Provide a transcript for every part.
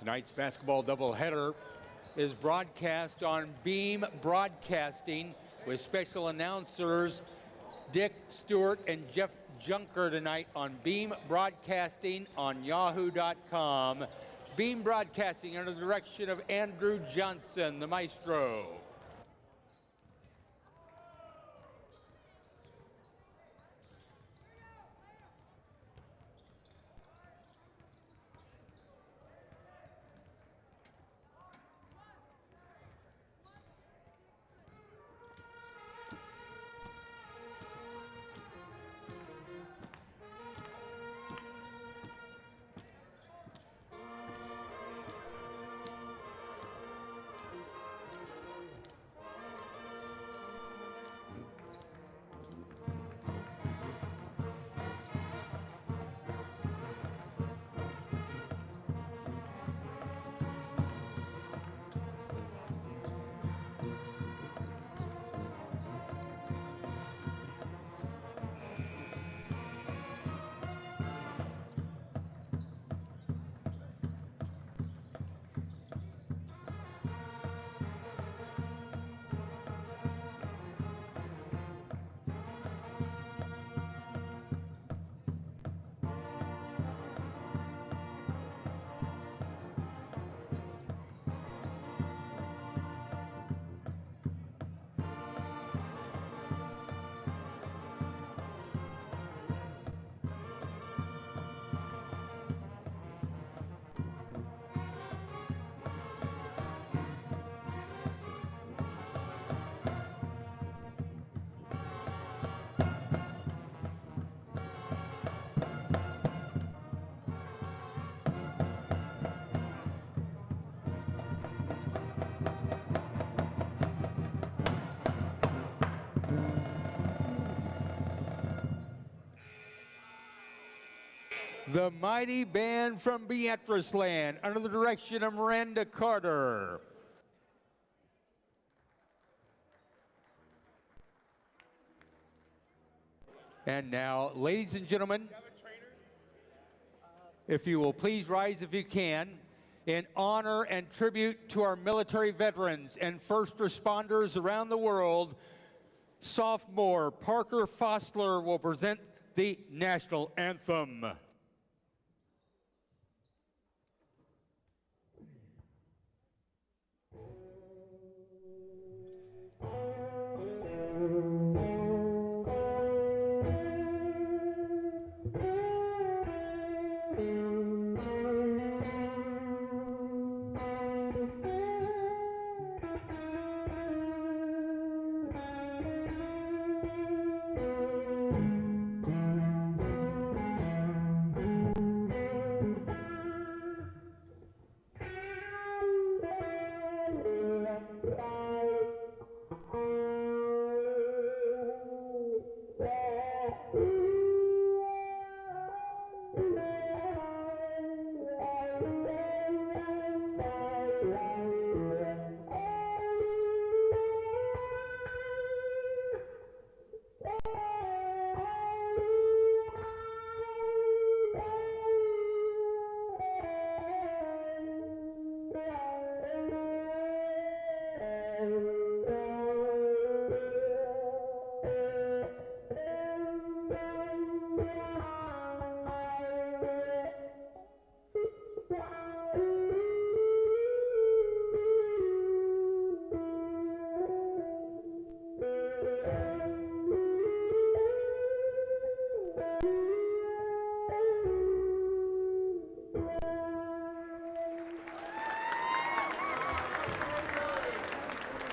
Tonight's basketball doubleheader is broadcast on Beam Broadcasting with special announcers Dick Stewart and Jeff Junker tonight on Beam Broadcasting on yahoo.com. Beam Broadcasting under the direction of Andrew Johnson, the maestro. The mighty band from Beatrice land under the direction of Miranda Carter. And now, ladies and gentlemen, if you will please rise if you can, in honor and tribute to our military veterans and first responders around the world, sophomore Parker Fosler will present the national anthem.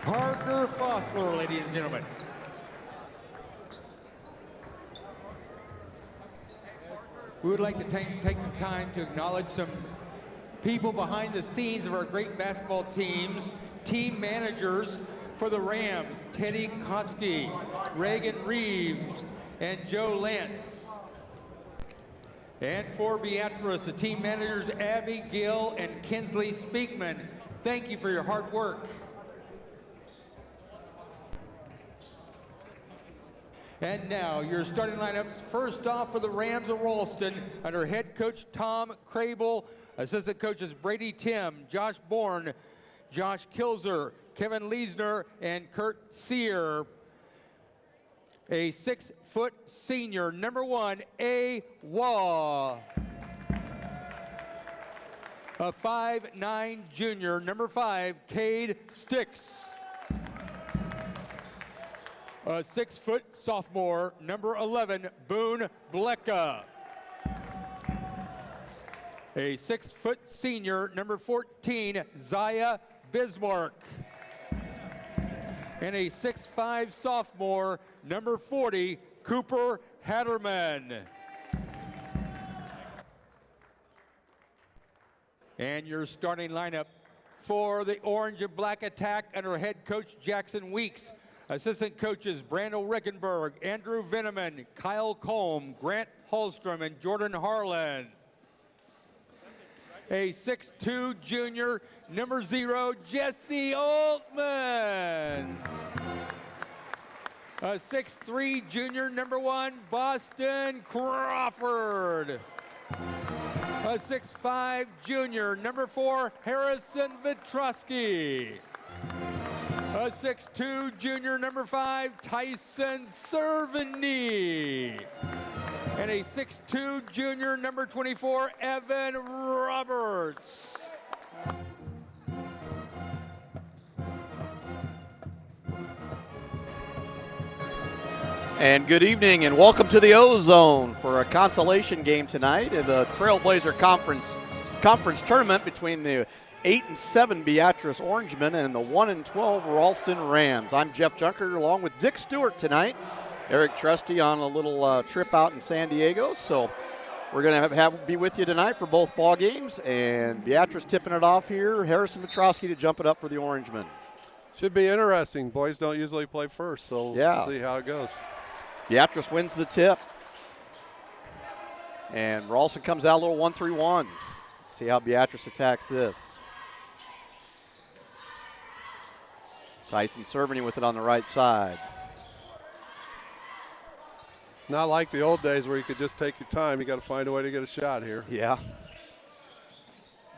Parker Fosler, ladies and gentlemen. We would like to take some time to acknowledge some people behind the scenes of our great basketball teams, team managers for the Rams, Teddy Koski, Reagan Reeves, and Joe Lentz. And for Beatrice, the team managers Abby Gill and Kinsley Speakman. Thank you for your hard work. And now, your starting lineups. First off for the Rams of Ralston, under head coach Tom Crable, Assistant coaches Brady Tim, Josh Bourne, Josh Kilzer, Kevin Leesner, and Kurt Sear. A 6-foot senior, number 1, A. Waugh. A 5'9" junior, number 5, Cade Sticks. A 6-foot sophomore, number 11, Boone Blecka. A 6-foot senior, number 14, Zaya Bismarck. And a 6'5" sophomore, number 40, Cooper Hatterman. And your starting lineup for the Orange and Black Attack under head coach Jackson Weeks. Assistant coaches Brandel Rickenberg, Andrew Veneman, Kyle Colm, Grant Hallstrom, and Jordan Harlan. A 6'2" junior, number 0, Jesse Altman. A 6'3" junior, number 1, Boston Crawford. A 6'5" junior, number 4, Harrison Vitrosky. A 6'2" junior, number 5, Tyson Servany. And a 6'2" junior, number 24, Evan Roberts. And good evening and welcome to the O-Zone for a consolation game tonight in the Trailblazer Conference Tournament between the 8-7 Beatrice Orangemen and the 1-12 Ralston Rams. I'm Jeff Junker along with Dick Stewart tonight. Eric Trusty on a little trip out in San Diego, so we're going to be with you tonight for both ball games. And Beatrice tipping it off here. Harrison Vitrosky to jump it up for the Orangemen. Should be interesting. Boys don't usually play first, so Let's see how it goes. Beatrice wins the tip. And Ralston comes out a little 1-3-1. See how Beatrice attacks this. Tyson Servany with it on the right side. It's not like the old days where you could just take your time. You got to find a way to get a shot here. Yeah.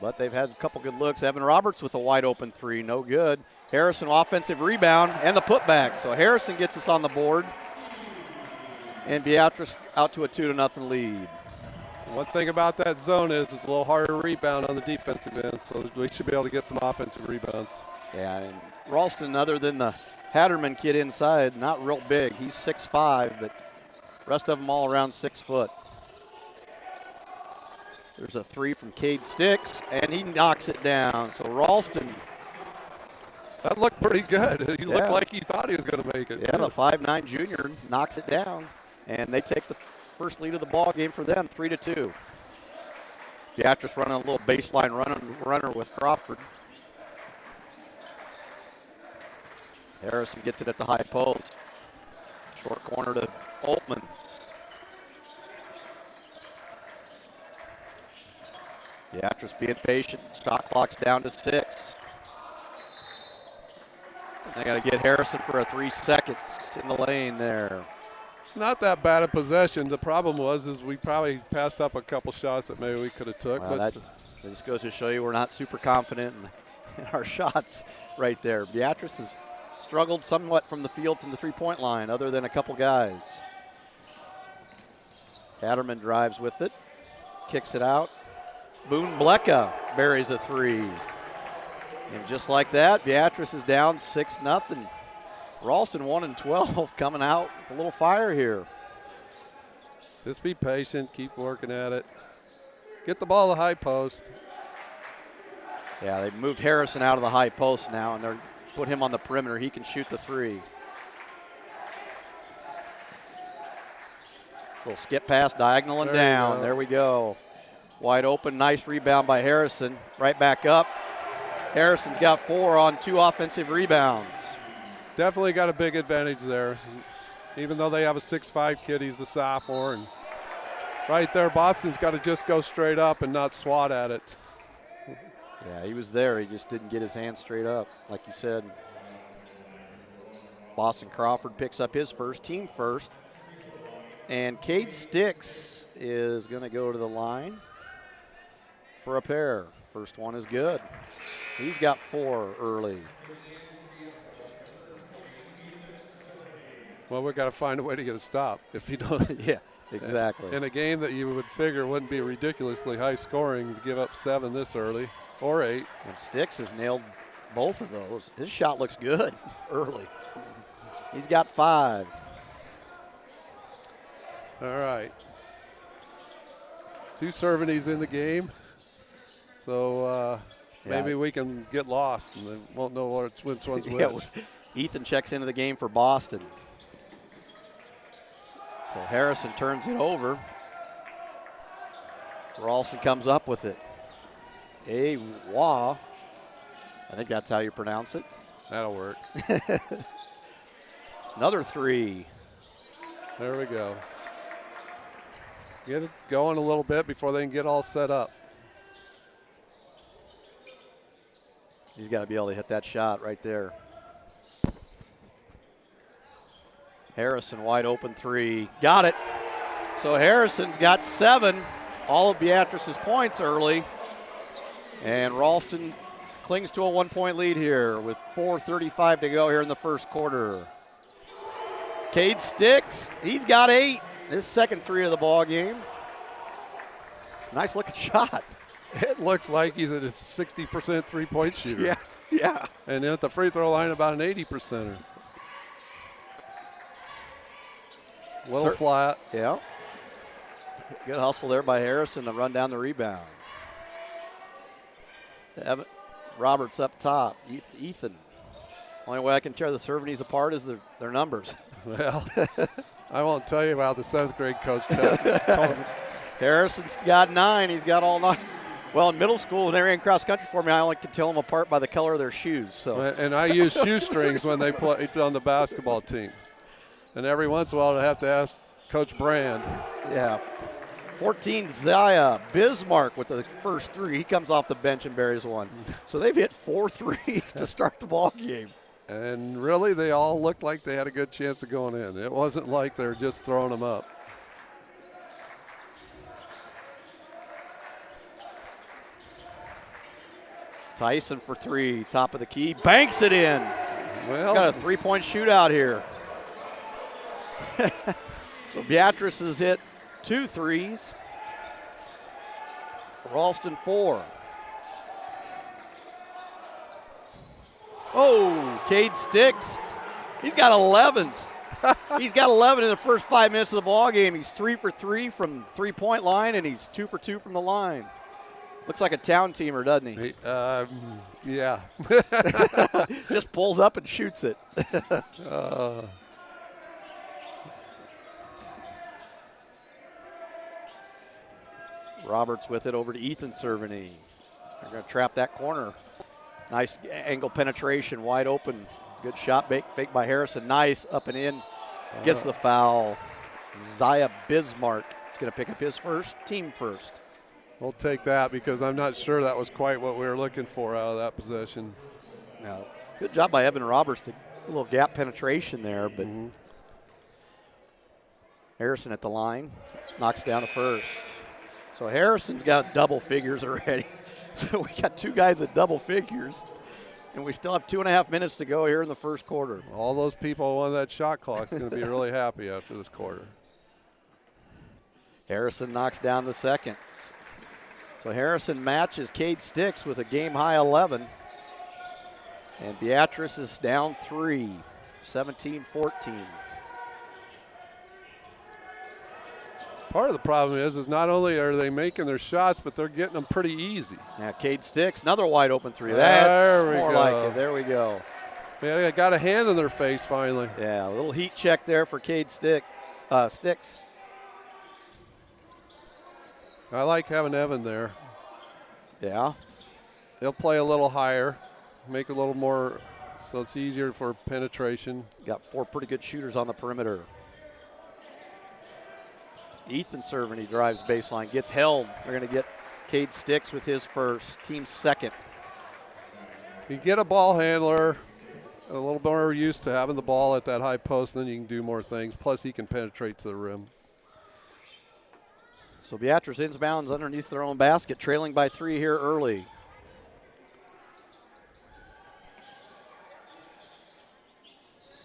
But they've had a couple good looks. Evan Roberts with a wide open 3, no good. Harrison offensive rebound and the putback. So Harrison gets us on the board. And Beatrice out to a 2-0 lead. One thing about that zone is it's a little harder to rebound on the defensive end, so we should be able to get some offensive rebounds. Yeah, and Ralston, other than the Hatterman kid inside, not real big. He's 6'5", but rest of them all around 6 foot. There's a 3 from Cade Sticks, and he knocks it down. So Ralston. That looked pretty good. He looked like he thought he was going to make it. Yeah, the 5'9" junior knocks it down, and they take the first lead of the ball game for them, 3-2. Beatrice running a little baseline runner with Crawford. Harrison gets it at the high post. Short corner to Altman. Beatrice being patient. Shot clock's down to 6. They got to get Harrison for a 3 seconds in the lane there. It's not that bad a possession. The problem was we probably passed up a couple shots that maybe we could have took. Well, that just goes to show you we're not super confident in our shots right there. Beatrice has struggled somewhat from the field from the three-point line, other than a couple guys. Hatterman drives with it, kicks it out. Boone Blecka buries a 3. And just like that, Beatrice is down 6-0. Ralston 1-12 coming out with a little fire here. Just be patient, keep working at it. Get the ball to the high post. Yeah, they've moved Harrison out of the high post now, and they're put him on the perimeter. He can shoot the 3. Little skip pass, diagonal and down. There we go. Wide open, nice rebound by Harrison. Right back up. Harrison's got 4 on 2 offensive rebounds. Definitely got a big advantage there. Even though they have a 6'5" kid, he's a sophomore. And right there, Boston's got to just go straight up and not swat at it. Yeah, he was there. He just didn't get his hand straight up, like you said. Boston Crawford picks up his first, team first. And Cade Sticks is going to go to the line for a pair. First one is good. He's got 4 early. Well, we've got to find a way to get a stop. If you don't, Yeah, exactly. in a game that you would figure wouldn't be ridiculously high scoring to give up 7 this early, or 8. And Sticks has nailed both of those. His shot looks good early. He's got 5. All right. 2 servinies in the game. So maybe we can get lost and they won't know which one's which. Yeah, Ethan checks into the game for Boston. So Harrison turns it over. Ralston comes up with it. Wah. I think that's how you pronounce it. That'll work. Another 3. There we go. Get it going a little bit before they can get all set up. He's got to be able to hit that shot right there. Harrison wide open 3. Got it. So Harrison's got 7. All of Beatrice's points early. And Ralston clings to a 1-point lead here with 4:35 to go here in the first quarter. Cade Sticks, he's got 8. His second 3 of the ball game. Nice looking shot. It looks like he's at a 60% three-point shooter. Yeah. And then at the free throw line, about an 80%er. Little flat. Yeah. Good hustle there by Harrison to run down the rebound. Roberts up top. Ethan. Only way I can tear the Cervantes apart is their numbers. Well, I won't tell you about the 7th grade coach. Harrison's got 9. He's got all 9. Well, in middle school, when they ran cross country for me, I only could tell them apart by the color of their shoes. So. And I use shoestrings when they play on the basketball team. And every once in a while, I have to ask Coach Brand. Yeah. 14, Zaya Bismarck with the first 3. He comes off the bench and buries 1. So they've hit 4 threes to start the ball game. And really, they all looked like they had a good chance of going in. It wasn't like they were just throwing them up. Tyson for 3, top of the key, banks it in. Well, got a 3-point shootout here. So Beatrice has hit 2 threes. Ralston 4. Oh, Cade Sticks. He's got 11s. He's got 11 in the first 5 minutes of the ball game. He's 3 for 3 from 3-point line, and he's 2 for 2 from the line. Looks like a town teamer, doesn't he? Yeah. Just pulls up and shoots it. Roberts with it over to Ethan Cerveny. They're going to trap that corner. Nice angle penetration, wide open. Good shot, fake by Harrison. Nice, up and in. Gets the foul. Zaya Bismarck is going to pick up his first, team first. We'll take that because I'm not sure that was quite what we were looking for out of that possession. Now, good job by Evan Roberts to a little gap penetration there, but Harrison at the line knocks down the first. So Harrison's got double figures already. So we got 2 guys at double figures, and we still have 2.5 minutes to go here in the first quarter. All those people on that shot clock is going to be really happy after this quarter. Harrison knocks down the second. So Harrison matches Cade Sticks with a game-high 11. And Beatrice is down 3, 17-14. Part of the problem is not only are they making their shots, but they're getting them pretty easy. Now Cade Sticks, another wide open 3. There That's we more go. like it. There we go. Yeah, they got a hand in their face finally. Yeah, a little heat check there for Cade Sticks. I like having Evan there. Yeah. He'll play a little higher, make a little more, so it's easier for penetration. Got 4 pretty good shooters on the perimeter. Ethan Cerveny drives baseline, gets held. They're going to get Cade Sticks with his first, team second. You get a ball handler, a little more used to having the ball at that high post, then you can do more things. Plus, he can penetrate to the rim. So Beatrice inbounds underneath their own basket, trailing by 3 here early.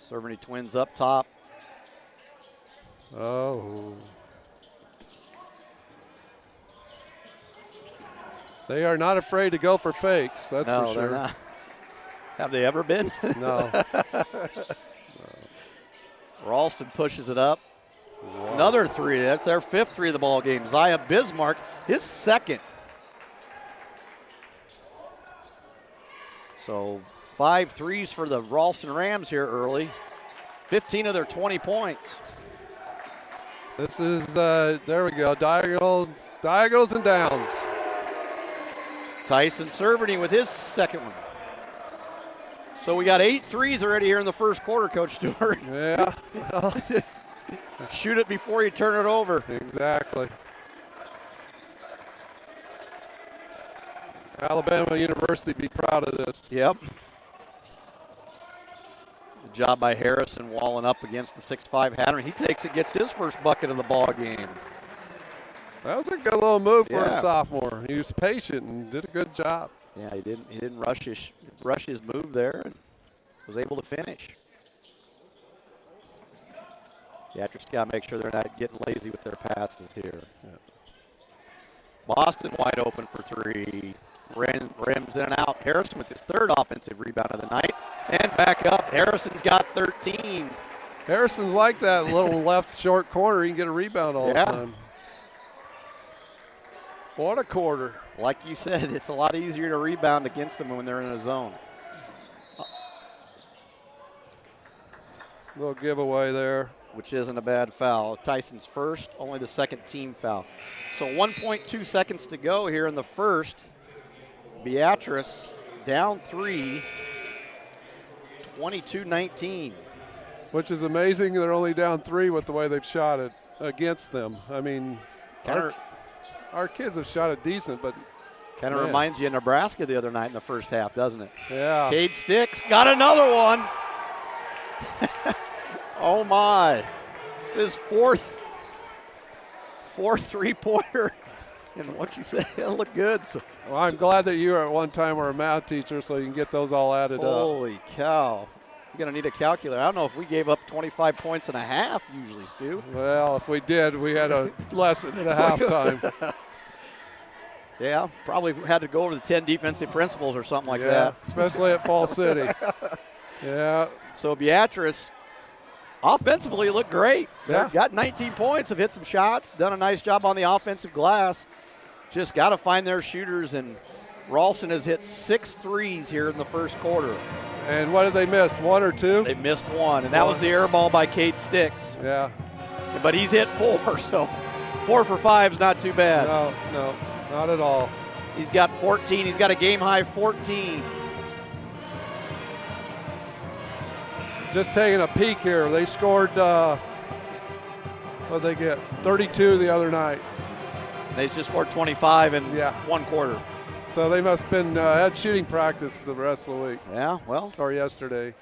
Cerveny Twins up top. Oh. They are not afraid to go for fakes, that's No, for sure. they're not. Have they ever been? No. Ralston pushes it up. Wow. Another 3. That's their 5th 3 of the ball game. Zaya Bismarck, his 2nd. So 5 threes for the Ralston Rams here early. 15 of their 20 points. This is, there we go, diagonals and downs. Tyson Cerveny with his 2nd one. So we got 8 threes already here in the first quarter, Coach Stewart. Yeah. Shoot it before you turn it over. Exactly. Alabama University be proud of this. Yep. Good job by Harrison walling up against the 6'5" Hatter. He takes it, gets his first bucket of the ball game. That was a good little move for a Yeah. sophomore. He was patient and did a good job. Yeah, he didn't rush his move there and was able to finish. Yeah, just got to make sure they're not getting lazy with their passes here. Yeah. Boston wide open for 3. Rims in and out. Harrison with his 3rd offensive rebound of the night. And back up. Harrison's got 13. Harrison's like that little left short corner. He can get a rebound all the time. What a quarter. Like you said, it's a lot easier to rebound against them when they're in a zone. Little giveaway there. Which isn't a bad foul. Tyson's first, only the 2nd team foul. So 1.2 seconds to go here in the first. Beatrice down 3, 22-19. Which is amazing. They're only down 3 with the way they've shot it against them. I mean, our kids have shot it decent, but kind of reminds you of Nebraska the other night in the first half, doesn't it? Yeah. Cade Sticks got another one. Oh my. It's his fourth 3-pointer. And what you say, it looked good. So. Well, I'm glad that you at one time were a math teacher so you can get those all added up. Holy cow. You're going to need a calculator. I don't know if we gave up 25 points and a half usually, Stu. Well, if we did, we had a lesson at a halftime. Yeah, probably had to go over the 10 defensive principles or something like that. Especially at Fall City. Yeah. So Beatrice offensively looked great. Yeah. Got 19 points, have hit some shots, done a nice job on the offensive glass. Just got to find their shooters, and Ralston has hit 6 threes here in the first quarter. And what did they miss, 1 or 2? They missed 1, and that was the air ball by Cade Sticks. Yeah. But he's hit 4, so 4 for 5 is not too bad. No, not at all. He's got 14. He's got a game-high 14. Just taking a peek here. They scored, what did they get? 32 the other night. They just scored 25 in 1 quarter. So they must have been had shooting practice the rest of the week. Yeah, well. Or yesterday.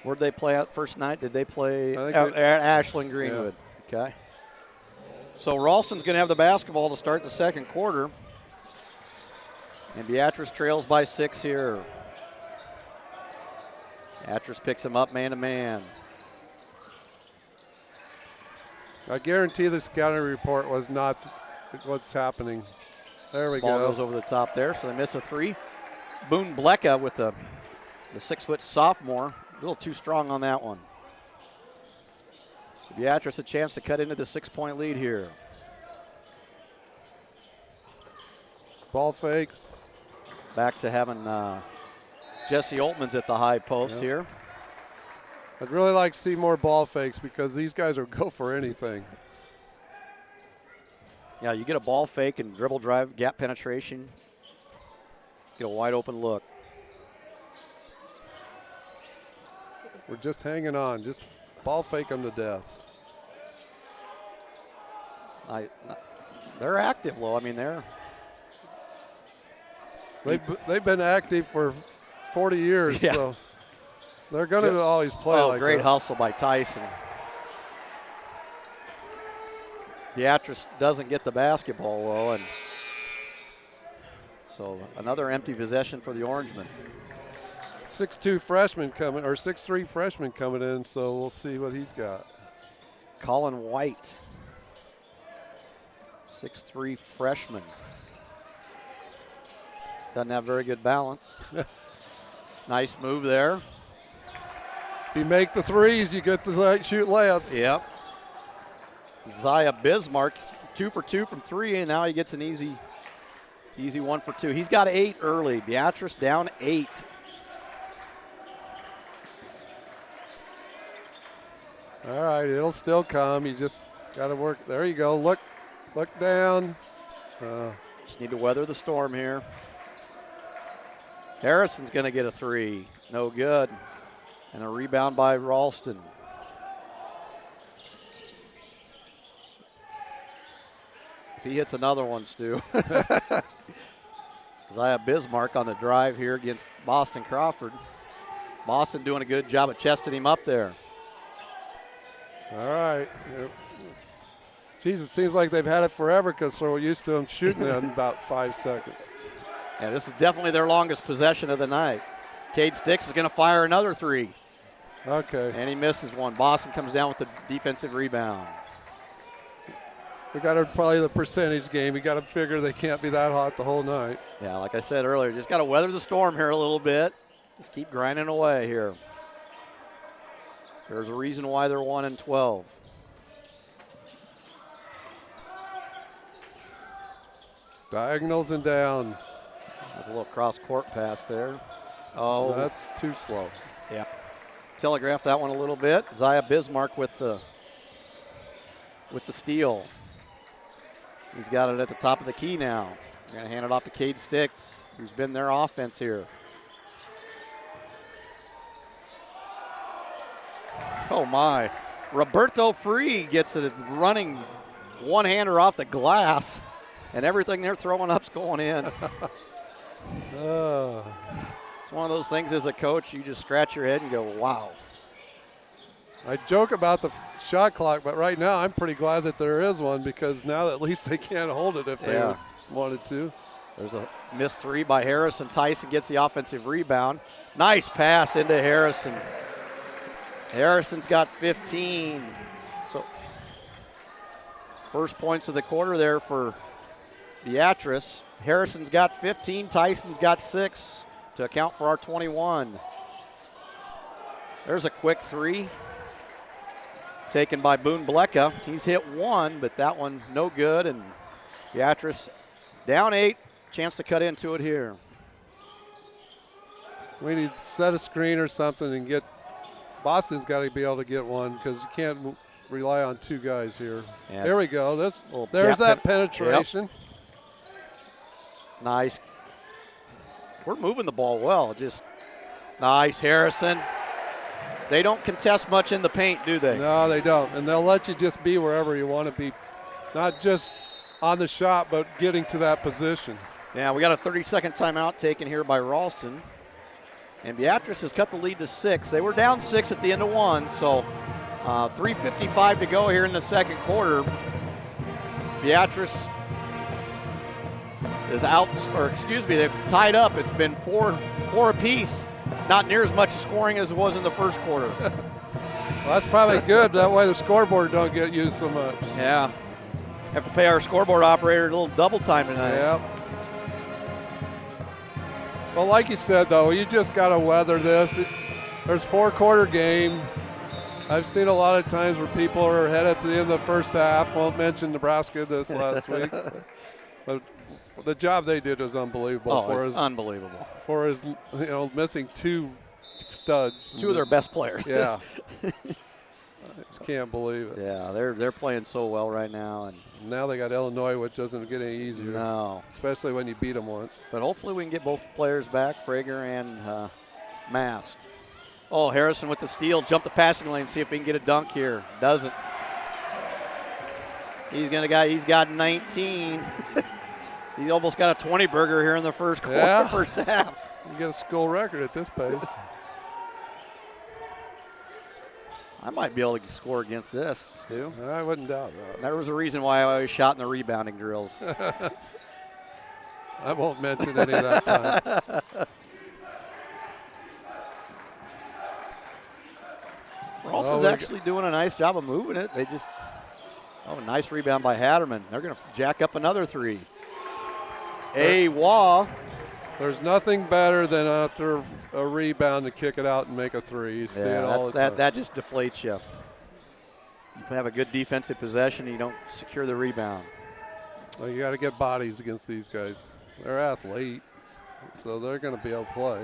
Where'd they play at first night? Did they play at Ashland Greenwood? Yeah. Okay. So Ralston's going to have the basketball to start the second quarter. And Beatrice trails by 6 here. Beatrice picks him up man-to-man. I guarantee the scouting report was not what's happening. There we Ball go. goes over the top there, so they miss a 3. Boone Blecka with the 6-foot sophomore. A little too strong on that one. So Beatrice a chance to cut into the 6-point lead here. Ball fakes. Back to having Jesse Oltman's at the high post here. I'd really like to see more ball fakes because these guys will go for anything. Yeah, you get a ball fake and dribble drive, gap penetration. Get a wide open look. We're just hanging on. Just ball fake them to death. They're active, Lo. I mean, they've been active for 40 years, so they're going to always play like great that. hustle by Tyson. Beatrice doesn't get the basketball though, and so another empty possession for the Orangemen. 6'2" freshman coming, or 6'3" freshman coming in, so we'll see what he's got. Colin White, 6'3" freshman. Doesn't have very good balance. Nice move there. If you make the threes, you get to shoot layups. Yep. Zaya Bismarck, 2 for 2 from 3, and now he gets an easy 1 for 2. He's got 8 early. Beatrice down 8. All right, it'll still come. You just got to work. There you go. Look down. Just need to weather the storm here. Harrison's going to get a 3. No good. And a rebound by Ralston. If he hits another one, Stu. Zaya Bismarck on the drive here against Boston Crawford. Boston doing a good job of chesting him up there. All right. Geez, it seems like they've had it forever because we're used to them shooting it in about 5 seconds. Yeah, this is definitely their longest possession of the night. Cade Sticks is going to fire another 3. Okay. And he misses one. Boston comes down with the defensive rebound. We got to probably the percentage game. We got to figure they can't be that hot the whole night. Yeah, like I said earlier, just got to weather the storm here a little bit. Just keep grinding away here. There's a reason why they're 1-12. Diagonals and downs. That's a little cross-court pass there. Oh, that's too slow. Yeah. Telegraph that one a little bit. Zaya Bismarck with the steal. He's got it at the top of the key now. They're going to hand it off to Cade Sticks, who's been their offense here. Oh, my. Roberto Free gets a running one-hander off the glass, and everything they're throwing up's going in. It's one of those things as a coach, you just scratch your head and go, wow. I joke about the shot clock, but right now I'm pretty glad that there is one because now at least they can't hold it if they wanted to. There's a missed 3 by Harrison. Tyson gets the offensive rebound. Nice pass into Harrison. Harrison's got 15. So first points of the quarter there for Beatrice. Harrison's got 15. Tyson's got 6 to account for our 21. There's a quick 3 taken by Boone Blecka. He's hit 1, but that one no good. And Beatrice down 8. Chance to cut into it here. We need to set a screen or something and get Boston's got to be able to get one because you can't rely on 2 guys here. Yeah. There we go. There's that penetration. Yep. Nice. We're moving the ball well. Just nice, Harrison. They don't contest much in the paint, do they? No, they don't. And they'll let you just be wherever you want to be. Not just on the shot, but getting to that position. Yeah, we got a 30-second timeout taken here by Ralston. And Beatrice has cut the lead to 6. They were down 6 at the end of 1, so 3:55 to go here in the second quarter. Beatrice is they've tied up. It's been 4 apiece. Not near as much scoring as it was in the first quarter. Well, that's probably good. That way the scoreboard don't get used so much. Yeah. Have to pay our scoreboard operator a little double time tonight. Yep. Well, like you said, though, you just got to weather this. There's 4-quarter game. I've seen a lot of times where people are ahead at the end of the first half. Won't mention Nebraska this last week. But the job they did was unbelievable. Unbelievable. For his, missing 2 studs. 2 of their best players. Yeah. I just can't believe it. Yeah, they're playing so well right now. And now they got Illinois, which doesn't get any easier. No. Especially when you beat them once. But hopefully we can get both players back, Frager and Mast. Oh, Harrison with the steal. Jump the passing lane, see if he can get a dunk here. Doesn't. He's got 19. He almost got a 20-burger here in the first quarter, yeah. First half. You get a school record at this pace. I might be able to score against this, Stu. I wouldn't doubt that. There was a reason why I always shot in the rebounding drills. I won't mention any of that time. Ralston's actually doing a nice job of moving it. They just, nice rebound by Hatterman. They're going to jack up another three. Wah. There's nothing better than after a rebound to kick it out and make a three. You see it all the time. That just deflates you. You have a good defensive possession, you don't secure the rebound. Well, you got to get bodies against these guys. They're athletes, so they're going to be able to play.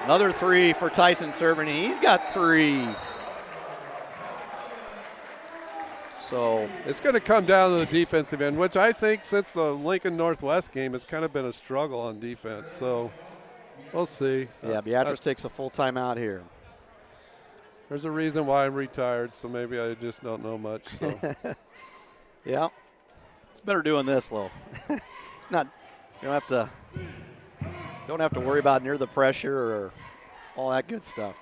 Another three for Tyson Cerveny. He's got three. So it's going to come down to the defensive end, which I think since the Lincoln Northwest game has kind of been a struggle on defense. So we'll see. Yeah, Beatrice takes a full timeout here. There's a reason why I'm retired, so maybe I just don't know much. So. Yeah, it's better doing this, though. You don't have to worry about near the pressure or all that good stuff.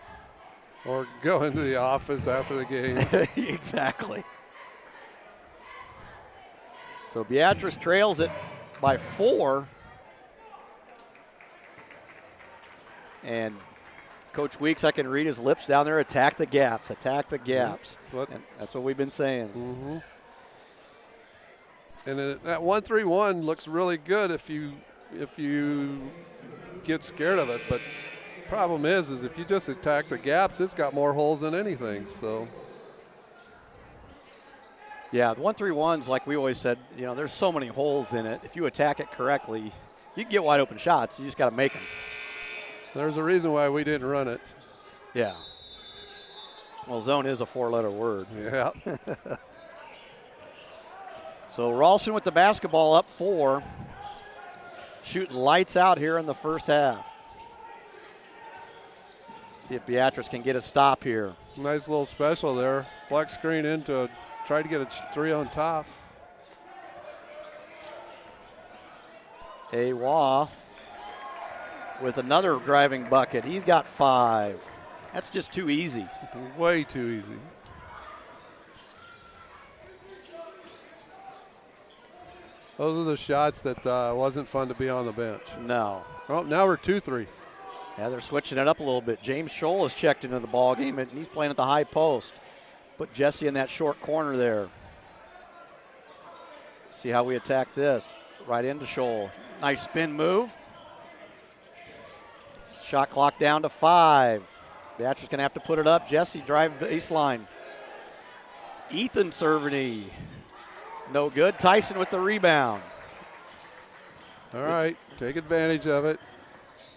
Or go into the office after the game. Exactly. So Beatrice trails it by 4. And Coach Weeks, I can read his lips down there, attack the gaps, attack the gaps. And that's what we've been saying. Mm-hmm. And that 1-3-1 looks really good if you get scared of it. But the problem is if you just attack the gaps, it's got more holes than anything. So. Yeah, the 1-3-1s, like we always said, there's so many holes in it. If you attack it correctly, you can get wide open shots. You just got to make them. There's a reason why we didn't run it. Yeah. Well, zone is a 4-letter word. Yeah. So Ralston with the basketball up 4. Shooting lights out here in the first half. See if Beatrice can get a stop here. Nice little special there. Flex screen into try to get a 3 on top. Wah with another driving bucket. He's got 5. That's just too easy. Way too easy. Those are the shots that wasn't fun to be on the bench. No. Well, now we're 2-3. Yeah, they're switching it up a little bit. James Scholl has checked into the ball game, and he's playing at the high post. Put Jesse in that short corner there. See how we attack this. Right into Scholl. Nice spin move. Shot clock down to 5. Beatrice going to have to put it up. Jesse drive baseline. Ethan Cerveny. No good. Tyson with the rebound. All right, take advantage of it.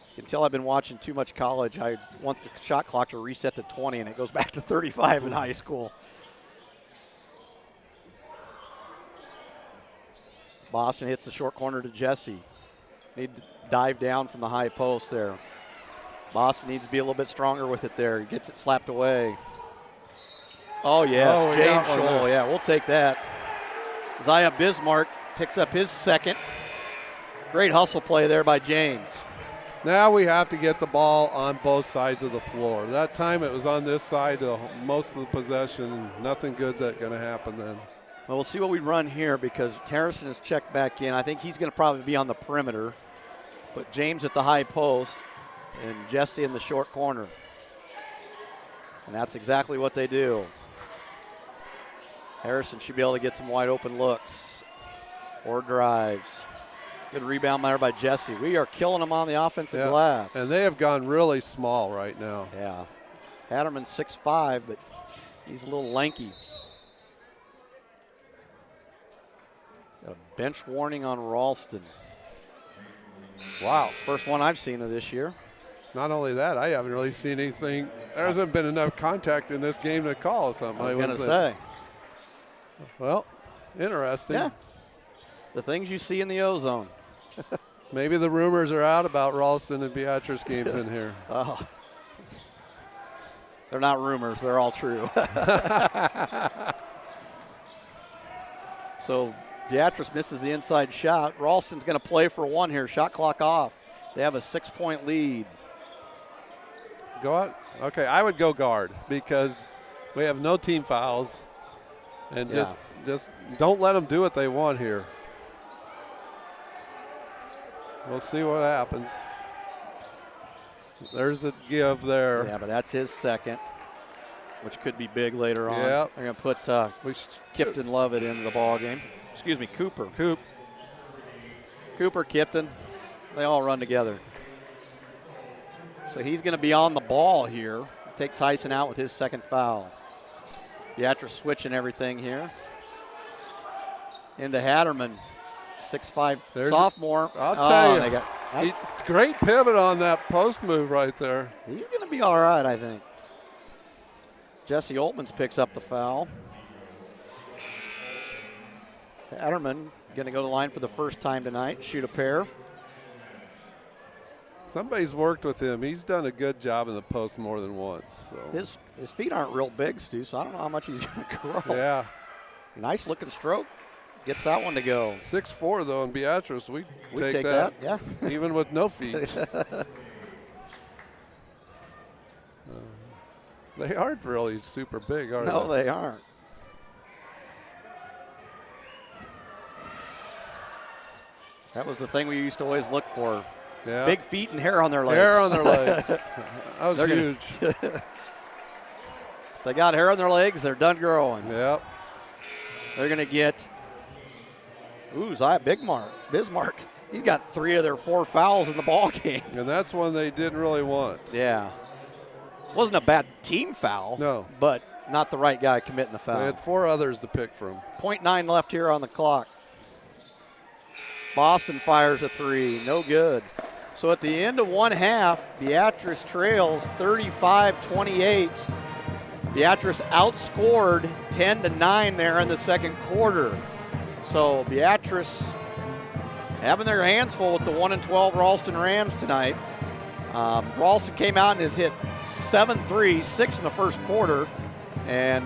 You can tell I've been watching too much college. I want the shot clock to reset to 20, and it goes back to 35 in high school. Boston hits the short corner to Jesse. Need to dive down from the high post there. Boston needs to be a little bit stronger with it there. He gets it slapped away. Oh, yes, James Scholl. Yeah, we'll take that. Zaya Bismarck picks up his second. Great hustle play there by James. Now we have to get the ball on both sides of the floor. That time it was on this side most of the possession. Nothing good's going to happen then. Well, we'll see what we run here because Harrison has checked back in. I think he's going to probably be on the perimeter. But James at the high post and Jesse in the short corner. And that's exactly what they do. Harrison should be able to get some wide open looks or drives. Good rebound there by Jesse. We are killing them on the offensive glass. And they have gone really small right now. Yeah. Hatterman's 6'5", but he's a little lanky. Got a bench warning on Ralston. Wow. First one I've seen of this year. Not only that, I haven't really seen anything. There hasn't been enough contact in this game to call something. I was going to say. Well, interesting. Yeah. The things you see in the ozone. Maybe the rumors are out about Ralston and Beatrice games in here. Oh. They're not rumors. They're all true. So Beatrice misses the inside shot. Ralston's going to play for 1 here. Shot clock off. They have a 6-point lead. Go out. Okay, I would go guard because We have no team fouls. And just don't let them do what they want here. We'll see what happens. There's the give there. Yeah, but that's his second, which could be big later on. Yep. They're going to put Kipton Lovett into the ball game. Excuse me, Cooper. Cooper, Kipton, they all run together. So he's going to be on the ball here. Take Tyson out with his second foul. Beatrice switching everything here. Into Hatterman, 6'5" sophomore. I'll tell you. Great pivot on that post move right there. He's going to be all right, I think. Jesse Oltmans picks up the foul. Hatterman going to go to the line for the first time tonight, shoot a pair. Somebody's worked with him. He's done a good job in the post more than once. So. His feet aren't real big, Stu, so I don't know how much he's going to grow. Yeah. Nice looking stroke. Gets that one to go. 6'4", though, in Beatrice. We take that. Yeah. Even with no feet. They aren't really super big, are they? No, they aren't. That was the thing we used to always look for. Yeah. Big feet and hair on their legs. Hair on their legs. That was huge. If they got hair on their legs, they're done growing. Yep. They're going to get, Bismarck. He's got 3 of their 4 fouls in the ball game. And that's one they didn't really want. Yeah. Wasn't a bad team foul. No. But not the right guy committing the foul. They had 4 others to pick from. 0.9 left here on the clock. Boston fires a 3, no good. So at the end of one half, Beatrice trails 35-28. Beatrice outscored 10-9 there in the second quarter. So Beatrice having their hands full with the 1-12 Ralston Rams tonight. Ralston came out and has hit 7 threes, 6 in the first quarter. And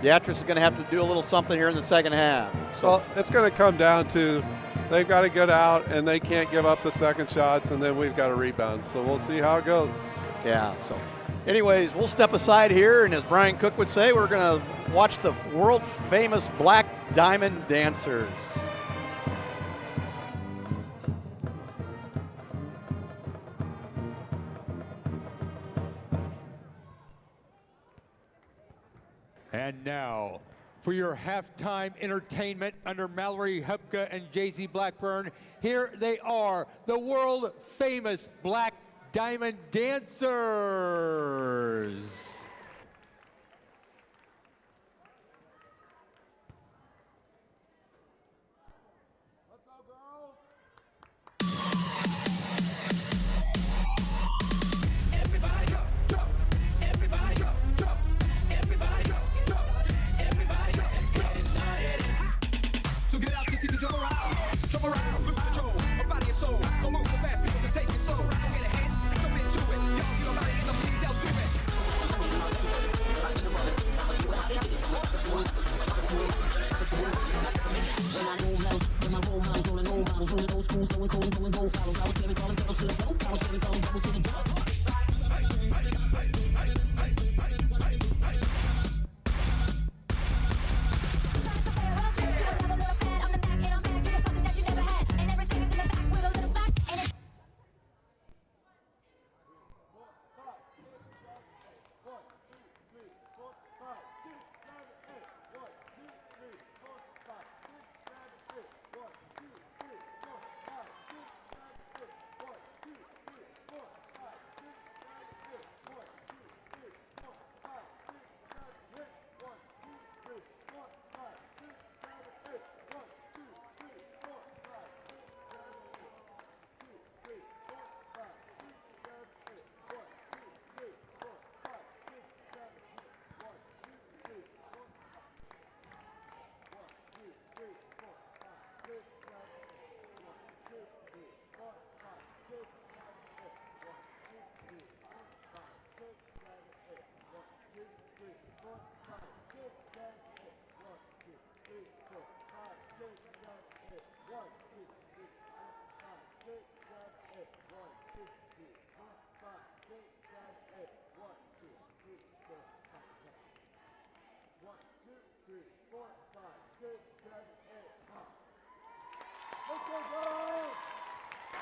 Beatrice is going to have to do a little something here in the second half. So it's going to come down to they've got to get out and they can't give up the second shots, and then we've got to rebound. So we'll see how it goes. Yeah, so anyways, we'll step aside here, and as Brian Cook would say, we're going to watch the world-famous Black Diamond Dancers. And now, for your halftime entertainment under Mallory Hupka and Jay-Z Blackburn, here they are, the world-famous Black Diamond Dancers.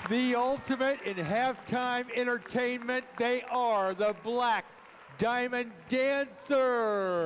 The ultimate in halftime entertainment, they are the Black Diamond Dancers.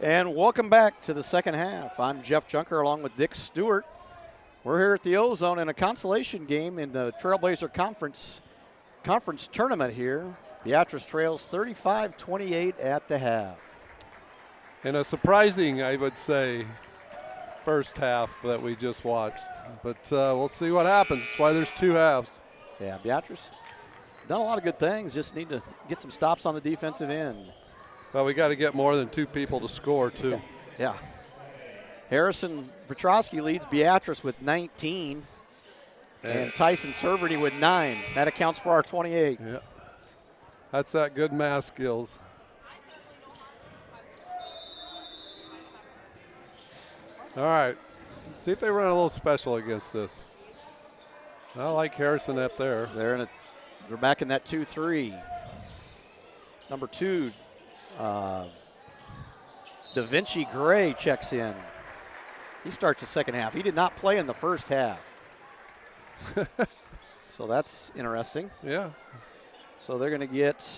And welcome back to the second half. I'm Jeff Junker along with Dick Stewart. We're here at the O-Zone in a consolation game in the Trailblazer Conference tournament here. Beatrice trails 35-28 at the half. And a surprising, I would say, first half that we just watched. But we'll see what happens. That's why there's two halves. Yeah, Beatrice done a lot of good things. Just need to get some stops on the defensive end. Well, we got to get more than two people to score, too. Yeah. Harrison Petrosky leads Beatrice with 19. And Tyson Serverty with 9. That accounts for our 28. Yeah. That's that good math skills. All right. See if they run a little special against this. I like Harrison up there. They're back in that 2-3. Number 2, Da Vinci Gray checks in. He starts the second half. He did not play in the first half. So that's interesting. Yeah. So they're going to get,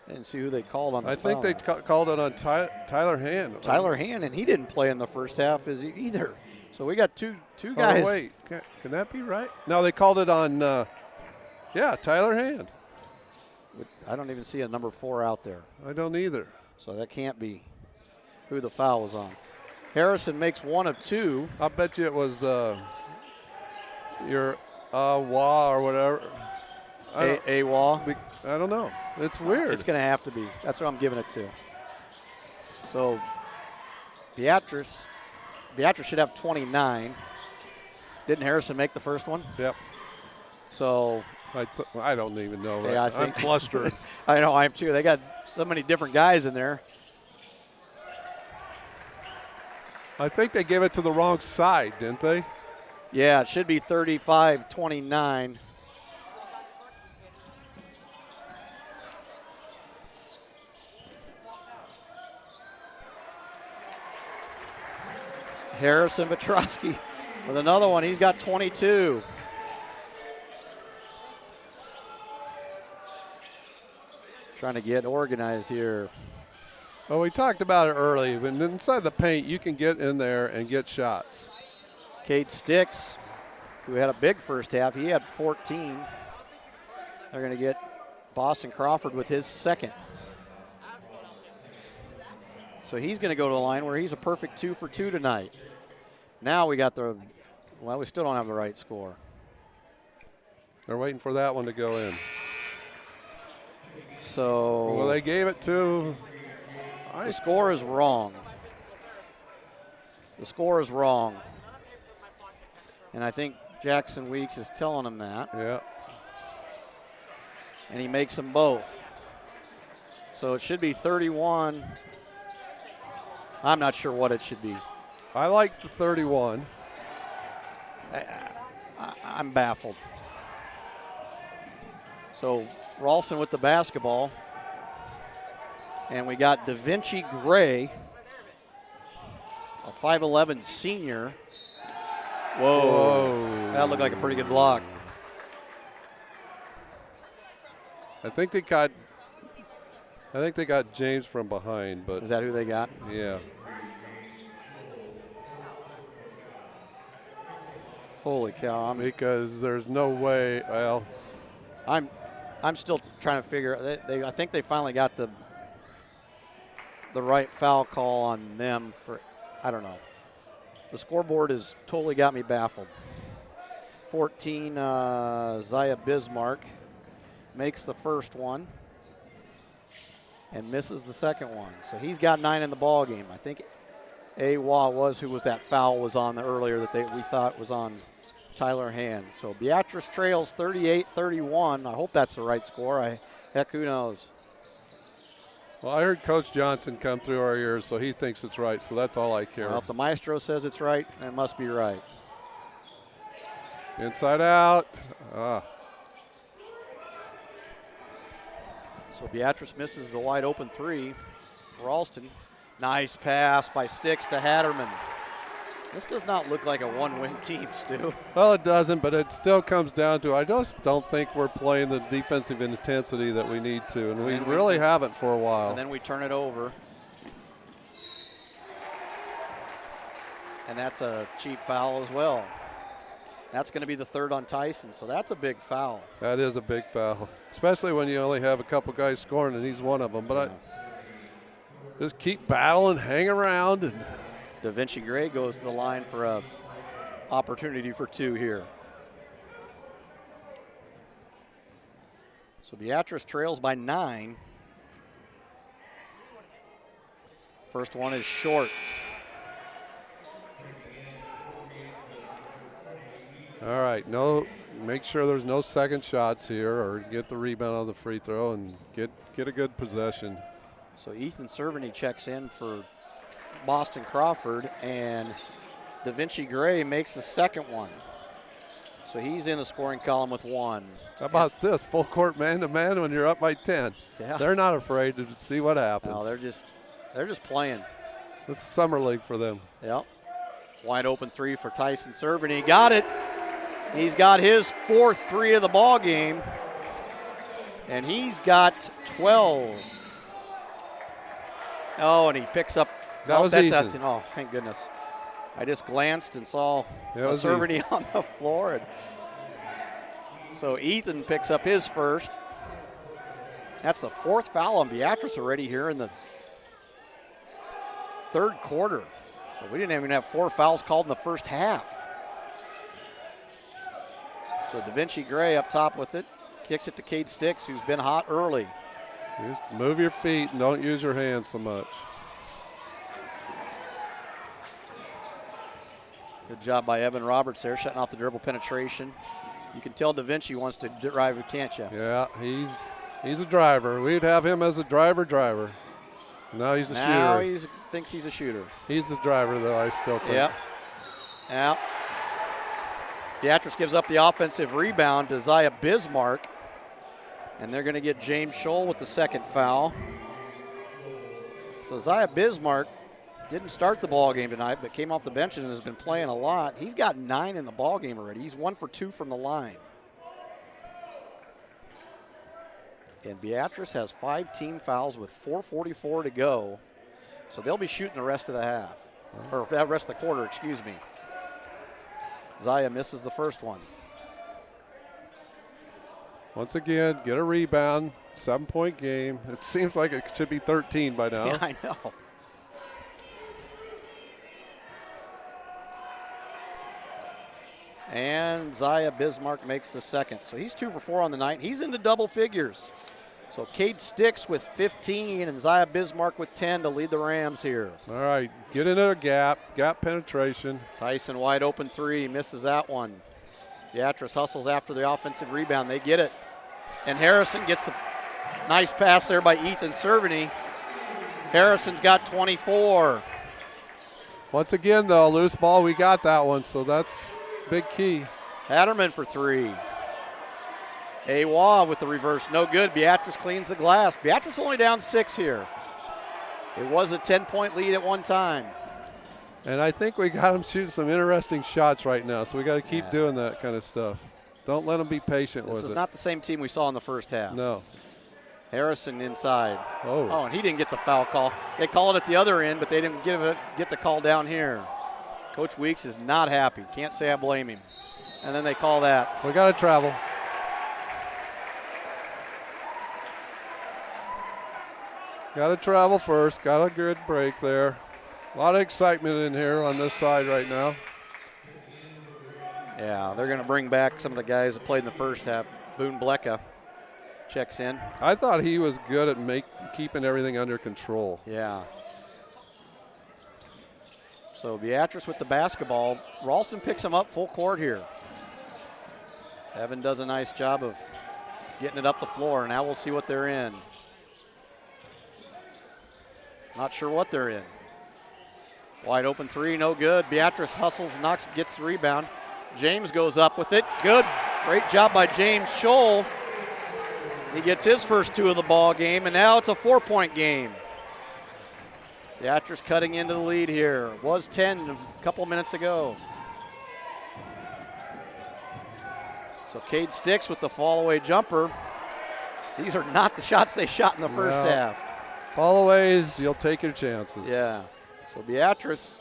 and see who they called on the foul. I think they called it on Tyler Hand. Tyler Hand, and he didn't play in the first half either. So we got two guys. Oh, wait. Can that be right? No, they called it on, Tyler Hand. I don't even see a number 4 out there. I don't either. So that can't be who the foul was on. Harrison makes 1 of 2. I bet you it was your Wah or whatever. Wah. I don't know. It's weird. It's going to have to be. That's what I'm giving it to. So Beatrice should have 29. Didn't Harrison make the first one? Yep. So I don't even know. Yeah, right? I'm flustered. I know, I am too. They got so many different guys in there. I think they gave it to the wrong side, didn't they? Yeah, it should be 35-29. Harrison Petrosky with another one. He's got 22. Trying to get organized here. Well, we talked about it early. When inside the paint, you can get in there and get shots. Cade Sticks, who had a big first half, he had 14. They're going to get Boston Crawford with his second. So he's going to go to the line where he's a perfect 2 for 2 tonight. Now we got we still don't have the right score. They're waiting for that one to go in. So well, they gave it to. The score is wrong. The score is wrong. And I think Jackson Weeks is telling him that. Yeah. And he makes them both. So it should be 31. I'm not sure what it should be. I like the 31. I'm baffled. So Ralston with the basketball. And we got Da Vinci Gray, a 5'11 senior. Whoa. That looked like a pretty good block. I think they got James from behind, but is that who they got? Yeah. Holy cow! Because there's no way. Well, I'm still trying to figure. I think they finally got the right foul call on them for. I don't know. The scoreboard has totally got me baffled. 14, Zaya Bismarck makes the first one and misses the second one. So he's got 9 in the ball game. I think Wah was who was that foul was on earlier that we thought was on Tyler Hand. So Beatrice trails 38-31. I hope that's the right score. Heck, who knows? Well, I heard Coach Johnson come through our ears, so he thinks it's right, so that's all I care. Well, if the maestro says it's right, then it must be right. Inside out. So Beatrice misses the wide open 3. Ralston, nice pass by Sticks to Hatterman. This does not look like a one-win team, Stu. Well, it doesn't, but it still comes down to I just don't think we're playing the defensive intensity that we need to, and we really haven't for a while. And then we turn it over. and that's a cheap foul as well. That's going to be the third on Tyson, so that's a big foul. That is a big foul, especially when you only have a couple guys scoring and he's one of them. But just keep battling, hang around. And Da Vinci Gray goes to the line for a opportunity for 2 here. So Beatrice trails by 9. First one is short. all right, make sure there's no second shots here, or get the rebound on the free throw and get a good possession. So Ethan Cerveny checks in for Boston Crawford, and Da Vinci Gray makes the second one. So he's in the scoring column with 1. How about this, full court man-to-man when you're up by 10? Yeah. They're not afraid to see what happens. No, they're just playing. This is summer league for them. Yep. Wide open 3 for Tyson Cerveny. Got it. He's got his 4th 3 of the ball game, and he's got 12. Oh, and he picks up. That was easy. Oh, thank goodness. I just glanced and saw was Cerveny on the floor. And so Ethan picks up his first. That's the 4th foul on Beatrice already here in the 3rd quarter. So we didn't even have 4 fouls called in the first half. So Da Vinci Gray up top with it. Kicks it to Cade Sticks, who's been hot early. Just move your feet and don't use your hands so much. Good job by Evan Roberts there, shutting off the dribble penetration. You can tell Da Vinci wants to drive it, can't you? Yeah, he's a driver. We'd have him as a driver. Now he's a shooter. Now he thinks he's a shooter. He's the driver, though, I still think. Yep. Yeah. Beatrice gives up the offensive rebound to Zaya Bismarck. And they're going to get James Scholl with the second foul. So Zaya Bismarck didn't start the ball game tonight, but came off the bench and has been playing a lot. He's got 9 in the ball game already. He's 1 for 2 from the line. And Beatrice has 5 team fouls with 4:44 to go. So they'll be shooting the rest of the half, or the rest of the quarter, excuse me. Zaya misses the first one. Once again, get a rebound, 7-point game. It seems like it should be 13 by now. Yeah, I know. And Zaya Bismarck makes the second. So he's 2 for 4 on the night. He's into double figures. So Cade Sticks with 15 and Zaya Bismarck with 10 to lead the Rams here. All right, get into a gap penetration. Tyson wide open 3, misses that one. Beatrice hustles after the offensive rebound. They get it. And Harrison gets a nice pass there by Ethan Cerveny. Harrison's got 24. Once again, though, loose ball, we got that one, so that's big key. Hatterman for 3. Awa with the reverse, no good. Beatrice cleans the glass. Beatrice only down 6 here. It was a 10-point lead at one time. And I think we got them shooting some interesting shots right now, so we got to keep doing that kind of stuff. Don't let them be patient with it. This is not the same team we saw in the first half. No. Harrison inside. Oh, and he didn't get the foul call. They call it at the other end, but they didn't get the call down here. Coach Weeks is not happy. Can't say I blame him. And then they call that. We got to travel. Got to travel first. Got a good break there. A lot of excitement in here on this side right now. Yeah, they're going to bring back some of the guys that played in the first half. Boone Blecka checks in. I thought he was good at keeping everything under control. Yeah. So Beatrice with the basketball. Ralston picks him up full court here. Evan does a nice job of getting it up the floor. Now we'll see what they're in. Not sure what they're in. Wide open 3, no good. Beatrice hustles, gets the rebound. James goes up with it. Good. Great job by James Scholl. He gets his first 2 of the ball game, and now it's a 4-point game. Beatrice cutting into the lead here. Was 10 a couple minutes ago. So Cade Sticks with the fall-away jumper. These are not the shots they shot in the first half. Fall-aways, you'll take your chances. Yeah. So Beatrice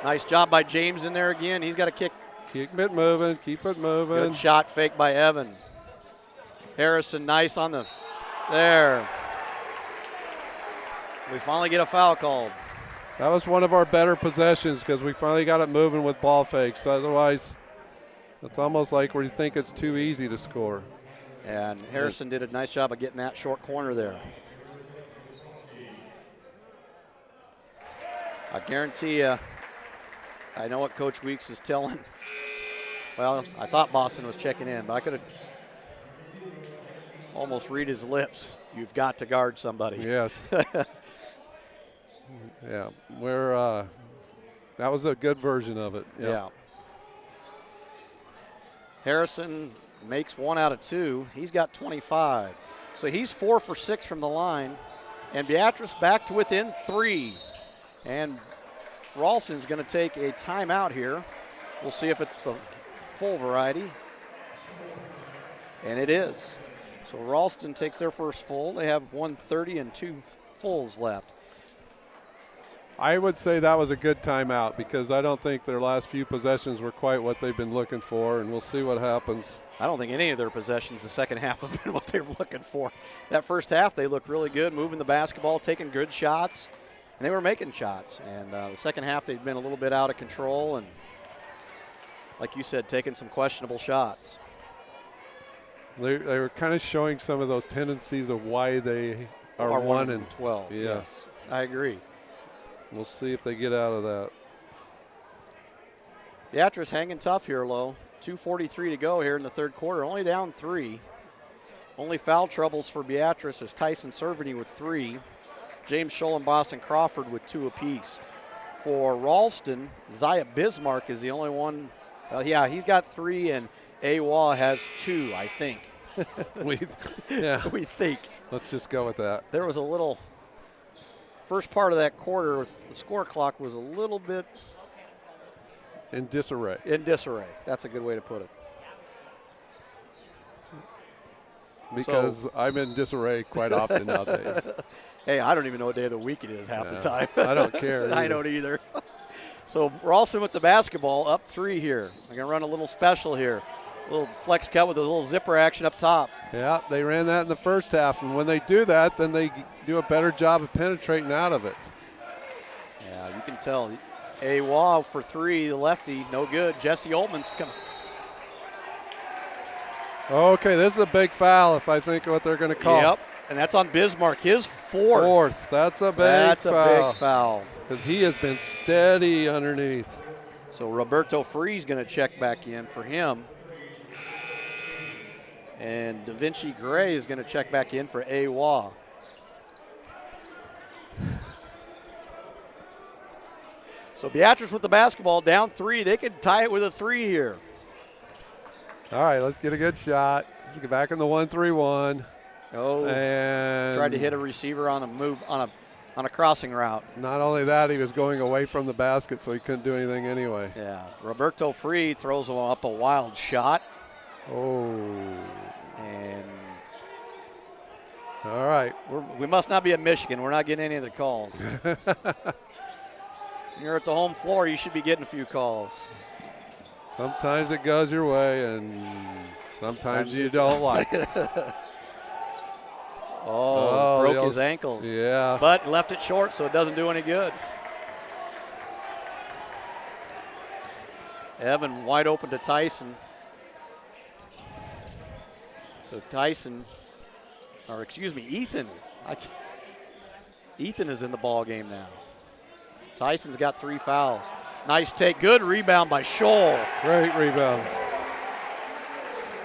Nice job by James in there again. He's got a kick. Keep it moving. Keep it moving. Good shot fake by Evan. Harrison, nice on the, there. We finally get a foul called. That was one of our better possessions because we finally got it moving with ball fakes. Otherwise, it's almost like we think it's too easy to score. And Harrison did a nice job of getting that short corner there. I guarantee you, I know what Coach Weeks is telling. Well, I thought Boston was checking in, but I could have almost read his lips. You've got to guard somebody. Yes. Yeah, that was a good version of it. Yep. Yeah. Harrison makes 1 out of 2. He's got 25. So he's 4 for 6 from the line. And Beatrice back to within 3. And Ralston's going to take a timeout here. We'll see if it's the full variety. And it is. So Ralston takes their first full. They have 1:30 and 2 fulls left. I would say that was a good timeout because I don't think their last few possessions were quite what they've been looking for, and we'll see what happens. I don't think any of their possessions the second half have been what they were looking for. That first half, they looked really good, moving the basketball, taking good shots, and they were making shots. And the second half, they've been a little bit out of control and, like you said, taking some questionable shots. They were kind of showing some of those tendencies of why they are 1 and 12. Yeah. Yes, I agree. We'll see if they get out of that. Beatrice hanging tough here, Lo. 2:43 to go here in the third quarter. Only down 3. Only foul troubles for Beatrice is Tyson Cerveny with 3. James Scholl and Boston Crawford with 2 apiece. For Ralston, Zaya Bismarck is the only one. Yeah, he's got 3, and Awa has 2, I think. We think. Let's just go with that. There was a little first part of that quarter, the score clock was a little bit in disarray. That's a good way to put it. Because I'm in disarray quite often nowadays. Hey, I don't even know what day of the week it is half the time. I don't care. I don't either. So Ralston with the basketball, up 3 here. They're going to run a little special here. A little flex cut with a little zipper action up top. Yeah, they ran that in the first half, and when they do that, then they do a better job of penetrating out of it. Yeah, you can tell. Awa for 3, the lefty, no good. Jesse Oltman's coming. Okay, this is a big foul if I think what they're going to call. Yep, and that's on Bismarck, his 4th. That's a big foul. That's a big foul. Because he has been steady underneath. So Roberto Free's going to check back in for him. And Da Vinci Gray is going to check back in for Awa. So Beatrice with the basketball, down 3. They could tie it with a 3 here. All right, let's get a good shot. Get back in the 1-3-1. Oh, and tried to hit a receiver on a move on a crossing route. Not only that, he was going away from the basket, so he couldn't do anything anyway. Yeah, Roberto Free throws up a wild shot. Oh. And all right. We must not be at Michigan. We're not getting any of the calls. You're at the home floor, you should be getting a few calls. Sometimes it goes your way, and sometimes you don't like it. Broke his ankles. Yeah. But left it short, so it doesn't do any good. Evan wide open to Tyson. So Tyson, or excuse me, Ethan is in the ball game now. Tyson's got 3 fouls. Nice take, good rebound by Scholl. Great rebound.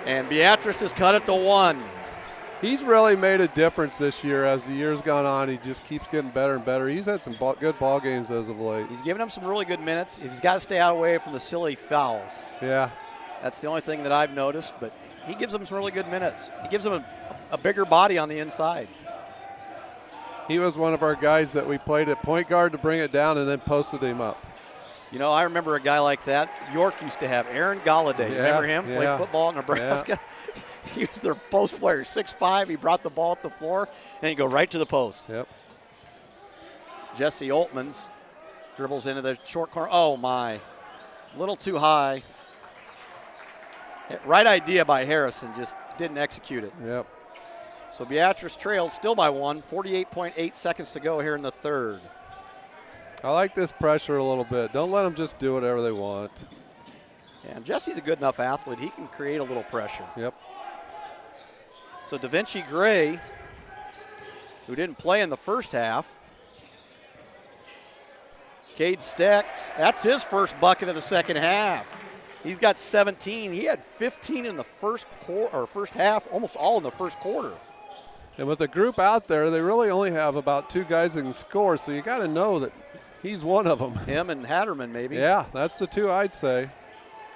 And Beatrice has cut it to 1. He's really made a difference this year as the year's gone on. He just keeps getting better and better. He's had some good ball games as of late. He's given them some really good minutes. He's got to stay out away from the silly fouls. Yeah. That's the only thing that I've noticed, but he gives them some really good minutes. He gives them a bigger body on the inside. He was one of our guys that we played at point guard to bring it down and then posted him up. You know, I remember a guy like that. York used to have Aaron Galladay. Yeah, remember him? yeah. Played football in Nebraska. Yeah. He was their post player, 6'5". He brought the ball up the floor, and he'd go right to the post. Yep. Jesse Oltman's Dribbles into the short corner. Oh, my. A little too high. Right idea by Harrison, just didn't execute it. Yep. So Beatrice trails still by 1, 48.8 seconds to go here in the third. I like this pressure a little bit. Don't let them just do whatever they want. Yeah, and Jesse's a good enough athlete. He can create a little pressure. Yep. So Da Vinci Gray, who didn't play in the first half. Cade Stecks, that's his first bucket of the second half. He's got 17. He had 15 in the first half, almost all in the first quarter. And with the group out there, they really only have about 2 guys that can score, so you got to know that he's one of them. Him and Hatterman, maybe. Yeah, that's the 2 I'd say.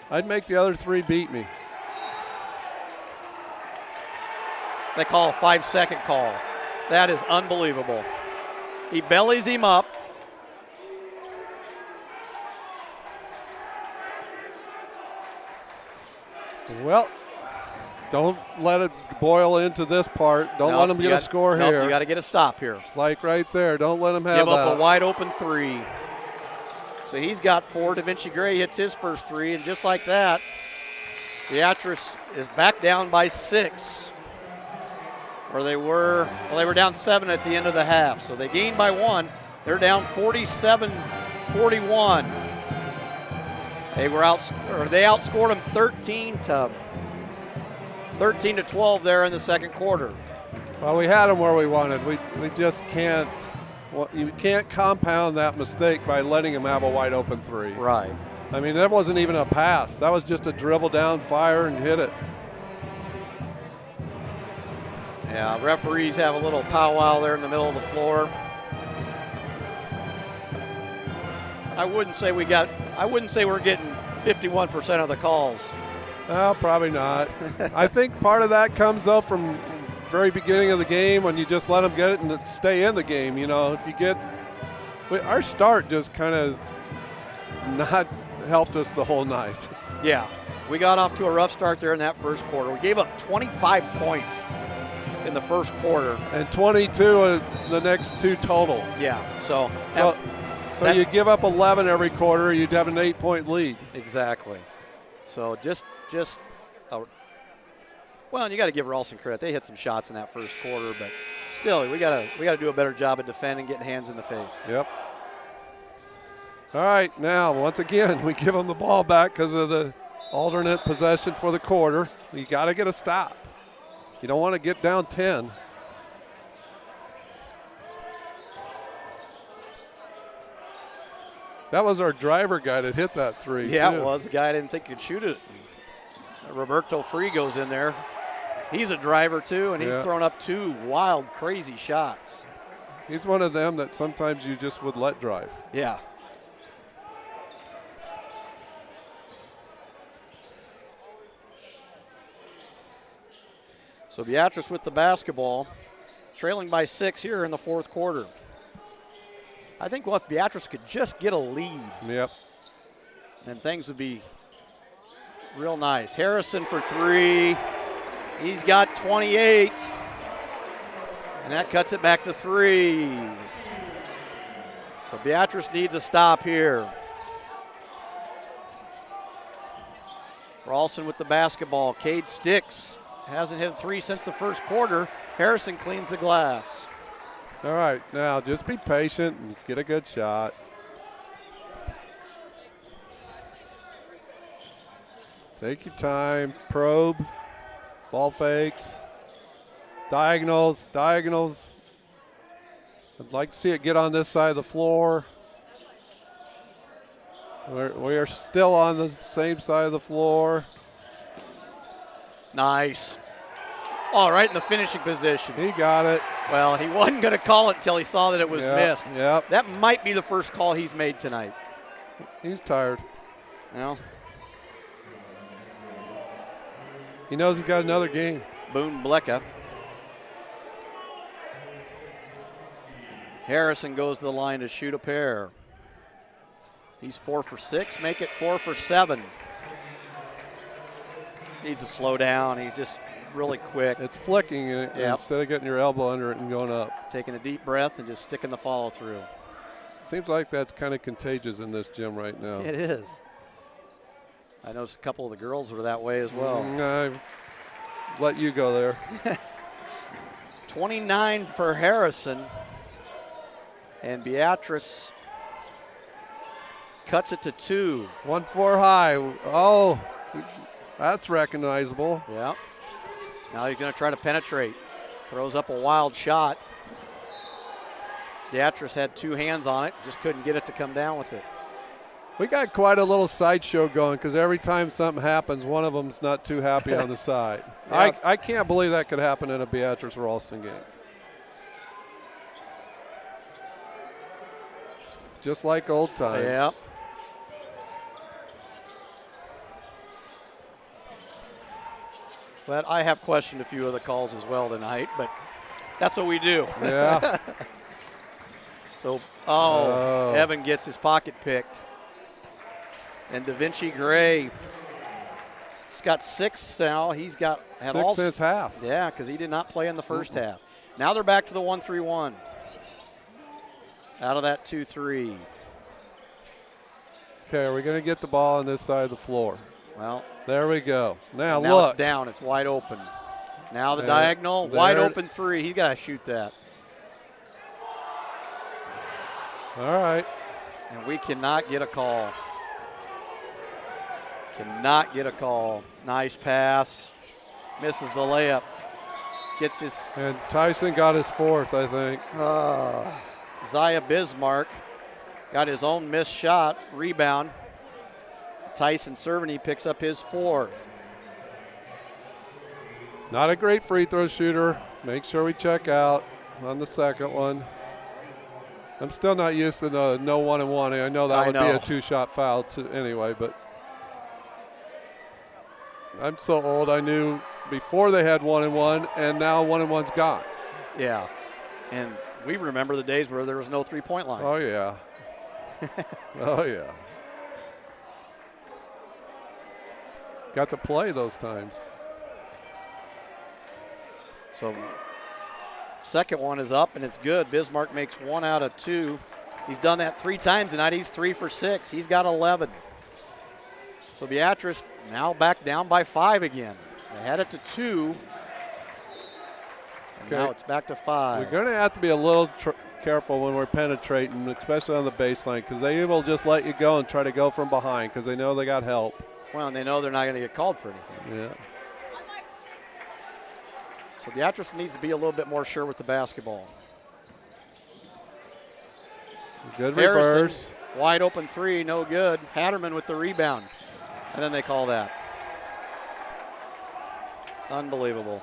I'd make the other 3 beat me. They call a 5-second call. That is unbelievable. He bellies him up. Well, don't let it boil into this part. Don't let them get a score here. You got to get a stop here. Like right there. Don't let them have Give that. up a wide open 3. So he's got 4. Da Vinci Gray hits his first 3, and just like that, Beatrice is back down by 6. Where they were down 7 at the end of the half. So they gained by 1. They're down 47-41. They outscored them 13 to 12 there in the second quarter. Well, we had them where we wanted. We just can't. Well, you can't compound that mistake by letting him have a wide open 3. Right. I mean, that wasn't even a pass. That was just a dribble down, fire, and hit it. Yeah, referees have a little powwow there in the middle of the floor. I wouldn't say we're getting 51% of the calls. Well, probably not. I think part of that comes up from very beginning of the game when you just let them get it and stay in the game. You know, if you get our start just kind of not helped us the whole night. Yeah, we got off to a rough start there in that first quarter. We gave up 25 points in the first quarter. And 22 in the next 2 total. Yeah, so you give up 11 every quarter, you'd have an 8-point lead. Exactly. So well, and you got to give Ralston credit. They hit some shots in that first quarter, but still, we got to do a better job of defending, getting hands in the face. Yep. All right, now once again we give them the ball back because of the alternate possession for the quarter. You got to get a stop. You don't want to get down 10. That was our driver guy that hit that 3. Yeah, too. it was. The guy I didn't think could shoot it. Roberto Frigo's in there. He's a driver too, and he's thrown up 2 wild, crazy shots. He's one of them that sometimes you just would let drive. Yeah. So Beatrice with the basketball, trailing by 6 here in the fourth quarter. I think if Beatrice could just get a lead, then things would be real nice. Harrison for 3. He's got 28. And that cuts it back to 3. So Beatrice needs a stop here. Ralston with the basketball. Cade Stix hasn't hit a 3 since the first quarter. Harrison cleans the glass. All right, now just be patient and get a good shot. Take your time, probe, ball fakes, diagonals. I'd like to see it get on this side of the floor. We are still on the same side of the floor. Nice. All right, in the finishing position. He got it. Well, he wasn't going to call it until he saw that it was missed. Yep. That might be the first call he's made tonight. He's tired. Well, he knows he's got another game. Boone Blecka. Harrison goes to the line to shoot a pair. He's 4 for 6, make it 4 for 7. Needs to slow down. He's just really quick. It's flicking instead of getting your elbow under it and going up. Taking a deep breath and just sticking the follow through. Seems like that's kind of contagious in this gym right now. It is. I noticed a couple of the girls were that way as well. I let you go there. 29 for Harrison. And Beatrice cuts it to 2. 1-4 high. Oh, that's recognizable. Yeah. Now he's going to try to penetrate. Throws up a wild shot. Beatrice had 2 hands on it, just couldn't get it to come down with it. We got quite a little sideshow going because every time something happens, one of them's not too happy on the side. Yeah. I can't believe that could happen in a Beatrice Ralston game. Just like old times. Yeah. But I have questioned a few of the calls as well tonight, but that's what we do. Yeah. So, Evan gets his pocket picked. And Da Vinci Gray, he's got 6 now. He's had 6 since half. Yeah, because he did not play in the first half. Now they're back to the 1-3-1. Out of that 2-3. Okay, are we going to get the ball on this side of the floor? Well, there we go. Now look. It's down. It's wide open. Now the diagonal, wide open 3. He's got to shoot that. All right. And we cannot get a call. Cannot get a call. Nice pass. Misses the layup. Gets his. And Tyson got his 4th, I think. Zaya Bismarck got his own missed shot. Rebound. Tyson Cerveny picks up his 4th. Not a great free throw shooter. Make sure we check out on the second one. I'm still not used to the no 1-and-1. I know that would be a 2-shot foul anyway, but I'm so old. I knew before they had 1-and-1, and now 1-and-1's gone. Yeah, and we remember the days where there was no 3-point line. Oh, yeah. Oh, yeah. Got to play those times. So second one is up, and it's good. Bismarck makes 1 out of 2. He's done that 3 times tonight. He's 3 for 6. He's got 11. So Beatrice now back down by 5 again. They had it to 2. And now it's back to 5. We're going to have to be a little careful when we're penetrating, especially on the baseline, because they will just let you go and try to go from behind because they know they got help. Well, and they know they're not going to get called for anything. Yeah. So Beatrice needs to be a little bit more sure with the basketball. Good Harrison, reverse. Wide open 3, no good. Hatterman with the rebound. And then they call that. Unbelievable.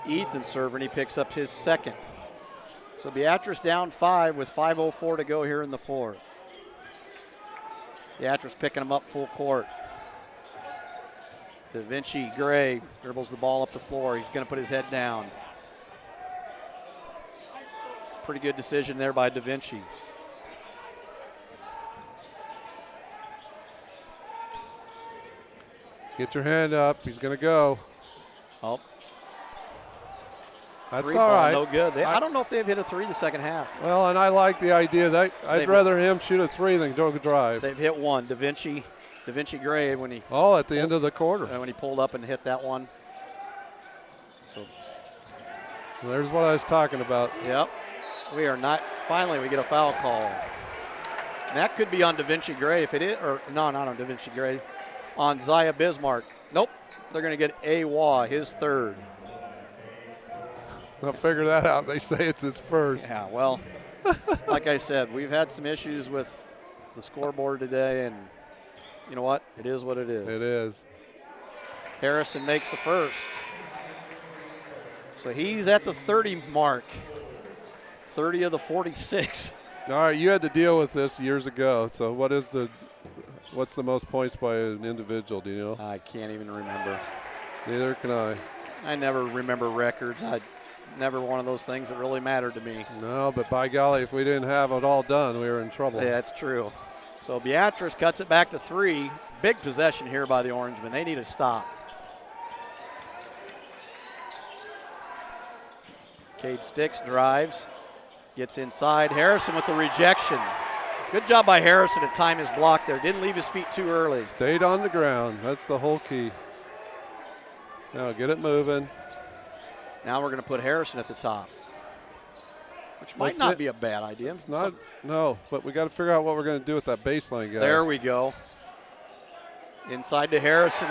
Ethan Cerveny picks up his 2nd. So Beatrice down 5 with 5:04 to go here in the 4th. Beatrice picking them up full court. Da Vinci Gray dribbles the ball up the floor. He's going to put his head down. Pretty good decision there by Da Vinci. Get your hand up. He's going to go. Oh. That's Three all ball, right. no good. I don't know if they've hit a 3 the second half. Well, and I like the idea that I'd rather him shoot a 3 than go drive. They've hit 1. Da Vinci Gray when he. Oh, at the end of the quarter. When he pulled up and hit that one. So. There's what I was talking about. Yep. We are not. Finally, we get a foul call. And that could be on Da Vinci Gray if it is, or no, not on Da Vinci Gray. On Zaya Bismarck. Nope. They're going to get Awa, his 3rd. They'll figure that out. They say it's his 1st. Yeah, well, like I said, we've had some issues with the scoreboard today, and you know what? It is what it is. It is. Harrison makes the 1st. So he's at the 30 mark. 30 of the 46. All right, you had to deal with this years ago. So what's the most points by an individual, do you know? I can't even remember. Neither can I. I never remember records. Never one of those things that really mattered to me. No, but by golly, if we didn't have it all done, we were in trouble. Yeah, that's true. So Beatrice cuts it back to 3. Big possession here by the Orangemen. They need to stop. Cade Sticks drives, gets inside. Harrison with the rejection. Good job by Harrison to time his block there. Didn't leave his feet too early. Stayed on the ground. That's the whole key. Now get it moving. Now we're going to put Harrison at the top, which might not be a bad idea. It's not, no, but we got to figure out what we're going to do with that baseline guy. There we go. Inside to Harrison.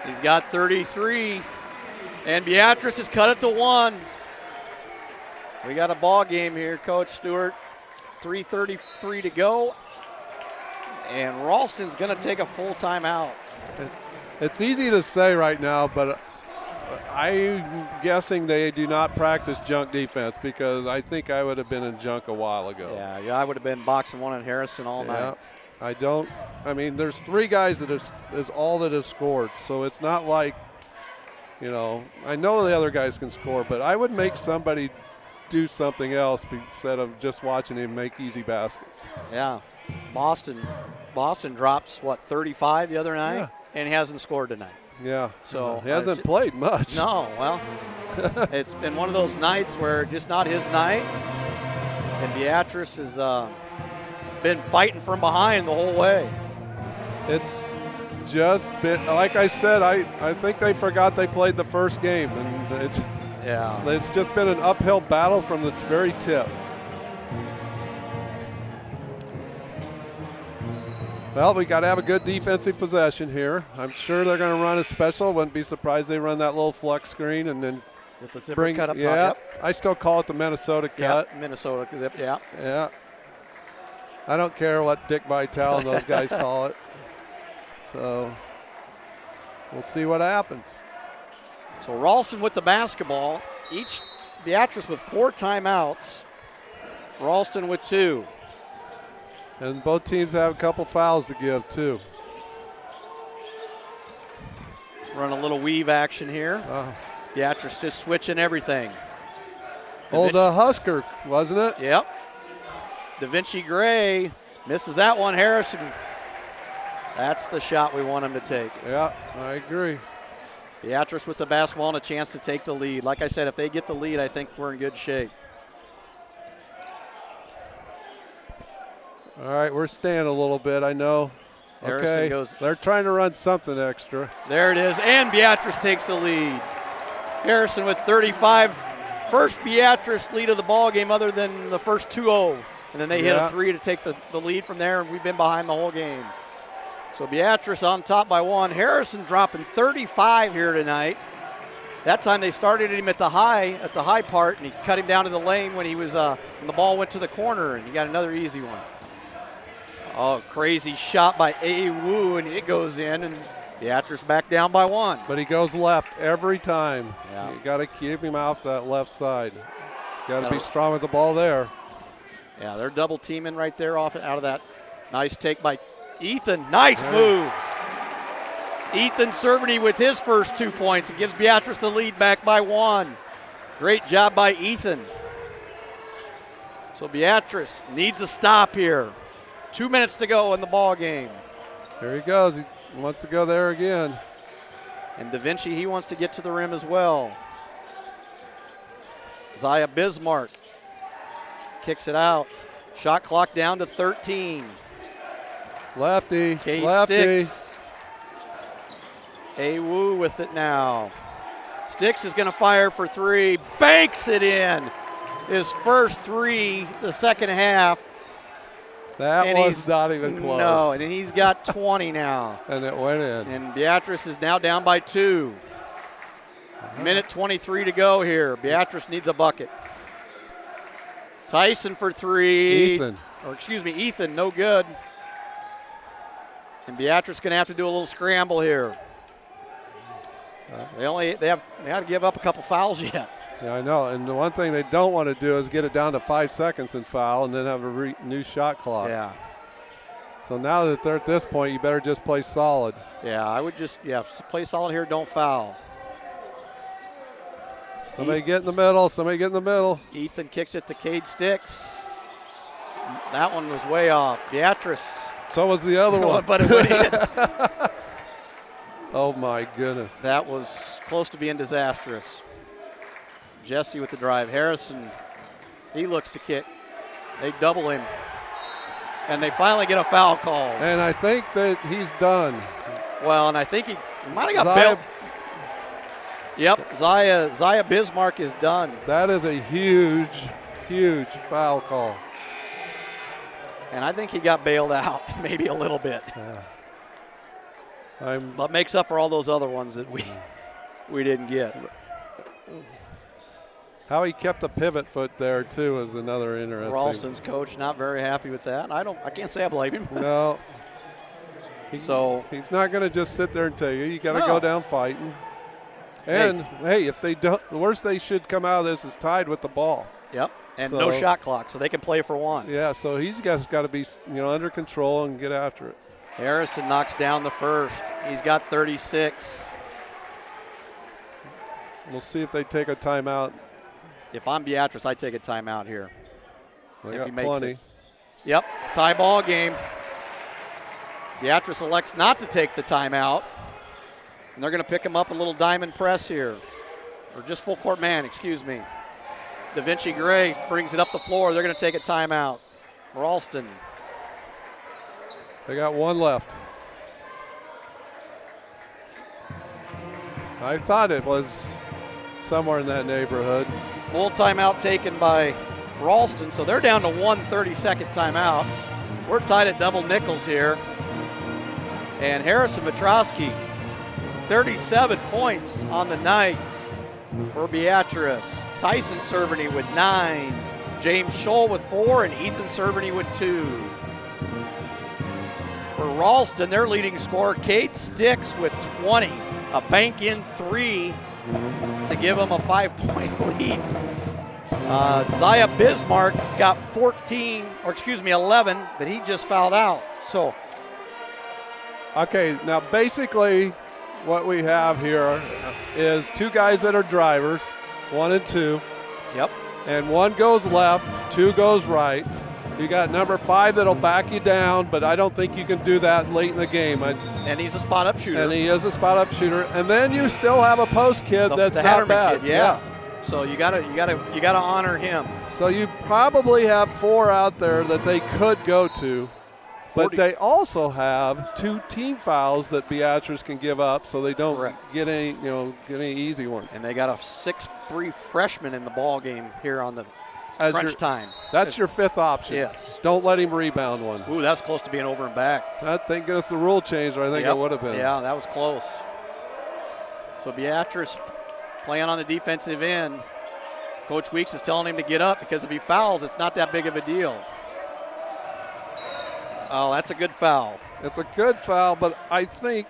He's got 33, and Beatrice has cut it to 1. We got a ball game here, Coach Stewart. 3:33 to go, and Ralston's going to take a full timeout. It's easy to say right now, but I'm guessing they do not practice junk defense, because I think I would have been in junk a while ago. Yeah, I would have been boxing one on Harrison all night. I mean, there's 3 guys that is all that have scored, so it's not like, I know the other guys can score, but I would make somebody do something else instead of just watching him make easy baskets. Yeah, Boston drops, 35 the other night, and he hasn't scored tonight. Yeah, so he hasn't played much. No, well, it's been one of those nights where just not his night, and Beatrice has been fighting from behind the whole way. It's just been, like I said, I think they forgot they played the first game, and it's just been an uphill battle from the very tip. Well, we got to have a good defensive possession here. I'm sure they're going to run a special. Wouldn't be surprised they run that little flex screen and then with the zipper cut up top. Yep. I still call it the Minnesota cut. Yep, Minnesota zip. Yeah. Yeah. I don't care what Dick Vitale and those guys call it. So we'll see what happens. So Ralston with the basketball. Beatrice with 4 timeouts. Ralston with 2. And both teams have a couple fouls to give, too. Run a little weave action here. Beatrice just switching everything. Old Husker, wasn't it? Yep. Da Vinci Gray misses that one. Harrison. That's the shot we want him to take. Yeah, I agree. Beatrice with the basketball and a chance to take the lead. Like I said, if they get the lead, I think we're in good shape. All right, we're staying a little bit, I know. Harrison goes. They're trying to run something extra. There it is, and Beatrice takes the lead. Harrison with 35. First Beatrice lead of the ball game other than the first 2-0. And then they hit a 3 to take the lead from there, and we've been behind the whole game. So Beatrice on top by 1. Harrison dropping 35 here tonight. That time they started him at the high part, and he cut him down to the lane when he was when the ball went to the corner, and he got another easy one. Oh, crazy shot by A. Wu, and it goes in, and Beatrice back down by 1. But he goes left every time. Yeah. You got to keep him off that left side. Got to be strong with the ball there. Yeah, they're double teaming right there out of that. Nice take by Ethan. Nice move. Ethan Cerveny with his first 2 points. It gives Beatrice the lead back by 1. Great job by Ethan. So Beatrice needs a stop here. 2 minutes to go in the ball game. There he goes. He wants to go there again. And Da Vinci, he wants to get to the rim as well. Zaya Bismarck kicks it out. Shot clock down to 13. Lefty. Cade Lefty. Sticks. A. Wu with it now. Sticks is going to fire for 3. Banks it in. His first 3 the second half. That was not even close. No, and he's got 20 now. And it went in. And Beatrice is now down by 2. Minute 23 to go here. Beatrice needs a bucket. Tyson for 3. Ethan, no good. And Beatrice going to have to do a little scramble here. They have to give up a couple fouls yet. Yeah, I know. And the one thing they don't want to do is get it down to 5 seconds and foul and then have a new shot clock. Yeah. So now that they're at this point, you better just play solid. Yeah, I would just play solid here. Don't foul. Somebody get in the middle. Somebody get in the middle. Ethan kicks it to Cade Sticks. That one was way off. Beatrice. So was the other one. But it went in. Oh, my goodness. That was close to being disastrous. Jesse with the drive. Harrison, he looks to kick. They double him. And they finally get a foul call. And I think that he's done. Well, and I think he might have got bailed. Yep, Zaya Bismarck is done. That is a huge, huge foul call. And I think he got bailed out, maybe a little bit. But makes up for all those other ones that we didn't get. How he kept a pivot foot there too is another interesting. Ralston's coach not very happy with that. I can't say I blame him. No. So he's not going to just sit there and tell you. You got to go down fighting. And hey, if they don't, the worst they should come out of this is tied with the ball. Yep. And no shot clock, so they can play for one. Yeah. So he's got to be under control and get after it. Harrison knocks down the first. He's got 36. We'll see if they take a timeout. If I'm Beatrice, I take a timeout here. They if he got makes plenty. it. Yep, tie ball game. Beatrice elects not to take the timeout. And they're going to pick him up a little diamond press here. Or just full court man, excuse me. Da Vinci Gray brings it up the floor. They're going to take a timeout. Ralston. They got one left. I thought it was somewhere in that neighborhood. Full timeout taken by Ralston, so they're down to 1 30-second timeout. We're tied at double nickels here. And Harrison Petrosky, 37 points on the night for Beatrice. Tyson Cerveny with 9. James Scholl with 4, and Ethan Cerveny with 2. For Ralston, their leading scorer, Kate Sticks with 20. A bank-in 3 to give them a 5-point lead. Zaya Bismarck's got 11, but he just fouled out. So, okay, now basically what we have here is two guys that are drivers, 1 and 2. Yep. And 1 goes left, 2 goes right. You got number 5 that'll back you down, but I don't think you can do that late in the game. And he's a spot-up shooter. And he is a spot-up shooter. And then you still have a post kid that's not bad. Kid, yeah. So you gotta honor him. So you probably have 4 out there that they could go to, but they also have 2 team fouls that Beatrice can give up, so they don't get any easy ones. And they got a 6'3" freshman in the ball game here on the crunch time. That's your 5th option. Yes. Don't let him rebound one. Ooh, that's close to being over and back. Thank goodness the rule changed, or I think it would have been. Yeah, that was close. So Beatrice playing on the defensive end. Coach Weeks is telling him to get up because if he fouls, it's not that big of a deal. Oh, that's a good foul. It's a good foul, but I think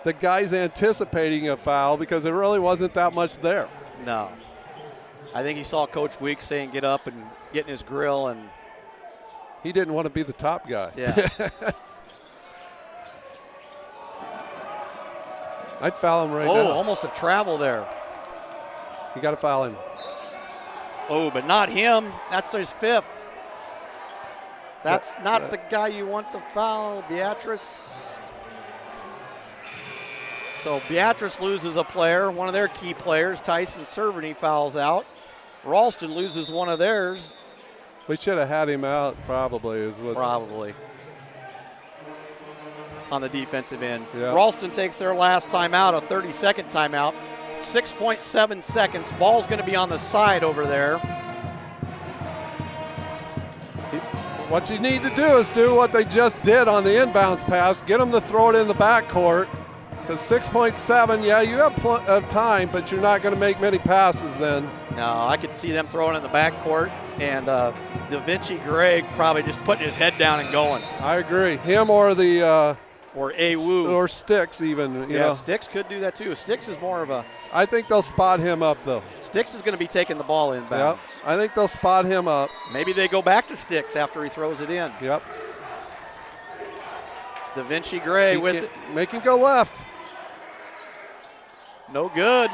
the guy's anticipating a foul because there really wasn't that much there. No. I think he saw Coach Weeks saying get up and get in his grill, and he didn't want to be the top guy. Yeah. I'd foul him right now. Oh, almost a travel there. You got to foul him. Oh, but not him. That's his 5th. That's not the guy you want to foul, Beatrice. So Beatrice loses a player, one of their key players. Tyson Cerveny fouls out. Ralston loses one of theirs. We should have had him out probably. Probably. On the defensive end. Yeah. Ralston takes their last timeout, a 30-second timeout. 6.7 seconds. Ball's going to be on the side over there. What you need to do is do what they just did on the inbounds pass. Get them to throw it in the backcourt. Because 6.7, yeah, you have of time, but you're not going to make many passes then. No, I could see them throwing it in the backcourt, and Da Vinci Gray probably just putting his head down and going. I agree. Him or the or A-Woo. Or Sticks even. You know. Sticks could do that too. Sticks is more of a... I think they'll spot him up though. Sticks is going to be taking the ball inbounds. Yep. I think they'll spot him up. Maybe they go back to Sticks after he throws it in. Yep. Da Vinci Gray with it. Make him go left. No good.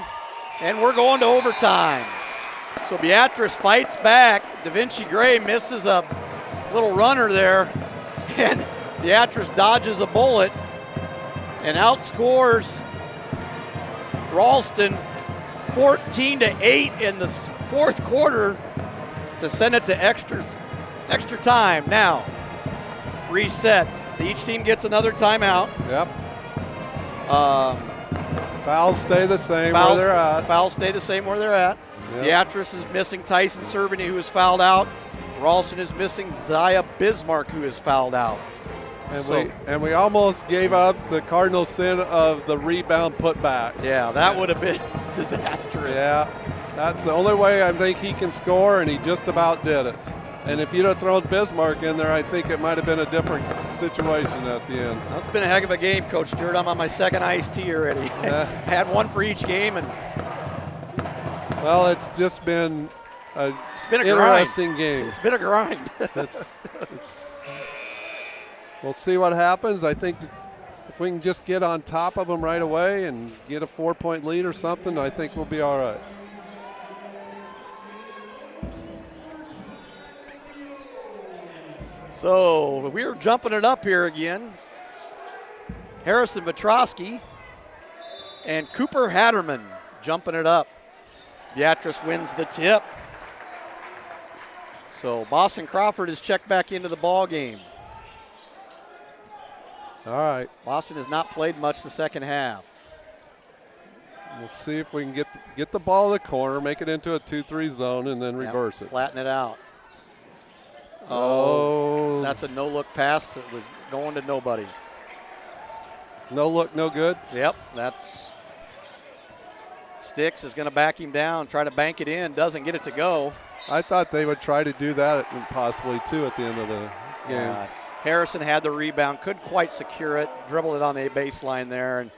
And we're going to overtime. So Beatrice fights back. Da Vinci Gray misses a little runner there. And Beatrice dodges a bullet and outscores Ralston 14-8 in the fourth quarter to send it to extra time. Now, reset. Each team gets another timeout. Yep. Fouls stay the same where they're at. Fouls stay the same where they're at. Yep. Beatrice is missing Tyson Cerveny, who is fouled out. Ralston is missing Zaya Bismarck, who is fouled out. And we almost gave up the cardinal sin of the rebound putback. Yeah, that would have been disastrous. Yeah, that's the only way I think he can score, and he just about did it. And if you'd have thrown Bismarck in there, I think it might have been a different situation at the end. That's been a heck of a game, Coach Stewart. I'm on my second iced tea already. Had one for each game, and well, it's just been an interesting game. It's been a grind. We'll see what happens. I think if we can just get on top of them right away and get a 4-point lead or something, I think we'll be all right. So we're jumping it up here again. Harrison Vetrosky and Cooper Hatterman jumping it up. Beatrice wins the tip. So Boston Crawford is checked back into the ball game. All right. Boston has not played much the second half. We'll see if we can get the ball in the corner, make it into a 2-3 zone, and then reverse it. Flatten it out. Oh. That's a no-look pass that was going to nobody. No look, no good? Yep, that's Sticks is going to back him down, try to bank it in, doesn't get it to go. I thought they would try to do that possibly too at the end of the game. Yeah. Harrison had the rebound, couldn't quite secure it, dribbled it on the baseline there, and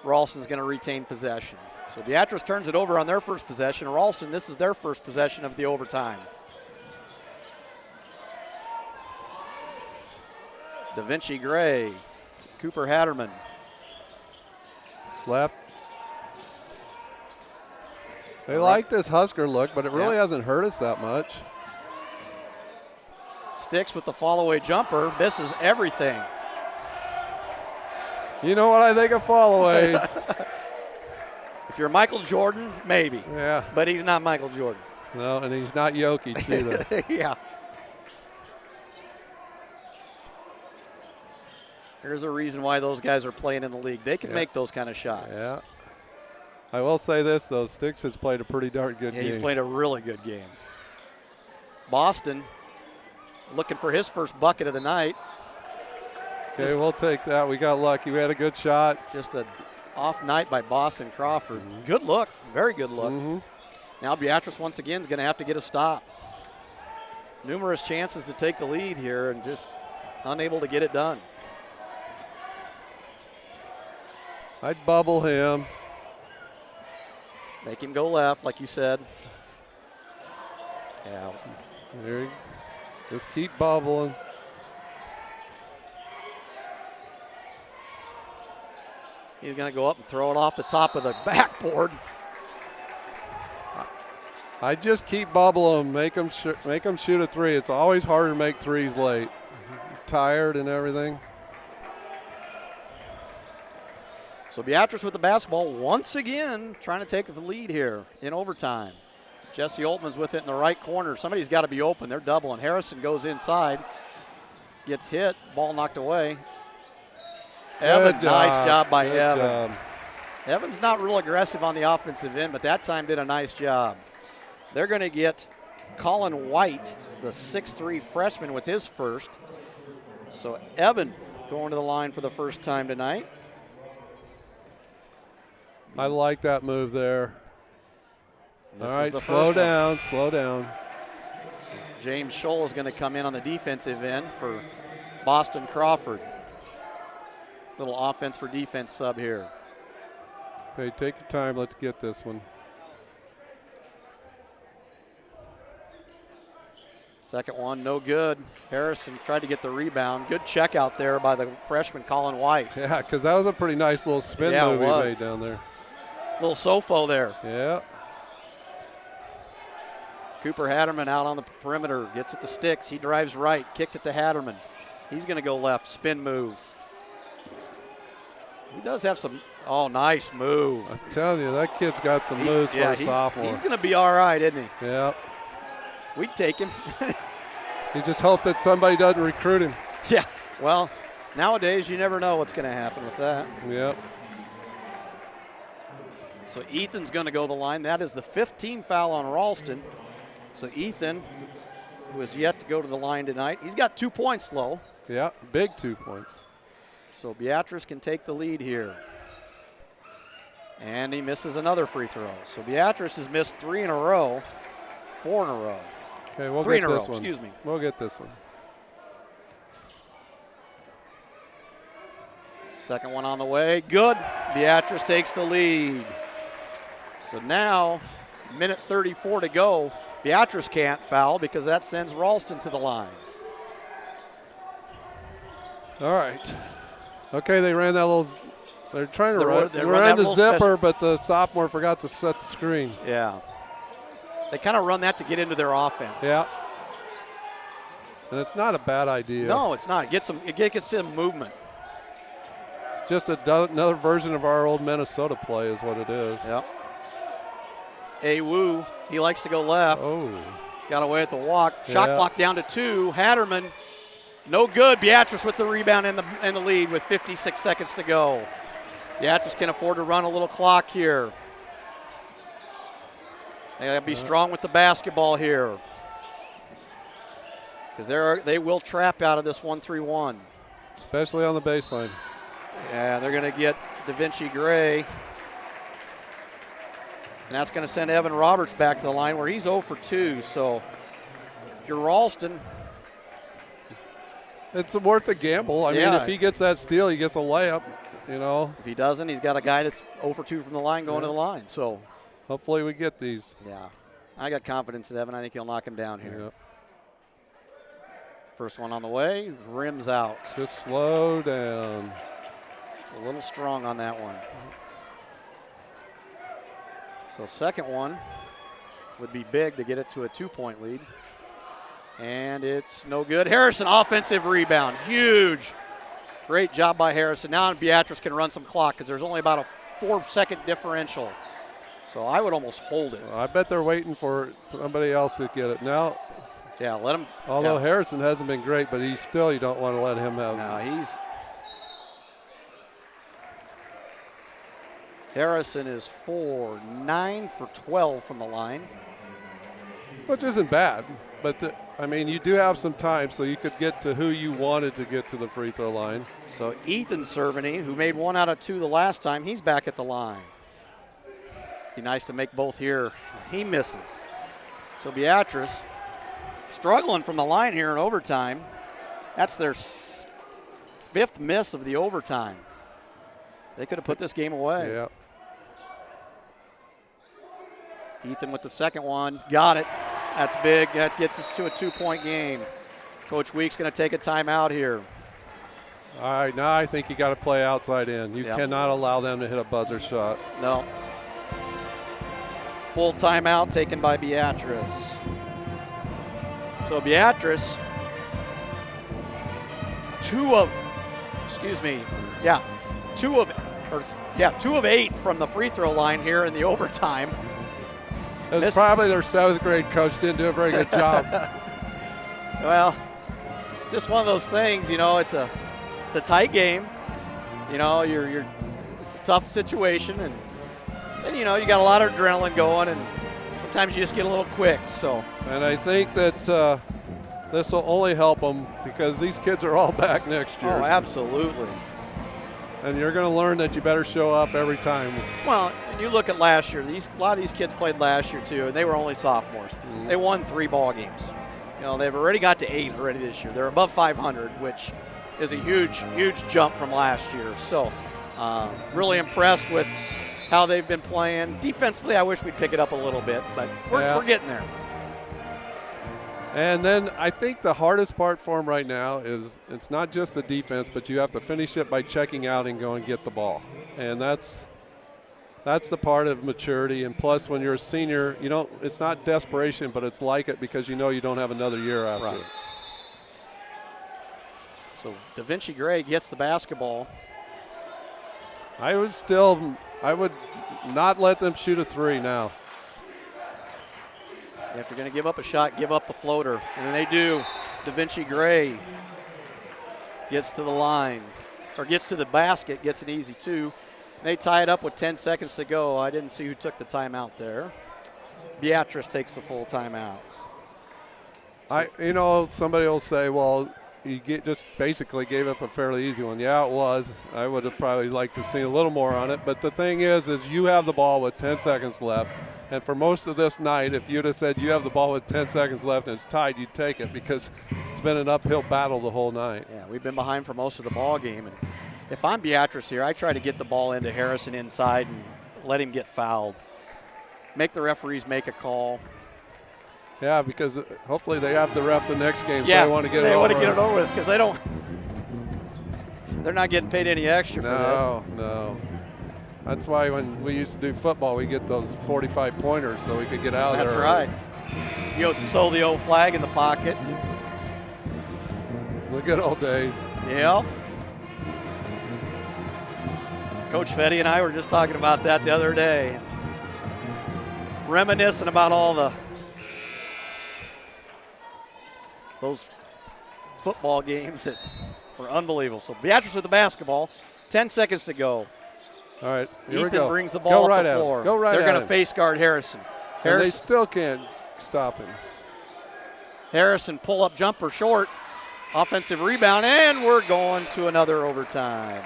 Ralston's going to retain possession. So Beatrice turns it over on their first possession. Ralston, this is their first possession of the overtime. Da Vinci Gray, Cooper Hatterman. Left. They like this Husker look, but it really hasn't hurt us that much. Sticks with the fall-away jumper, misses everything. You know what I think of fall-aways? If you're Michael Jordan, maybe. Yeah. But he's not Michael Jordan. No, and he's not Jokic either. Yeah. There's a reason why those guys are playing in the league. They can make those kind of shots. Yeah. I will say this, though. Sticks has played a pretty darn good game. He's played a really good game. Boston looking for his first bucket of the night. Okay, we'll take that. We got lucky. We had a good shot. Just an off night by Boston Crawford. Good look. Very good look. Now Beatrice once again is going to have to get a stop. Numerous chances to take the lead here and just unable to get it done. I'd bubble him. Make him go left, like you said. Yeah. There just keep bubbling. He's going to go up and throw it off the top of the backboard. I just keep bubbling, make them shoot a three. It's always harder to make threes late. Tired and everything. So Beatrice with the basketball once again trying to take the lead here in overtime. Jesse Oltman's with it in the right corner. Somebody's got to be open. They're doubling. Harrison goes inside, gets hit, ball knocked away. Evan, nice job by Evan. Evan's not real aggressive on the offensive end, but that time did a nice job. They're going to get Colin White, the 6'3 freshman, with his first. So Evan going to the line for the first time tonight. I like that move there. All right, slow down. James Scholl is going to come in on the defensive end for Boston Crawford. Little offense for defense sub here. Okay, take your time. Let's get this one. Second one, no good. Harrison tried to get the rebound. Good check out there by the freshman Colin White. Yeah, because that was a pretty nice little spin move he made down there. Little sofo there. Yeah. Cooper Hatterman out on the perimeter, gets it to Sticks. He drives right, kicks it to Hatterman. He's going to go left, spin move. He does have some Oh, nice move. I'm telling you, that kid's got some moves for a sophomore. He's going to be all right, isn't he? Yeah. We'd take him. You just hope that somebody doesn't recruit him. Yeah. Well, nowadays you never know what's going to happen with that. Yep. So Ethan's going to go to the line. That is the 15th foul on Ralston. So Ethan, who has yet to go to the line tonight, he's got 2 points, though. Yeah, big 2 points. So Beatrice can take the lead here. And he misses another free throw. So Beatrice has missed 3 in a row, 4 in a row. Okay, we'll 3 get in a this row, one. excuse me. We'll get this one. Second one on the way, good. Beatrice takes the lead. So now, minute 34 to go. Beatrice can't foul because that sends Ralston to the line. All right. Okay, they ran that little. They're trying to They run the zipper, special. but the sophomore forgot to set the screen. Yeah. They kind of run that to get into their offense. Yeah. And it's not a bad idea. No, it's not. It gets them movement. It's just another version of our old Minnesota play is what it is. Yep. Wahoo, he likes to go left. Oh. Got away with the walk. Yeah. Shot clock down to 2. Hatterman, no good. Beatrice with the rebound and the lead with 56 seconds to go. Beatrice can afford to run a little clock here. They got to be strong with the basketball here, because they will trap out of this 1-3-1. Especially on the baseline. Yeah, they're going to get Da Vinci Gray. And that's going to send Evan Roberts back to the line where he's 0 for 2. So if you're Ralston, it's worth a gamble. I mean, if he gets that steal, he gets a layup, you know. If he doesn't, he's got a guy that's 0 for 2 from the line going to the line. So hopefully we get these. yeah, I got confidence in Evan. I think he'll knock him down here. Yep. First one on the way, rims out. Just slow down. Just a little strong on that one. So second one would be big to get it to a 2-point lead. And it's no good. Harrison, offensive rebound. Huge. Great job by Harrison. Now Beatrice can run some clock because there's only about a 4-second differential. So I would almost hold it. I bet they're waiting for somebody else to get it. Now, yeah, let him. Although yeah. Harrison hasn't been great, but you don't want to let him have. No, Harrison is 9 for 12 from the line. Which isn't bad, but I mean, you do have some time, so you could get to who you wanted to get to the free throw line. So Ethan Cerveny, who made 1 out of 2 the last time, he's back at the line. Be nice to make both here. He misses. So Beatrice struggling from the line here in overtime. That's their 5th miss of the overtime. They could have put this game away. Yeah. Ethan with the second one. Got it. That's big. That gets us to a 2-point game. Coach Week's going to take a timeout here. All right, now I think you got to play outside in. You cannot allow them to hit a buzzer shot. No. Full timeout taken by Beatrice. So Beatrice, 2 of 8 from the free throw line here in the overtime. It was probably their 7th grade coach didn't do a very good job. Well, it's just one of those things, you know. It's a tight game. You know, it's a tough situation, and you know you got a lot of adrenaline going, and sometimes you just get a little quick. So. And I think that this will only help them because these kids are all back next year. Oh, absolutely. And you're going to learn that you better show up every time. Well, and you look at last year. A lot of these kids played last year too, and they were only sophomores. Mm-hmm. They won 3 ball games. You know, they've already got to 8 already this year. They're above 500, which is a huge jump from last year. So, really impressed with how they've been playing. Defensively, I wish we'd pick it up a little bit, but we're getting there. And then I think the hardest part for them right now is it's not just the defense, but you have to finish it by checking out and go and get the ball. And that's the part of maturity. And plus, when you're a senior, it's not desperation, but it's like it because you know you don't have another year after it. So Da Vinci Gray gets the basketball. I would not let them shoot a three now. If you're going to give up a shot, give up the floater. And then they do. Da Vinci Gray gets to the line, or gets to the basket, gets an easy two. They tie it up with 10 seconds to go. I didn't see who took the timeout there. Beatrice takes the full timeout. Somebody will say, well, just basically gave up a fairly easy one. Yeah, it was. I would have probably liked to see a little more on it. But the thing is you have the ball with 10 seconds left. And for most of this night, if you'd have said you have the ball with 10 seconds left and it's tied, you'd take it because it's been an uphill battle the whole night. Yeah, we've been behind for most of the ball game. And if I'm Beatrice here, I try to get the ball into Harrison inside and let him get fouled. Make the referees make a call. Yeah, because hopefully they have the ref the next game, yeah, so they want to get it over. They want to get it over with because they're not getting paid any extra for this. No. That's why when we used to do football, we get those 45-pointers so we could get out of there. That's right. You know, sew the old flag in the pocket. The good old days. Yeah. Coach Fetty and I were just talking about that the other day. Reminiscing about all those football games that were unbelievable. So Beatrice with the basketball, 10 seconds to go. All right, here Ethan we go. brings the ball right up the floor. Go right They're going to him. face guard Harrison. And they still can't stop him. Harrison pull-up jumper short. Offensive rebound, and we're going to another overtime.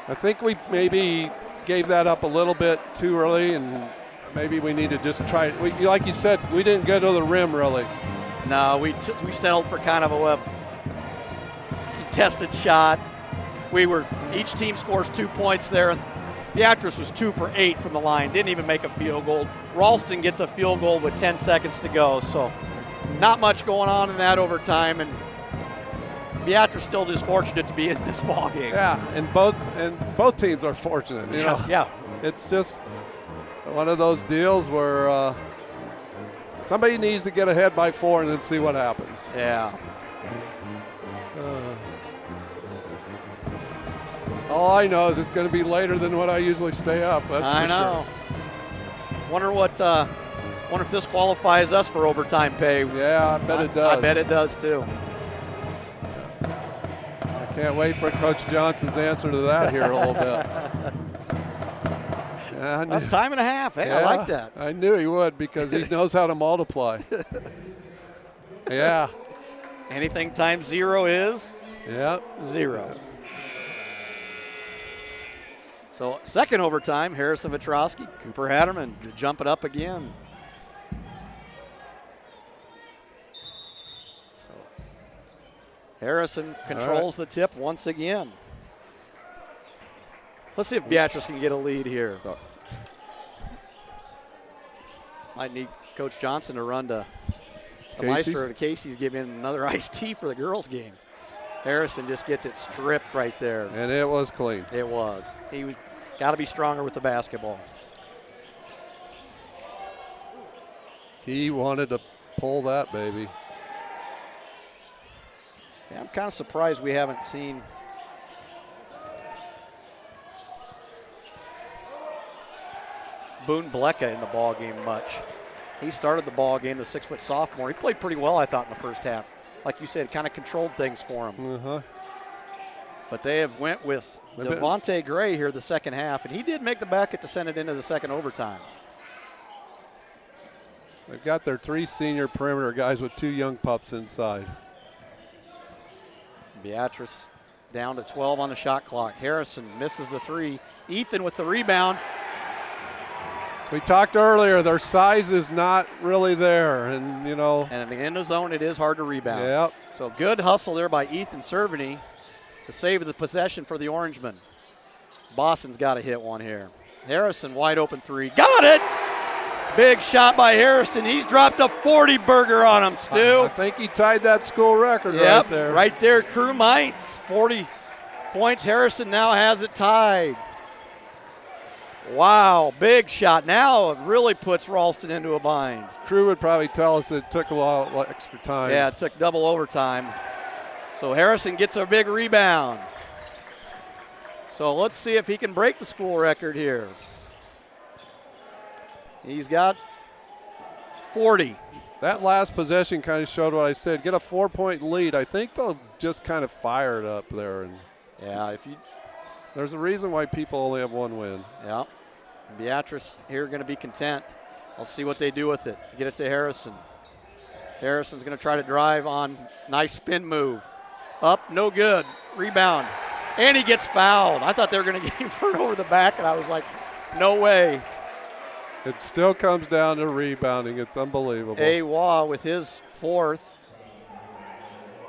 I think we maybe gave that up a little bit too early, and maybe we need to just try it. Like you said, we didn't get to the rim really. No, we settled for kind of a contested shot. Each team scores 2 points there. Beatrice was 2 for 8 from the line, didn't even make a field goal. Ralston gets a field goal with 10 seconds to go, so not much going on in that overtime, and Beatrice still just fortunate to be in this ball game. Yeah, and both teams are fortunate. You know? Yeah. It's just one of those deals where somebody needs to get ahead by 4 and then see what happens. Yeah. All I know is it's going to be later than what I usually stay up. That's I know. Sure. Wonder if this qualifies us for overtime pay. Yeah, I bet it does. I bet it does too. I can't wait for Coach Johnson's answer to that here a little bit. Yeah, Time and a half. Hey, yeah, I like that. I knew he would because he knows how to multiply. Yeah. Anything times 0 is? Yeah. 0. So second overtime, Harrison Vitrowski, Cooper Hatterman to jump it up again. So Harrison controls the tip once again. Let's see if Beatrice can get a lead here. Might need Coach Johnson to run to the Meister to Casey's, give in another iced tea for the girls' game. Harrison just gets it stripped right there. And it was clean. It was. He got to be stronger with the basketball. He wanted to pull that, baby. Yeah, I'm kind of surprised we haven't seen Boone Blecka in the ball game much. He started the ball game, the 6-foot sophomore. He played pretty well, I thought, in the first half. Like you said, kind of controlled things for him. But they have went with Devontae Gray here the second half, and he did make the bucket to send it into the second overtime. They've got their 3 senior perimeter guys with 2 young pups inside. Beatrice down to 12 on the shot clock. Harrison misses the 3. Ethan with the rebound. We talked earlier, their size is not really there, and you know. And in the end of zone, it is hard to rebound. Yep. So good hustle there by Ethan Cerveny to save the possession for the Orangemen. Boston's got to hit one here. Harrison, wide open 3. Got it! Big shot by Harrison. He's dropped a 40-burger on him, Stu. I think he tied that school record right there. Right there, Crew Mites. 40 points. Harrison now has it tied. Wow, big shot. Now it really puts Ralston into a bind. Crew would probably tell us it took a lot of extra time. Yeah, it took double overtime. So Harrison gets a big rebound. So let's see if he can break the school record here. He's got 40. That last possession kind of showed what I said. Get a 4-point lead. I think they'll just kind of fire it up there. And Yeah, there's a reason why people only have one win. yeah. Beatrice here going to be content. I'll see what they do with it. Get it to Harrison. Harrison's going to try to drive on. Nice spin move. Up, no good. Rebound. And he gets fouled. I thought they were going to get him for it over the back, and I was like, no way. It still comes down to rebounding. It's unbelievable. Wah with his 4th.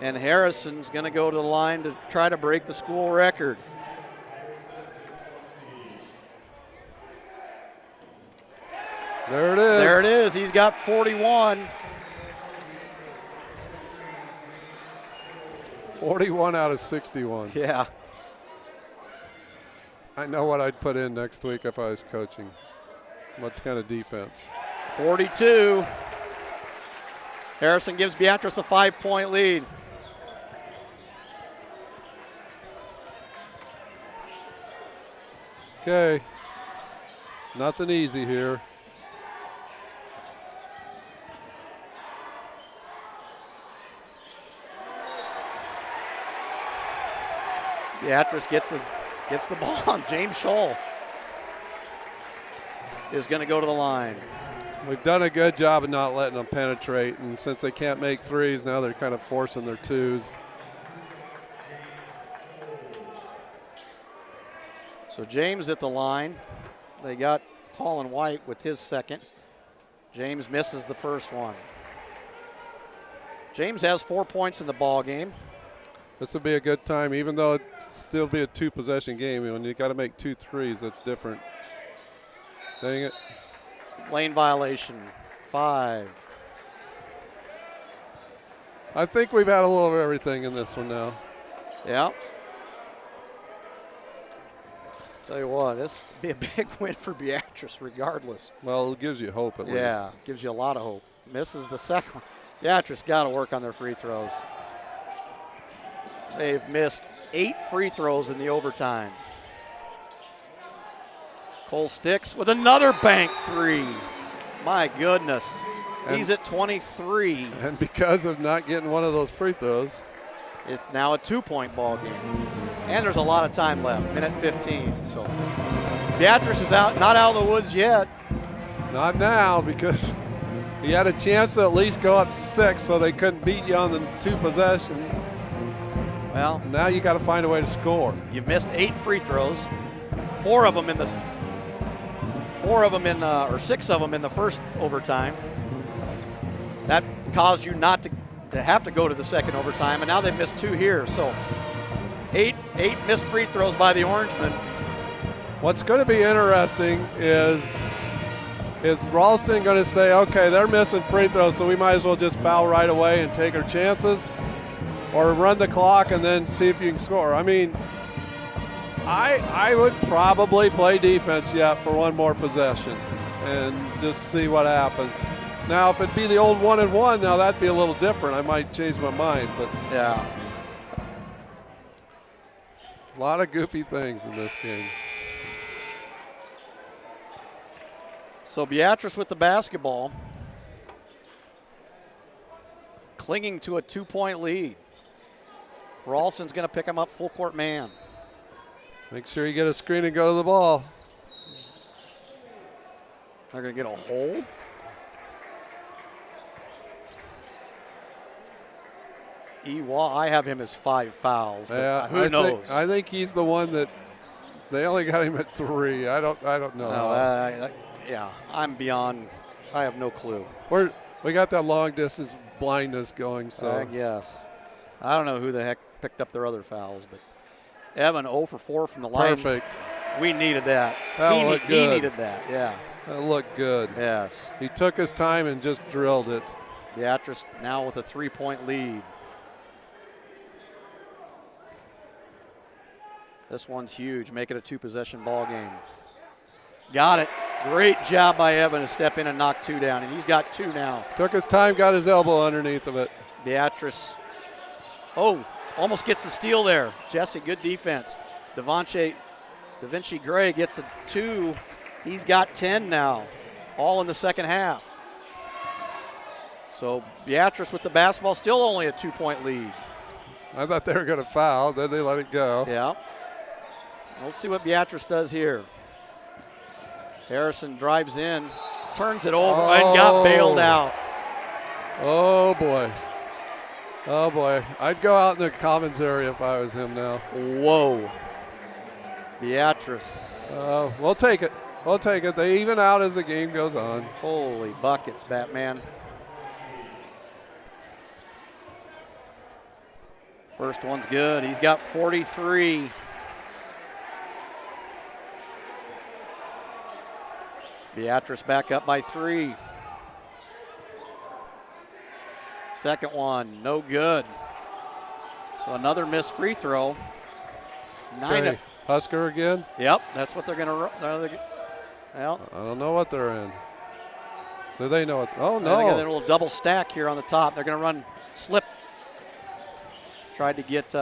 And Harrison's going to go to the line to try to break the school record. There it is. There it is. He's got 41. 41 out of 61. Yeah. I know what I'd put in next week if I was coaching. What kind of defense? 42. Harrison gives Beatrice a 5-point lead. Okay. Nothing easy here. Beatrice gets the ball on. James Scholl is going to go to the line. We've done a good job of not letting them penetrate, and since they can't make threes, now they're kind of forcing their twos. So James at the line. They got Colin White with his 2nd. James misses the first one. James has 4 points in the ball game. This would be a good time, even though it still be a 2-possession game. When you got to make 2 threes, that's different. Dang it. Lane violation, 5. I think we've had a little of everything in this one now. Yeah. Tell you what, this would be a big win for Beatrice regardless. Well, it gives you hope at least. Yeah, gives you a lot of hope. Misses the second one. Beatrice got to work on their free throws. They've missed 8 free throws in the overtime. Cole Sticks with another bank 3. My goodness. He's at 23. And because of not getting one of those free throws, it's now a 2-point ball game. And there's a lot of time left, minute 15. So Beatrice is not out of the woods yet. not now, because he had a chance to at least go up 6 so they couldn't beat you on the 2 possessions. Well, now you got to find a way to score. You've missed 8 free throws, 6 of them in the first overtime. That caused you not to have to go to the second overtime, and now they've missed 2 here. So 8 missed free throws by the Orangemen. What's going to be interesting is Ralston going to say, okay, they're missing free throws, so we might as well just foul right away and take our chances, or run the clock and then see if you can score. I mean, I would probably play defense yet for 1 more possession and just see what happens. Now, if it'd be the old 1-and-1, now that'd be a little different. I might change my mind, but yeah, a lot of goofy things in this game. So Beatrice with the basketball, clinging to a 2-point lead. Ralston's going to pick him up full court man. Make sure you get a screen and go to the ball. They're going to get a hold. I have him as 5 fouls, but Yeah, who knows? I think he's the one that they only got him at 3. I don't know. No, yeah, I'm beyond. I have no clue. We got that long distance blindness going, so I guess. I don't know who the heck picked up their other fouls, but Evan 0 for 4 from the line. perfect. We needed that. That looked He good. needed that, yeah. That looked good. Yes. He took his time and just drilled it. Beatrice now with a 3-point lead. This one's huge. Make it a 2-possession ball game. Got it. Great job by Evan to step in and knock 2 down, and he's got 2 now. Took his time, got his elbow underneath of it. Beatrice, almost gets the steal there. Jesse, good defense. Devontae Da Vinci Gray gets a 2. He's got 10 now, all in the second half. So Beatrice with the basketball, still only a 2-point lead. I thought they were going to foul, then they let it go. Yeah. We'll see what Beatrice does here. Harrison drives in, turns it over, and got bailed out. Oh, boy. Oh, boy. I'd go out in the commons area if I was him now. Whoa. Beatrice. We'll take it. We'll take it. They even out as the game goes on. Holy buckets, Batman. First one's good. He's got 43. Beatrice back up by 3. Second one, no good. So another missed free throw. 9. Okay. Husker again? Yep, that's what they're going to run. Well, I don't know what they're in. Do they know what? Oh, they got a no. little double stack here on the top. They're going to run slip. Tried to get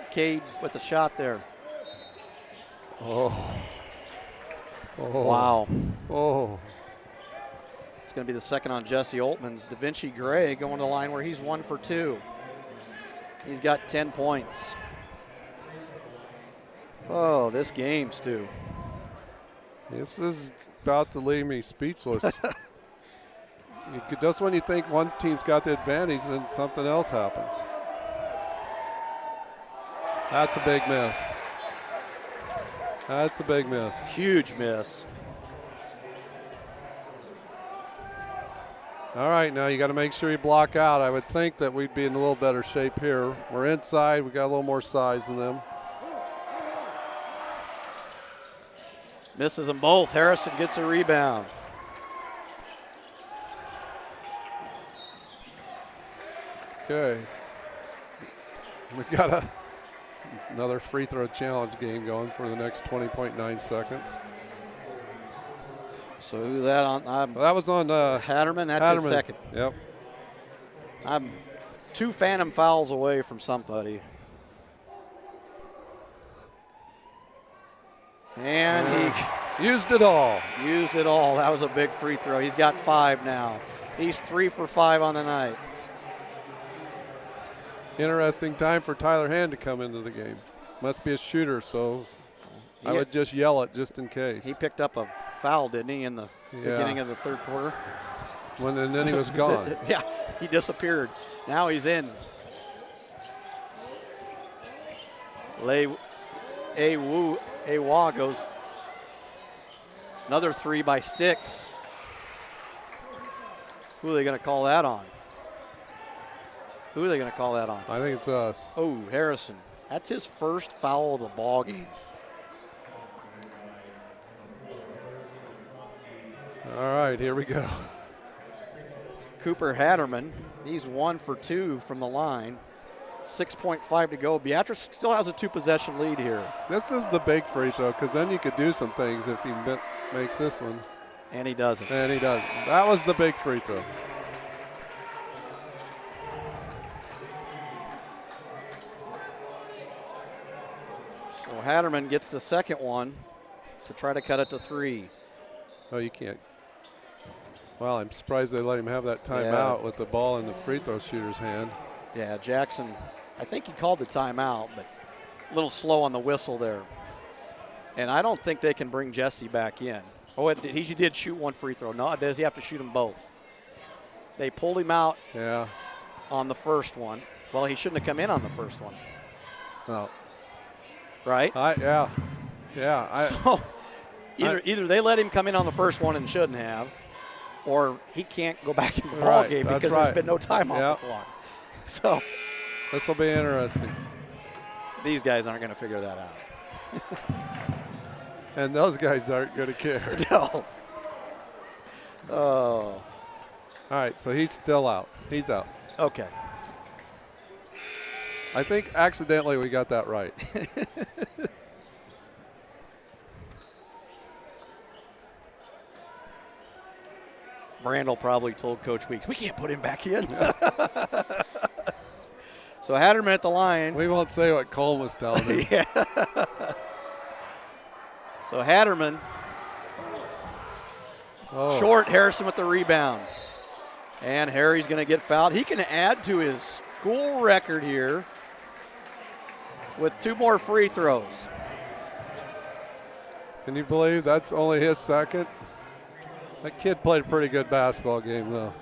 Cade with the shot there. Oh. Oh. Wow. Oh. It's going to be the second on Jesse Oltman's. Da Vinci Gray going to the line where he's 1 for 2. He's got 10 points. Oh, this game, Stu. This is about to leave me speechless. Just when you think one team's got the advantage, then something else happens. That's a big miss. That's a big miss. Huge miss. All right, now you got to make sure you block out. I would think that we'd be in a little better shape here. We're inside. We got a little more size than them. Misses them both. Harrison gets a rebound. Okay. We got another free throw challenge game going for the next 20.9 seconds. So who's that on? Well, that was on Hatterman. That's his second. Yep. I'm 2 phantom fouls away from somebody. And he used it all. Used it all. That was a big free throw. He's got 5 now. He's 3 for 5 on the night. Interesting time for Tyler Hand to come into the game. Must be a shooter, so I would just yell it just in case. He picked up a foul, didn't he, in the beginning of the third quarter? And then he was gone. Yeah, he disappeared. Now he's in. Wah goes. Another 3 by Sticks. Who are they going to call that on? Who are they going to call that on? I think it's us. Oh, Harrison. That's his first foul of the ball game. All right, here we go. Cooper Hatterman, he's 1 for 2 from the line. 6.5 to go. Beatrice still has a 2-possession lead here. This is the big free throw because then you could do some things if he makes this one. And he doesn't. And he does. That was the big free throw. So Hatterman gets the second one to try to cut it to 3. Oh, you can't. Well, I'm surprised they let him have that timeout with the ball in the free throw shooter's hand. Yeah, Jackson, I think he called the timeout, but a little slow on the whistle there. And I don't think they can bring Jesse back in. Oh, he did shoot 1 free throw. No, does he have to shoot them both? They pulled him out on the first one. Well, he shouldn't have come in on the first one. No. Right? Yeah. So either they let him come in on the first one and shouldn't have, or he can't go back in the ball game because there's been no time off the clock. So this will be interesting. These guys aren't going to figure that out. And those guys aren't going to care. No. Oh. All right, so he's still out. He's out. Okay. I think accidentally we got that right. Brandel probably told Coach Weeks, we can't put him back in. So Hatterman at the line. We won't say what Cole was telling him. So Hatterman, short, Harrison with the rebound. And Harry's going to get fouled. He can add to his school record here with 2 more free throws. Can you believe that's only his second? That kid played a pretty good basketball game, though.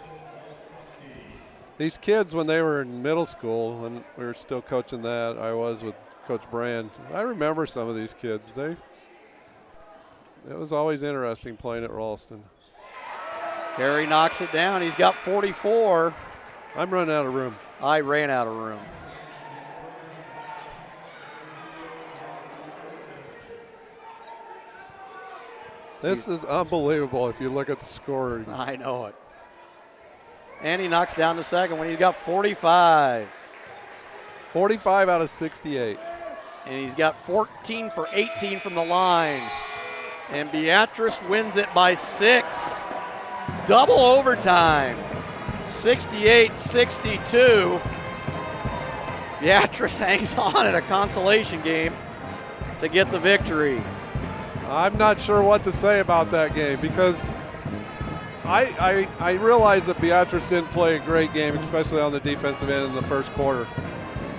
These kids, when they were in middle school, when we were still coaching that, I was with Coach Brand, I remember some of these kids. It was always interesting playing at Ralston. Harry knocks it down. He's got 44. I'm running out of room. I ran out of room. This is unbelievable if you look at the score. I know it. And he knocks down the second one. He's got 45. 45 out of 68. And he's got 14 for 18 from the line. And Beatrice wins it by 6. Double overtime. 68-62. Beatrice hangs on in a consolation game to get the victory. I'm not sure what to say about that game because I realize that Beatrice didn't play a great game, especially on the defensive end in the first quarter.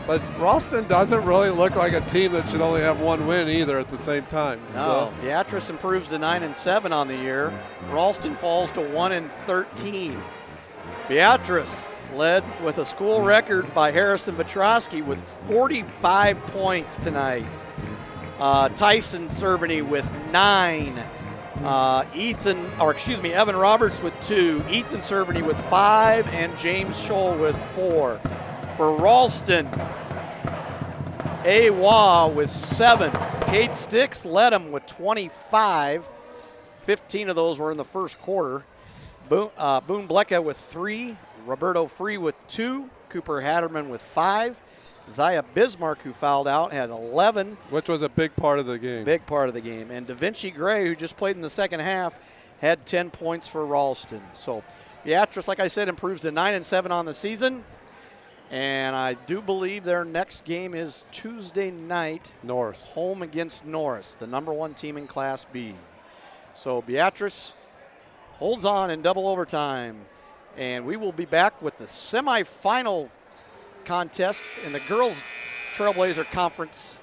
But Ralston doesn't really look like a team that should only have 1 win either at the same time. No, Beatrice improves to 9-7 on the year. Ralston falls to 1-13. Beatrice led with a school record by Harrison Vetrosky with 45 points tonight. Tyson Cerveny with 9. Evan Roberts with 2. Ethan Cerveny with 5. And James Scholl with 4. For Ralston, Awa with 7. Kate Sticks led him with 25. 15 of those were in the first quarter. Boone Blecka with 3. Roberto Free with 2. Cooper Hatterman with 5. Zaya Bismarck, who fouled out, had 11. Which was a big part of the game. Big part of the game. And Da Vinci Gray, who just played in the second half, had 10 points for Ralston. So Beatrice, like I said, improves to 9-7 on the season. And I do believe their next game is Tuesday night. Norris. Home against Norris, the #1 team in Class B. So Beatrice holds on in double overtime. And we will be back with the semifinal contest in the girls Trailblazer Conference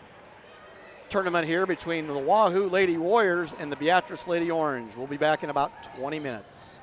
tournament here between the Wahoo Lady Warriors and the Beatrice Lady Orange. We'll be back in about 20 minutes.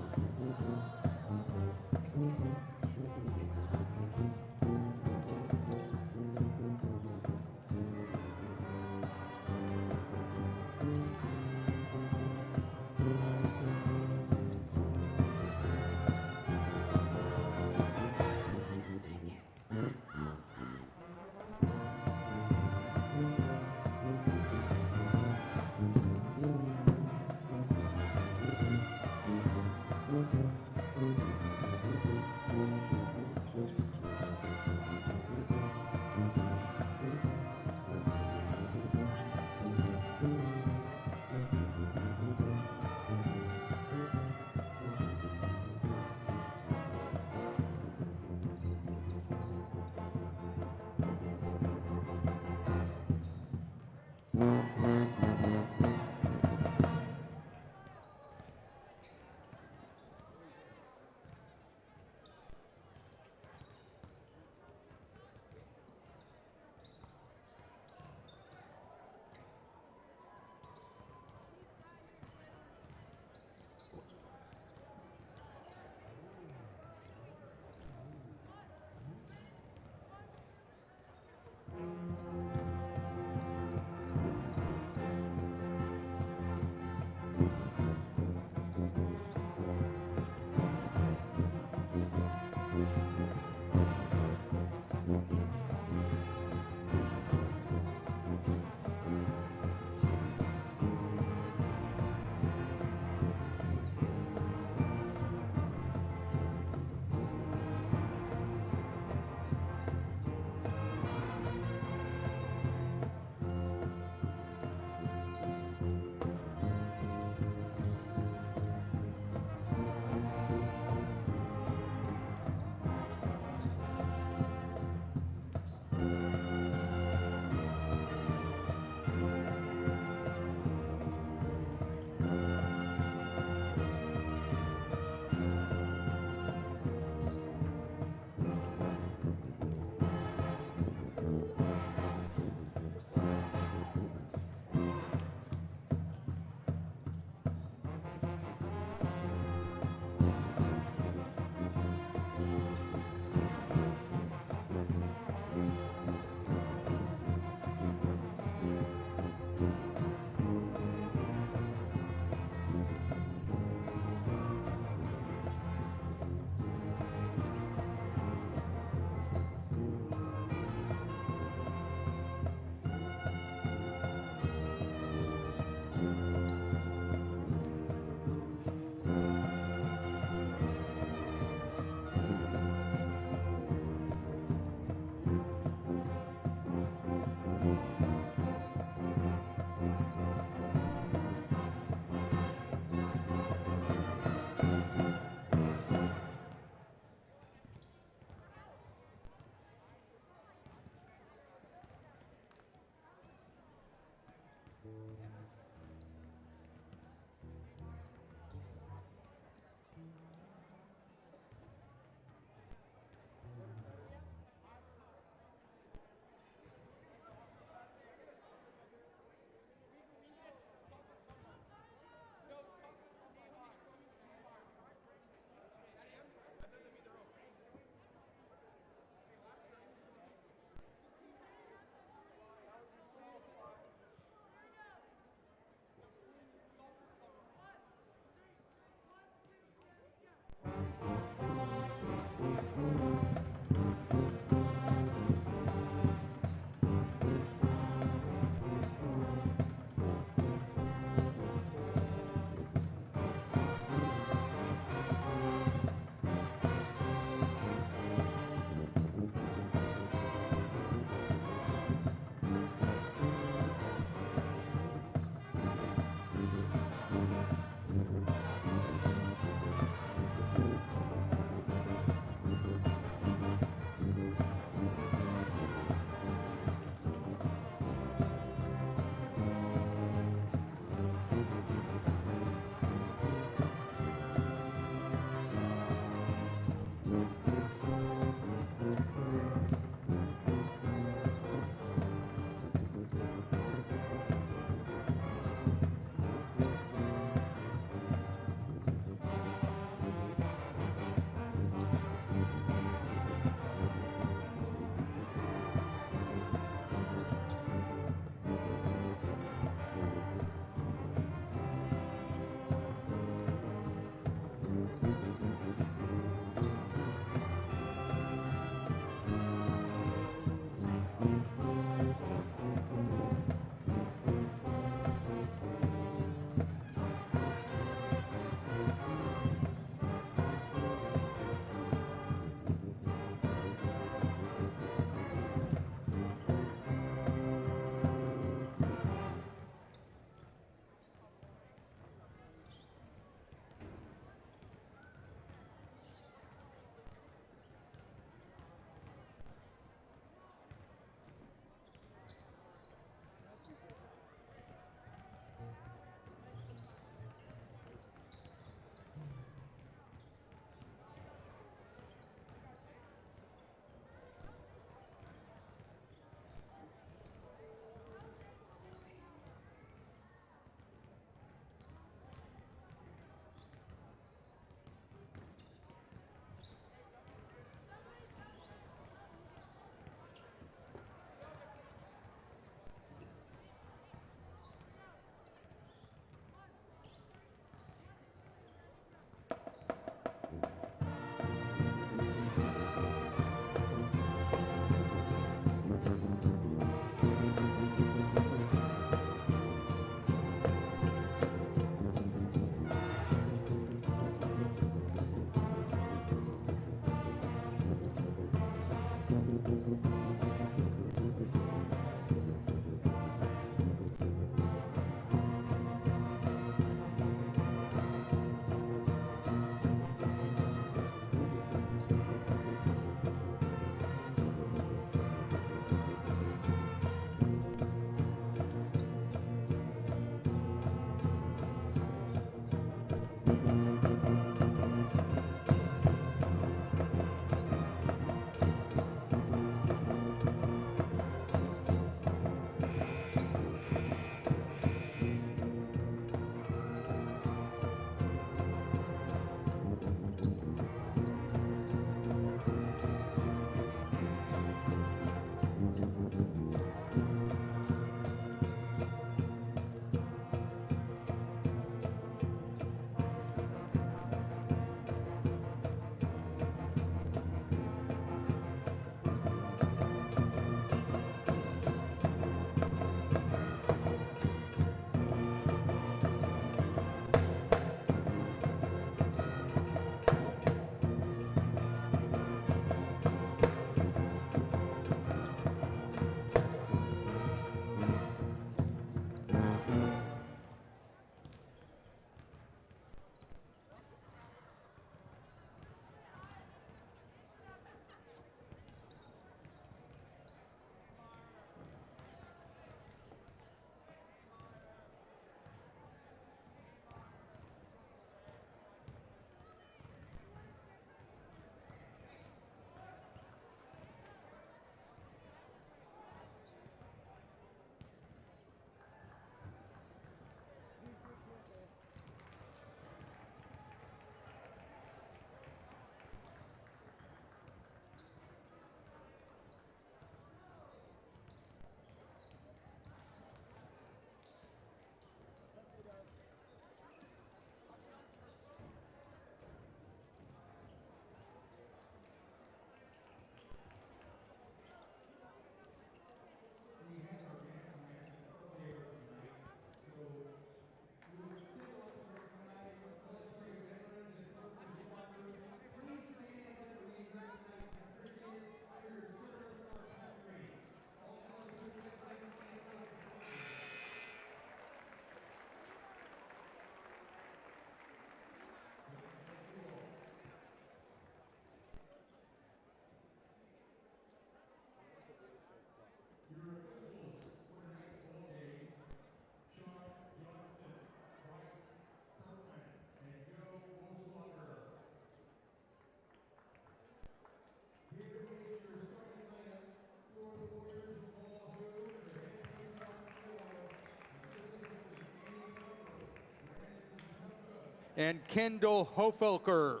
and Kendall Hofelker.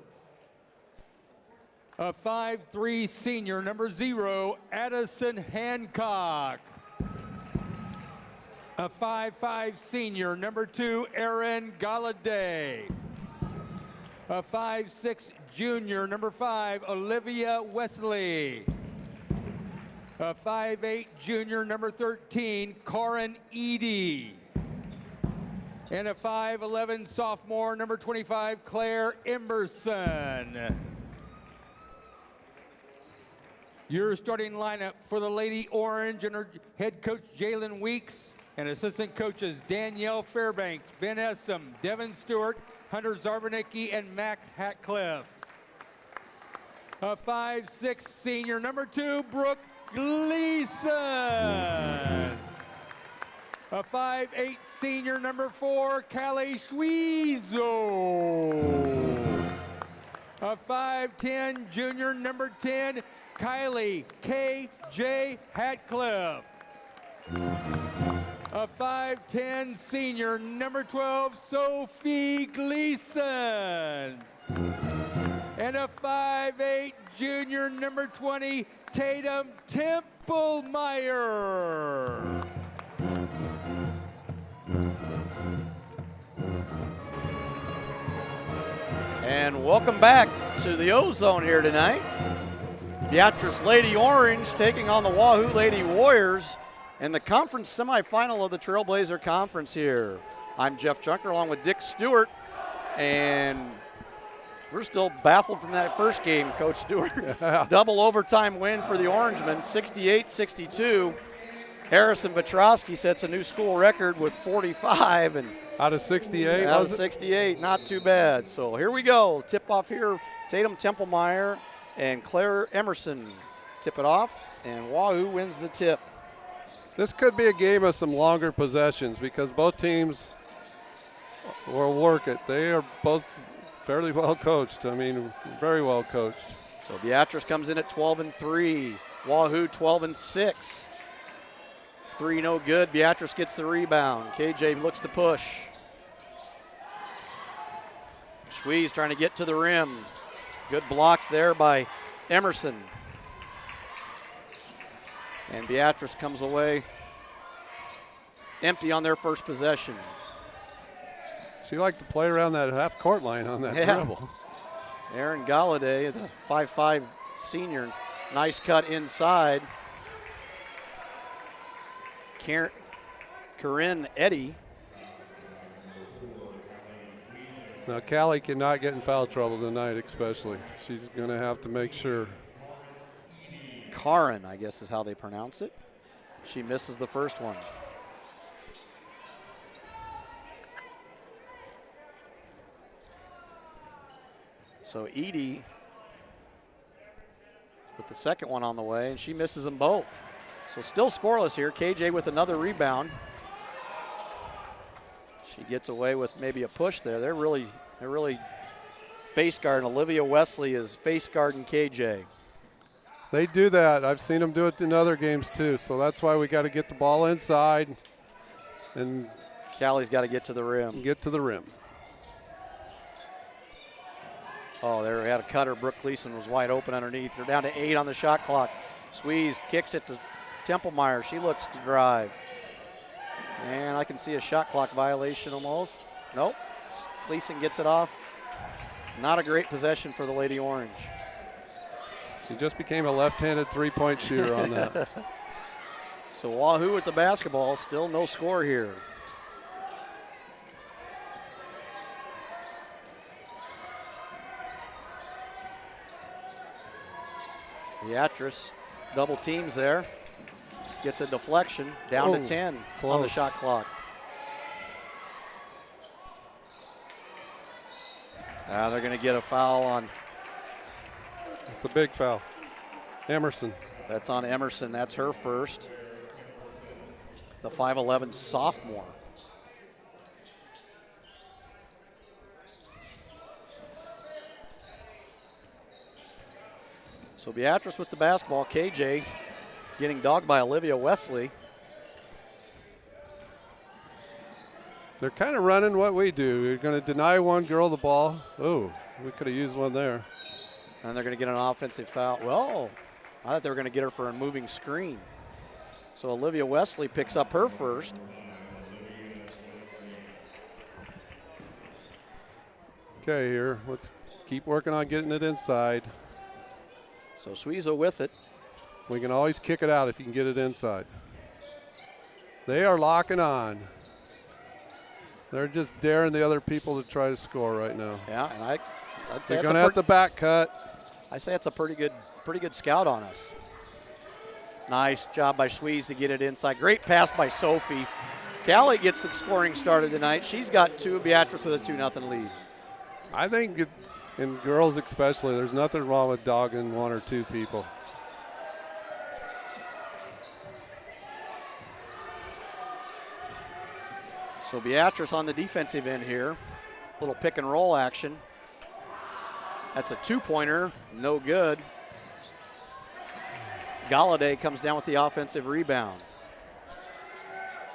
A 5'3" senior, number 0, Addison Hancock. A 5'5" senior, number 2, Aaron Galladay. A 5'6" junior, number 5, Olivia Wesley. A 5'8" junior, number 13, Corin Eady. And a 5'11" sophomore, number 25, Claire Emberson. Your starting lineup for the Lady Orange and her head coach Jalen Weeks and assistant coaches Danielle Fairbanks, Ben Essam, Devin Stewart, Hunter Zarbanicki, and Mac Hatcliffe. A 5'6" senior, number 2, Brooke Gleason. A 5'8" senior, number 4, Callie Schweezo. A 5'10" junior, number 10, Kylie K.J. Hatcliffe. A 5'10" senior, number 12, Sophie Gleason. And a 5'8" junior, number 20, Tatum Templemeyer. And welcome back to the O-Zone here tonight. Beatrice Lady Orange taking on the Wahoo Lady Warriors in the conference semifinal of the Trailblazer Conference here. I'm Jeff Junker along with Dick Stewart, and we're still baffled from that first game, Coach Stewart. Double overtime win for the Orangemen, 68-62. Harrison Vetrosky sets a new school record with 45. And out of 68, out of 68, not too bad. So here we go. Tip off here, Tatum Templemeyer and Claire Emerson tip it off, and Wahoo wins the tip. This could be a game of some longer possessions because both teams will work it. They are both fairly well coached. I mean, very well coached. So Beatrice comes in at 12-3. Wahoo 12-6. 3 no good. Beatrice gets the rebound. KJ looks to push. Schwee's trying to get to the rim. Good block there by Emerson. And Beatrice comes away empty on their first possession. She liked to play around that half-court line on that dribble. Aaron Galladay, the 5'5" senior, nice cut inside. Corinne Eddy. Now, Callie cannot get in foul trouble tonight, especially. She's going to have to make sure. Karin, I guess is how they pronounce it. She misses the first one. So Edie with the second one on the way, and she misses them both. So still scoreless here. KJ with another rebound. She gets away with maybe a push there. They're really face guarding. Olivia Wesley is face guarding KJ. They do that. I've seen them do it in other games too. So that's why we got to get the ball inside and Callie's got to get to the rim. Get to the rim. Oh, there we had a cutter. Brooke Gleason was wide open underneath. They're down to 8 on the shot clock. Sweeze kicks it to Templemeyer. She looks to drive. And I can see a shot clock violation almost. Nope. Gleason gets it off. Not a great possession for the Lady Orange. She just became a left-handed three-point shooter on that. So Wahoo with the basketball. Still no score here. Beatrice double teams there. Gets a deflection, down to 10 on the shot clock. They're going to get a foul on. It's a big foul. Emerson. That's on Emerson. That's her first. The 5'11" sophomore. So Beatrice with the basketball. KJ getting dogged by Olivia Wesley. They're kind of running what we do. You're going to deny one girl the ball. Oh, we could have used one there. And they're going to get an offensive foul. Well, I thought they were going to get her for a moving screen. So Olivia Wesley picks up her first. Okay, here, let's keep working on getting it inside. So Suiza with it. We can always kick it out if you can get it inside. They are locking on. They're just daring the other people to try to score right now. Yeah, and I'd say they're going to have to back cut. I say it's a pretty good scout on us. Nice job by Suiza to get it inside. Great pass by Sophie. Callie gets the scoring started tonight. She's got 2. Beatrice with a 2-0 lead. I think in girls especially, there's nothing wrong with dogging 1 or 2 people. So Beatrice on the defensive end here. Little pick and roll action. That's a 2-pointer, no good. Galladay comes down with the offensive rebound.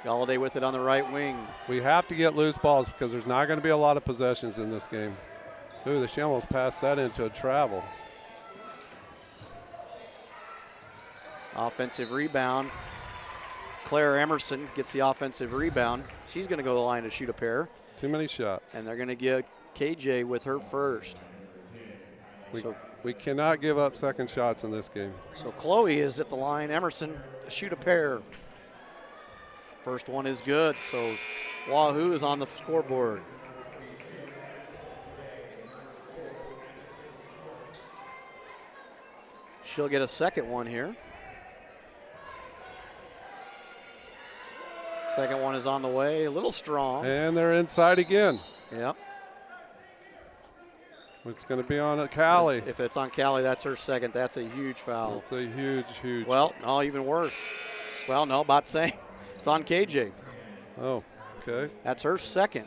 Galladay with it on the right wing. We have to get loose balls because there's not going to be a lot of possessions in this game. Ooh, she almost passed that into a travel. Offensive rebound. Claire Emerson gets the offensive rebound. She's going to go to the line to shoot a pair. Too many shots. And they're going to get KJ with her first. We cannot give up second shots in this game. So Chloe is at the line. Emerson, shoot a pair. First one is good. So Wahoo is on the scoreboard. She'll get a second one here. Second one is on the way, a little strong. And they're inside again. Yep. It's going to be on Callie. If it's on Callie, that's her second. That's a huge foul. It's a huge, huge. Well, no, even worse. Well, no, about saying it's on KJ. Oh, okay. That's her second.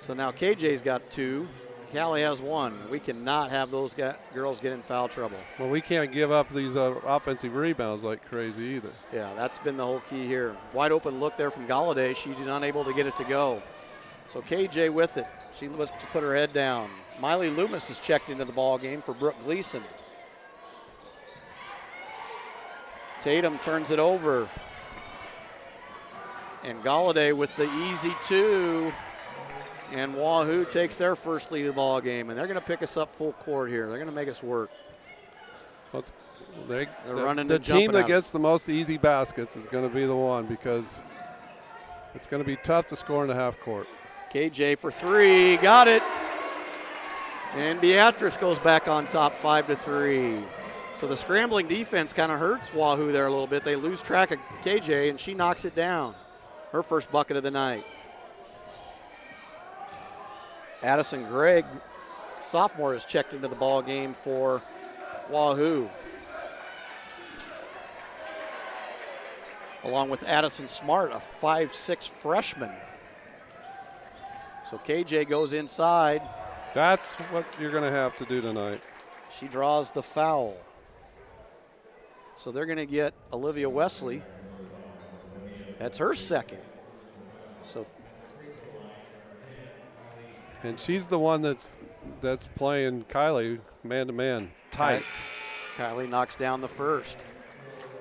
So now KJ's got 2. Callie has 1. We cannot have those girls get in foul trouble. Well, we can't give up these offensive rebounds like crazy either. Yeah, that's been the whole key here. Wide open look there from Galladay. She's unable to get it to go. So KJ with it. She was to put her head down. Miley Loomis is checked into the ball game for Brooke Gleason. Tatum turns it over. And Galladay with the easy 2. And Wahoo takes their first lead of the ball game, and they're going to pick us up full court here. They're going to make us work. They're running the and jumping team that out. gets the most easy baskets is going to be the one because it's going to be tough to score in the half court. KJ for 3, got it. And Beatrice goes back on top 5-3. So the scrambling defense kind of hurts Wahoo there a little bit. They lose track of KJ, and she knocks it down. Her first bucket of the night. Addison Gregg, sophomore, is checked into the ball game for Wahoo. Along with Addison Smart, a 5'6" freshman. So KJ goes inside. That's what you're going to have to do tonight. She draws the foul. So they're going to get Olivia Wesley. That's her second. So. And she's the one that's playing Kylie man-to-man tight. Kylie knocks down the first.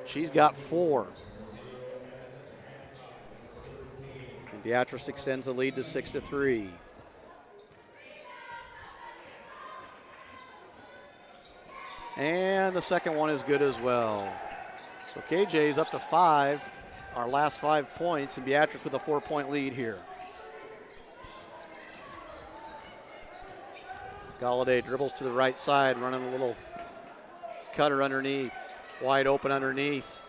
She's got 4. And Beatrice extends the lead to 6-3. And the second one is good as well. So KJ's up to 5, our last 5 points, and Beatrice with a 4-point lead here. Galladay dribbles to the right side, running a little cutter underneath. Wide open underneath.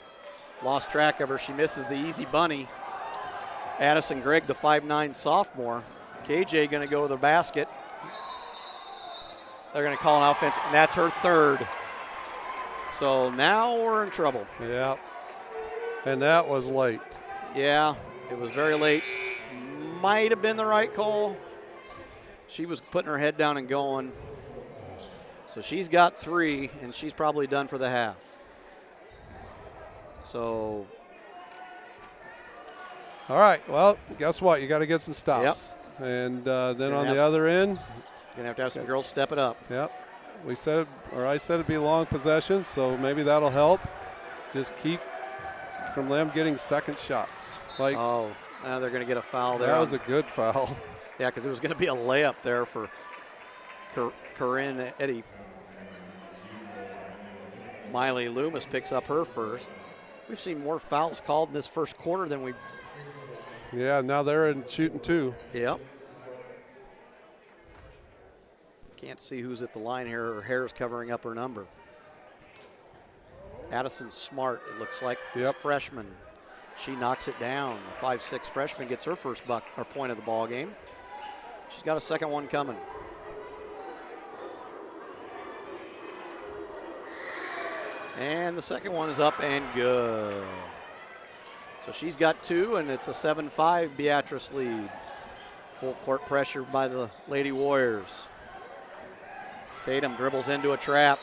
Lost track of her. She misses the easy bunny. Addison Gregg, the 5'9" sophomore. KJ going to go to the basket. They're going to call an offense, and that's her third. So now we're in trouble. Yeah. And that was late. Yeah, it was very late. Might have been the right call. She was putting her head down and going. So she's got 3, and she's probably done for the half. So All right, well, guess what? You got to get some stops. Yep. And then on the other end. Going to have some girls step it up. Yep. We said it, or I said it'd be long possessions, so maybe that'll help. Just keep from them getting second shots. Like, oh, now they're going to get a foul there. That was a good foul. Yeah, because it was going to be a layup there for Corinne Eddy. Miley Loomis picks up her first. We've seen more fouls called in this first quarter than we. Yeah, now they're in shooting 2. Yep. Can't see who's at the line here. Her hair's covering up her number. Addison Smart, it looks like, freshman. She knocks it down. The 5'6" freshman gets her first point of the ball game. She's got a second one coming. And the second one is up and good. So she's got 2, and it's a 7-5 Beatrice lead. Full court pressure by the Lady Warriors. Tatum dribbles into a trap.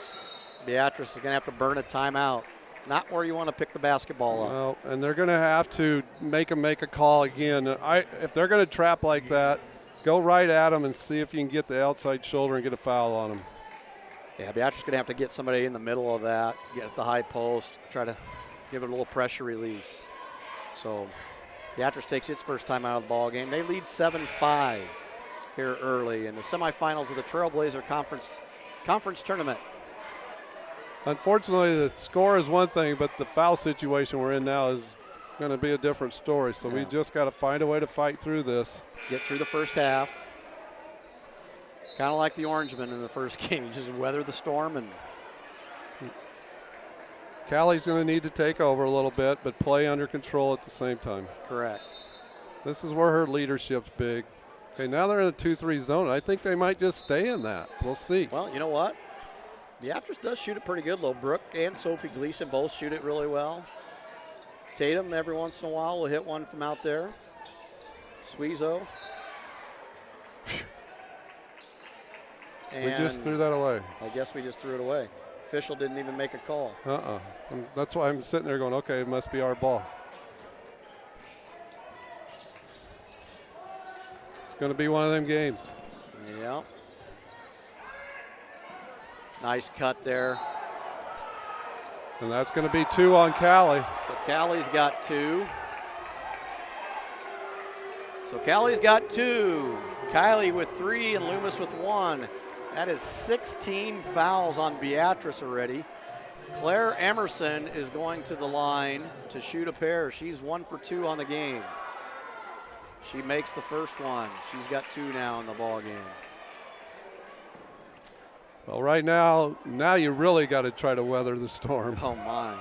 Beatrice is going to have to burn a timeout. Not where you want to pick the basketball up. Well, and they're going to have to make a call again. If they're going to trap like that, go right at them and see if you can get the outside shoulder and get a foul on them. Yeah, Beatrice is going to have to get somebody in the middle of that, get at the high post, try to give it a little pressure release. So Beatrice takes its first time out of the ball game. They lead 7-5 here early in the semifinals of the Trailblazer Conference Tournament. Unfortunately, the score is one thing, but the foul situation we're in now is going to be a different story. So we just got to find a way to fight through this. Get through the first half. Kind of like the Orangemen in the first game. You just weather the storm. And Callie's going to need to take over a little bit, but play under control at the same time. Correct. This is where her leadership's big. Okay, now they're in a 2-3 zone. I think they might just stay in that. We'll see. Well, you know what? Beatrice does shoot it pretty good, though. Brooke and Sophie Gleason both shoot it really well. Tatum, every once in a while, will hit one from out there. Suizo. We just threw that away. I guess we just threw it away. Official didn't even make a call. That's why I'm sitting there going, okay, it must be our ball. It's going to be one of them games. Yeah. Nice cut there. And that's going to be 2 on Callie. So Callie's got 2. Kylie with 3 and Loomis with 1. That is 16 fouls on Beatrice already. Claire Emerson is going to the line to shoot a pair. She's 1 for 2 on the game. She makes the first one. She's got 2 now in the ball game. Well, right now you really got to try to weather the storm. Oh, my.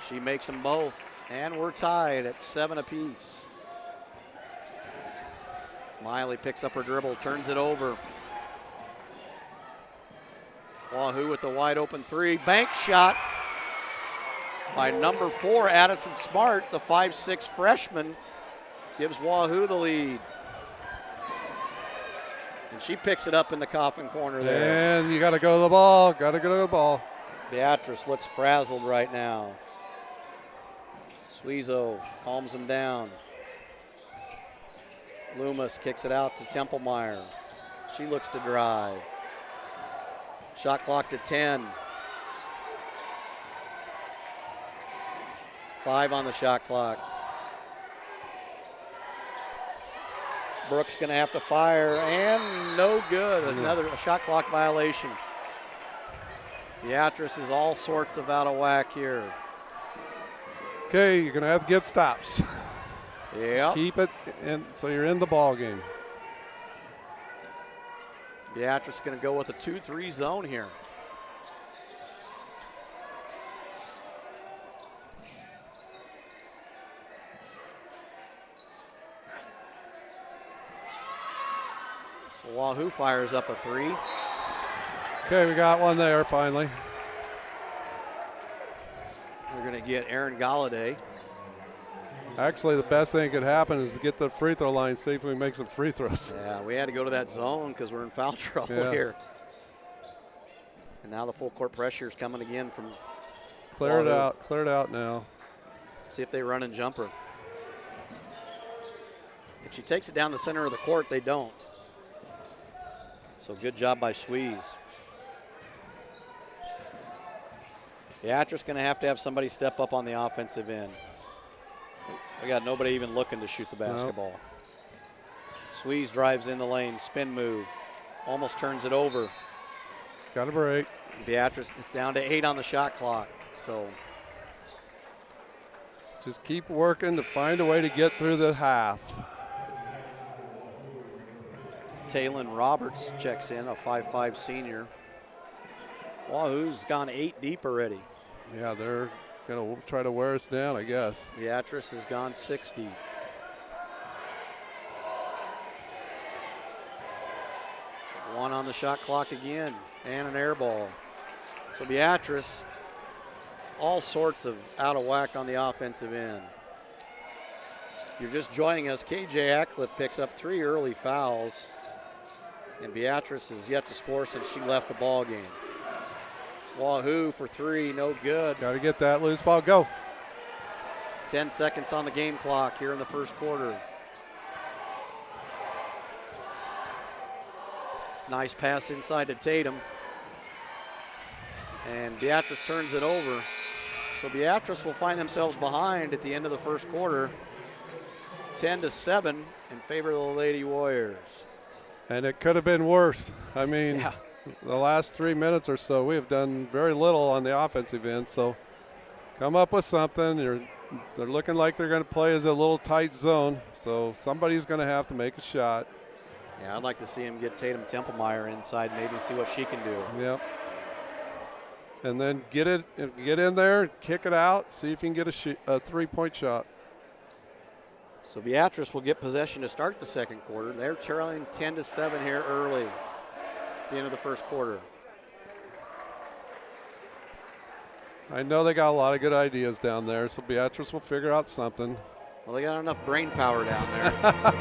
She makes them both, and we're tied at 7 apiece. Miley picks up her dribble, turns it over. Wahoo with the wide open 3. Bank shot by number 4, Addison Smart, the 5'6" freshman, gives Wahoo the lead. And she picks it up in the coffin corner there. And you got to go to the ball. Beatrice looks frazzled right now. Suizo calms him down. Loomis kicks it out to Templemeyer. She looks to drive. Shot clock to 10. 5 on the shot clock. Brooks going to have to fire, and no good. Another shot clock violation. Beatrice is all sorts of out of whack here. Okay, you're going to have to get stops. Yeah. Keep it, and so you're in the ball game. Beatrice is going to go with a 2-3 zone here. So Wahoo fires up a 3. Okay, we got one there finally. They're going to get Aaron Galladay. Actually, the best thing that could happen is to get the free throw line, see if we make some free throws. Yeah, we had to go to that zone because we're in foul trouble here. And now the full court pressure is coming again from Clear it out now. See if they run and jumper. If she takes it down the center of the court, they don't. So good job by Sweeze. Beatrice going to have somebody step up on the offensive end. We got nobody even looking to shoot the basketball. Nope. Sweeze drives in the lane, spin move, almost turns it over. Got a break. Beatrice, it's down to 8 on the shot clock. So just keep working to find a way to get through the half. Taylon Roberts checks in, a 5'5" senior. Wahoo's gone 8 deep already. Yeah, they're going to try to wear us down, I guess. Beatrice has gone 6 deep. One on the shot clock again, and an air ball. So Beatrice, all sorts of out of whack on the offensive end. If you're just joining us, KJ Ackliff picks up 3 early fouls, and Beatrice has yet to score since she left the ball game. Wahoo for 3, no good. Got to get that loose ball, go. 10 seconds on the game clock here in the first quarter. Nice pass inside to Tatum. And Beatrice turns it over. So Beatrice will find themselves behind at the end of the first quarter, 10-7 in favor of the Lady Warriors. And it could have been worse. I mean, the last 3 minutes or so, we have done very little on the offensive end. So come up with something. They're looking like they're going to play as a little tight zone. So somebody's going to have to make a shot. Yeah, I'd like to see him get Tatum Templemeyer inside, maybe see what she can do. Yep. And then get in there, kick it out, see if you can get a 3-point shot. So Beatrice will get possession to start the second quarter. They're trailing 10-7 here early at the end of the first quarter. I know they got a lot of good ideas down there, so Beatrice will figure out something. Well, they got enough brain power down there.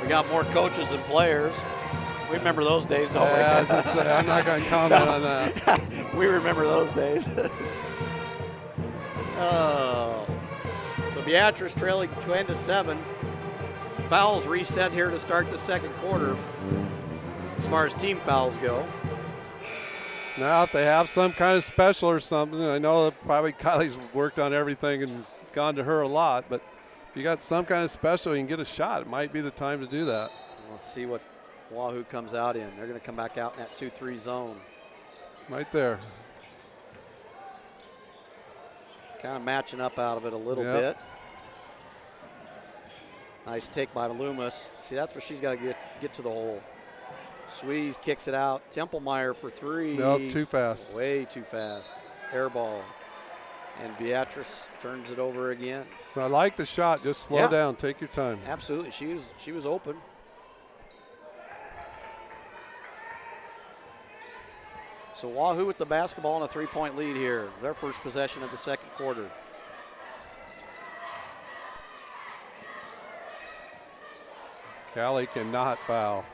We got more coaches than players. We remember those days, don't we? I'm not going to comment on that. We remember those days. Oh. So Beatrice trailing 10-7. Fouls reset here to start the second quarter as far as team fouls go. Now, if they have some kind of special or something, I know that probably Kylie's worked on everything and gone to her a lot, but if you got some kind of special, you can get a shot. It might be the time to do that. Let's see what Wahoo comes out in. They're going to come back out in that 2-3 zone. Right there. Kind of matching up out of it a little bit. Nice take by Loomis. See, that's where she's got to get to the hole. Sweeze kicks it out. Templemeyer for 3. Nope, too fast. Way too fast. Air ball. And Beatrice turns it over again. I like the shot. Just slow down. Take your time. Absolutely. She was open. So Wahoo with the basketball and a 3-point lead here. Their first possession of the second quarter. Callie cannot foul.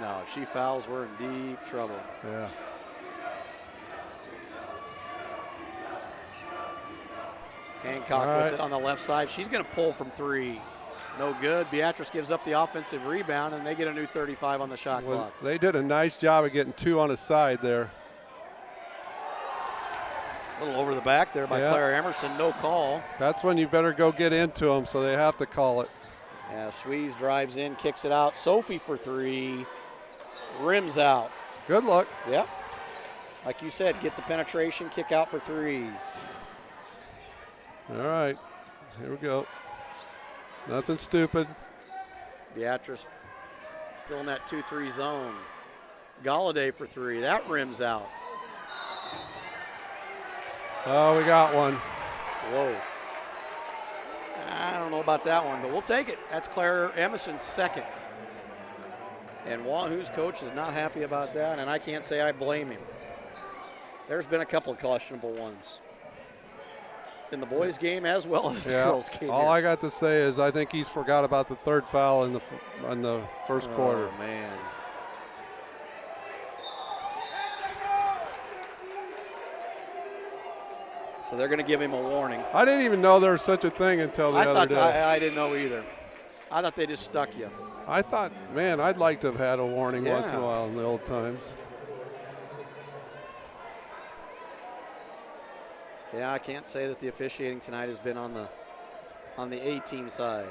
No, if she fouls, we're in deep trouble. Yeah. Hancock with it on the left side. She's going to pull from 3. No good. Beatrice gives up the offensive rebound, and they get a new 35 on the shot clock. They did a nice job of getting 2 on the side there. A little over the back there by Claire Emerson. No call. That's when you better go get into them, so they have to call it. Yeah, Sweeze drives in, kicks it out. Sophie for 3. Rims out. Good luck. Yep. Like you said, get the penetration, kick out for 3s. All right. Here we go. Nothing stupid. Beatrice still in that 2-3 zone. Galladay for 3. That rims out. Oh, we got one. Whoa. I don't know about that one, but we'll take it. That's Claire Emerson's second. And Wahoo's coach is not happy about that, and I can't say I blame him. There's been a couple of questionable ones in the boys' game as well as the girls' game. All I got to say is I think he's forgot about the 3rd foul in the first quarter. Oh, man. So they're going to give him a warning. I didn't even know there was such a thing until the other day. I didn't know either. I thought they just stuck you. I thought, man, I'd like to have had a warning once in a while in the old times. Yeah, I can't say that the officiating tonight has been on the A-team side.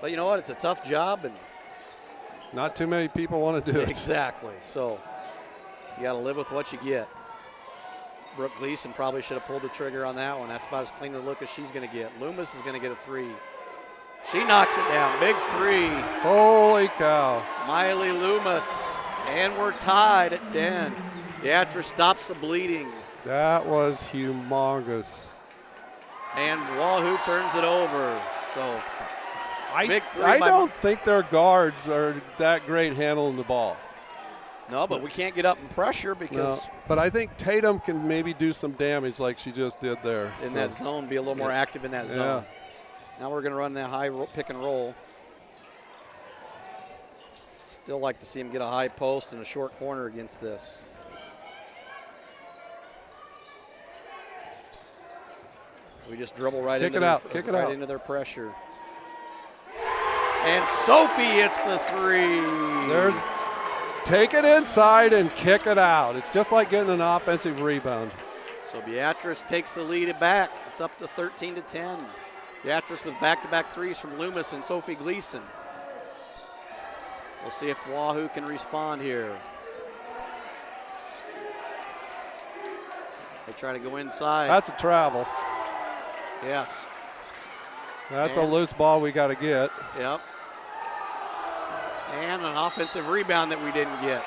But you know what? It's a tough job, and not too many people want to do it. Exactly. So you got to live with what you get. Brooke Gleason probably should have pulled the trigger on that one. That's about as clean a look as she's going to get. Loomis is going to get a 3. She knocks it down. Big 3. Holy cow. Miley Loomis. And we're tied at 10. Beatrice stops the bleeding. That was humongous. And Wahoo turns it over. So big 3 I don't think their guards are that great handling the ball. No, but we can't get up in pressure because but I think Tatum can maybe do some damage like she just did there. In that zone, be a little more active in that zone. Now we're going to run that high pick and roll. Still like to see him get a high post and a short corner against this. We just dribble right into their pressure. And Sophie hits the 3. Take it inside and kick it out. It's just like getting an offensive rebound. So Beatrice takes the lead back. It's up to 13-10. Beatrice with back-to-back 3s from Loomis and Sophie Gleason. We'll see if Wahoo can respond here. They try to go inside. That's a travel. Yes. That's a loose ball we got to get. Yep. And an offensive rebound that we didn't get.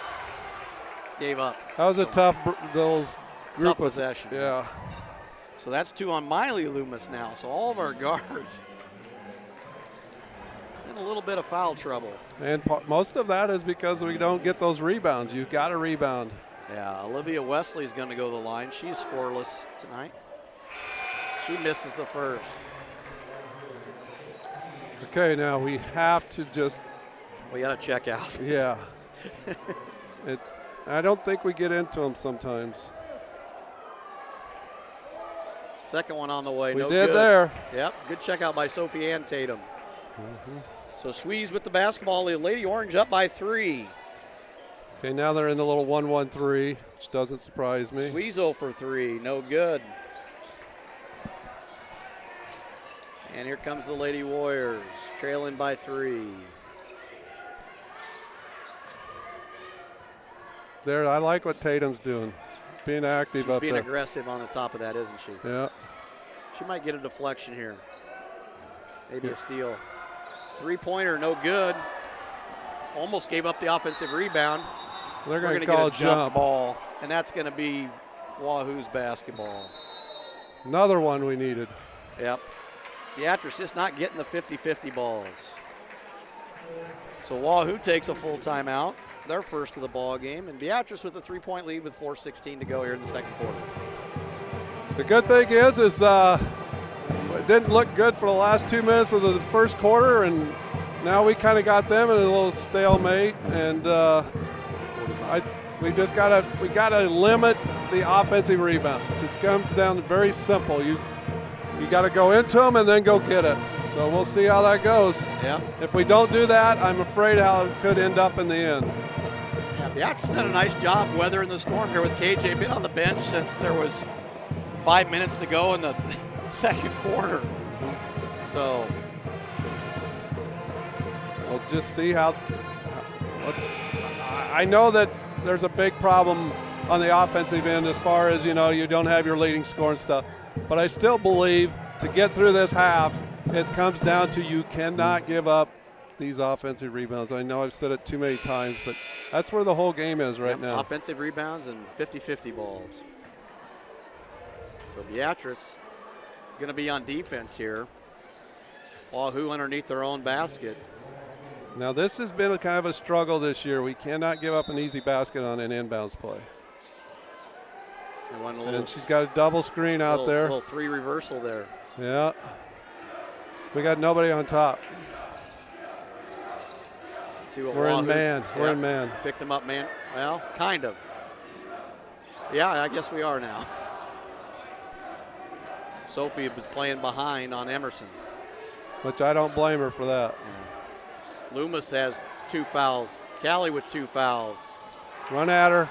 Gave up. That was a tough group possession. Yeah. So that's 2 on Miley Loomis now. So all of our guards in a little bit of foul trouble. And most of that is because we don't get those rebounds. You've got to rebound. Yeah, Olivia Wesley's going to go to the line. She's scoreless tonight. She misses the first. Okay, now we have to just. We got to check out. Yeah. I don't think we get into them sometimes. Second one on the way. We no did good. there. Yep, good check out by Sophie and Tatum. So Sweeze with the basketball. The Lady Orange up by 3. Okay, now they're in the little 1-1-3, which doesn't surprise me. Sweezo for 3, no good. And here comes the Lady Warriors, trailing by 3. There, I like what Tatum's doing. Being active up there. She's being aggressive on the top of that, isn't she? Yeah. She might get a deflection here. Maybe a steal. 3-pointer, no good. Almost gave up the offensive rebound. They're going to get call a jump ball, and that's going to be Wahoo's basketball. Another one we needed. Yep. Beatrice just not getting the 50-50 balls. So Wahoo takes a full timeout, their first of the ball game, and Beatrice with a 3-point lead with 4:16 to go here in the second quarter. The good thing is it didn't look good for the last 2 minutes of the first quarter, and now we kind of got them in a little stalemate, and we gotta limit the offensive rebounds. It comes down to very simple. You got to go into them and then go get it. So we'll see how that goes. Yeah. If we don't do that, I'm afraid how it could end up in the end. Yeah, Beatrice done a nice job weathering the storm here with KJ. Been on the bench since there was 5 minutes to go in the second quarter. So we'll just see how. I know that there's a big problem on the offensive end as far as, you don't have your leading score and stuff. But I still believe to get through this half, it comes down to you cannot give up these offensive rebounds. I know I've said it too many times, but that's where the whole game is right now. Offensive rebounds and 50-50 balls. So Beatrice going to be on defense here. Wahoo underneath their own basket. Now this has been a kind of a struggle this year. We cannot give up an easy basket on an inbounds play. And she's got a double screen out there. Little 3 reversal there. Yeah. We got nobody on top. See what We're Wahoo, in man. We're in man. Picked them up, man. Well, kind of. Yeah, I guess we are now. Sophie was playing behind on Emerson. Which I don't blame her for that. Yeah. Loomis has 2 fouls. Callie with 2 fouls. Run at her.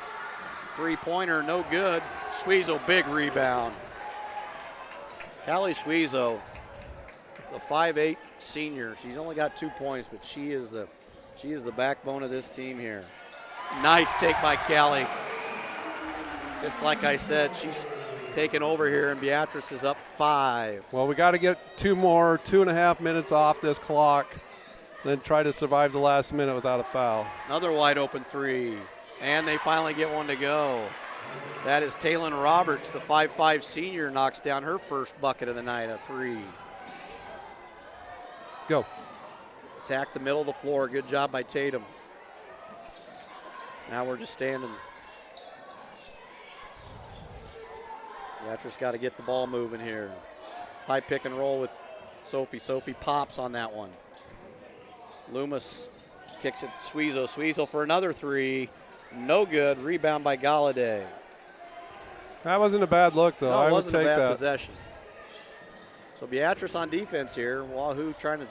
3-pointer, no good. Suizo, big rebound. Callie Suizo, the 5'8" senior. She's only got 2 points, but she is the backbone of this team here. Nice take by Callie. Just like I said, she's taken over here, and Beatrice is up 5. Well, we got to get 2.5 minutes off this clock, then try to survive the last minute without a foul. Another wide open 3, and they finally get one to go. That is Taylon Roberts, the 5'5" senior, knocks down her first bucket of the night, a 3. Go. Attack the middle of the floor. Good job by Tatum. Now we're just standing. Beatrice got to get the ball moving here. High pick and roll with Sophie. Sophie pops on that one. Loomis kicks it. Suizo. Suizo for another 3. No good. Rebound by Galladay. That wasn't a bad look, though. No, I it would wasn't a take bad that. possession. So Beatrice on defense here. Wahoo trying to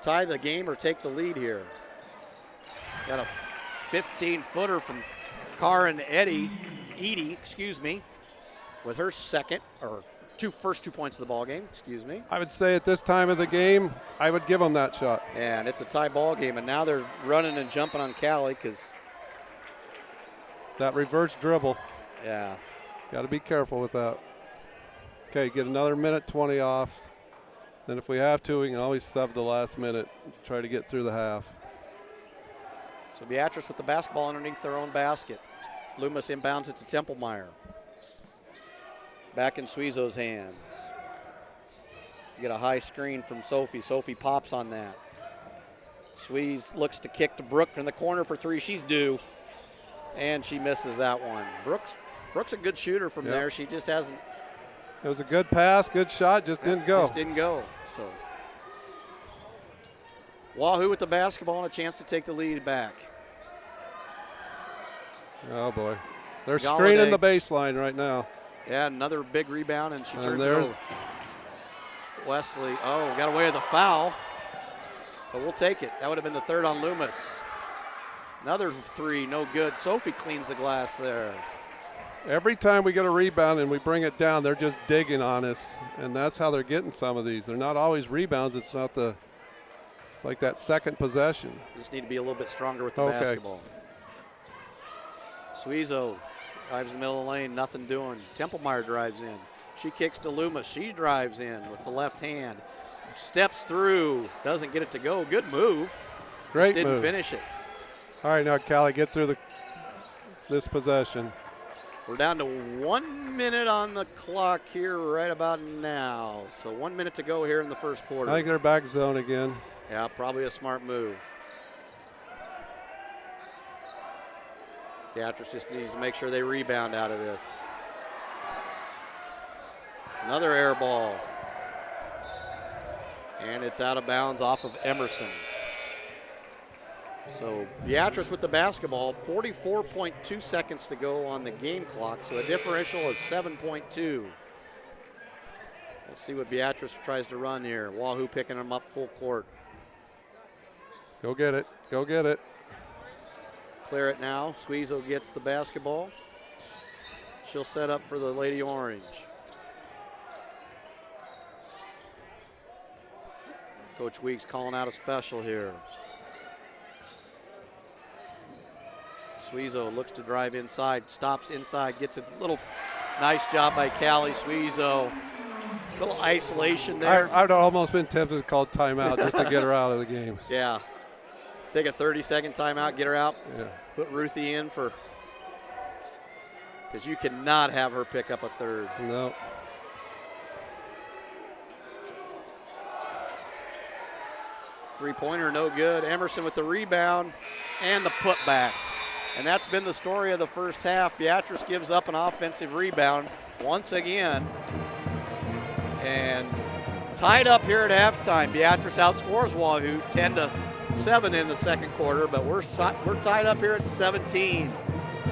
tie the game or take the lead here. Got a 15-footer from Karin Edie, with her first 2 points of the ball game, I would say at this time of the game, I would give them that shot. And it's a tie ball game, and now they're running and jumping on Callie because, That reverse dribble, yeah. got to be careful with that. Okay, get another minute 20 off. Then if we have to, we can always sub the last minute, try to get through the half. So Beatrice with the basketball underneath their own basket. Loomis inbounds it to Templemeyer. Back in Suizo's hands. You get a high screen from Sophie. Sophie pops on that. Suiz looks to kick to Brooke in the corner for 3. She's due. And she misses that one. Brooke's a good shooter from there. She just hasn't. It was a good pass, good shot, just didn't go. Just didn't go. So Wahoo with the basketball and a chance to take the lead back. Oh, boy. They're Galladay. screening the baseline right now. Yeah, another big rebound, and she And turns it there's- over. Wesley, got away with a foul, but we'll take it. That would have been the 3rd on Loomis. Another 3, no good. Sophie cleans the glass there. Every time we get a rebound and we bring it down, they're just digging on us, and that's how they're getting some of these. They're not always rebounds. It's like that second possession. Just need to be a little bit stronger with the Okay. basketball. Suizo drives the middle of the lane, nothing doing. Templemeyer drives in. She kicks to Loomis. She drives in with the left hand. Steps through, doesn't get it to go. Good move. Great Just didn't move. finish it. All right, now, Callie, get through this possession. We're down to 1 minute on the clock here right about now. So 1 minute to go here in the first quarter. I think they're back zone again. Yeah, probably a smart move. Beatrice just needs to make sure they rebound out of this. Another air ball. And it's out of bounds off of Emerson. So Beatrice with the basketball, 44.2 seconds to go on the game clock, so a differential of 7.2. Let's see what Beatrice tries to run here. Wahoo picking them up full court. Go get it. Go get it. Clear it now. Suizo gets the basketball. She'll set up for the Lady Orange. Coach Weeks calling out a special here. Suizo looks to drive inside, stops inside, gets a little nice job by Callie Suizo. Little isolation there. I'd almost been tempted to call timeout just to get her out of the game. Yeah. Take a 30-second timeout, get her out. Yeah. Put Ruthie in for, because you cannot have her pick up a 3rd. No. Three-pointer, no good. Emerson with the rebound and the putback. And that's been the story of the first half. Beatrice gives up an offensive rebound once again. And tied up here at halftime. Beatrice outscores Wahoo 10-7 in the second quarter, but we're tied up here at 17.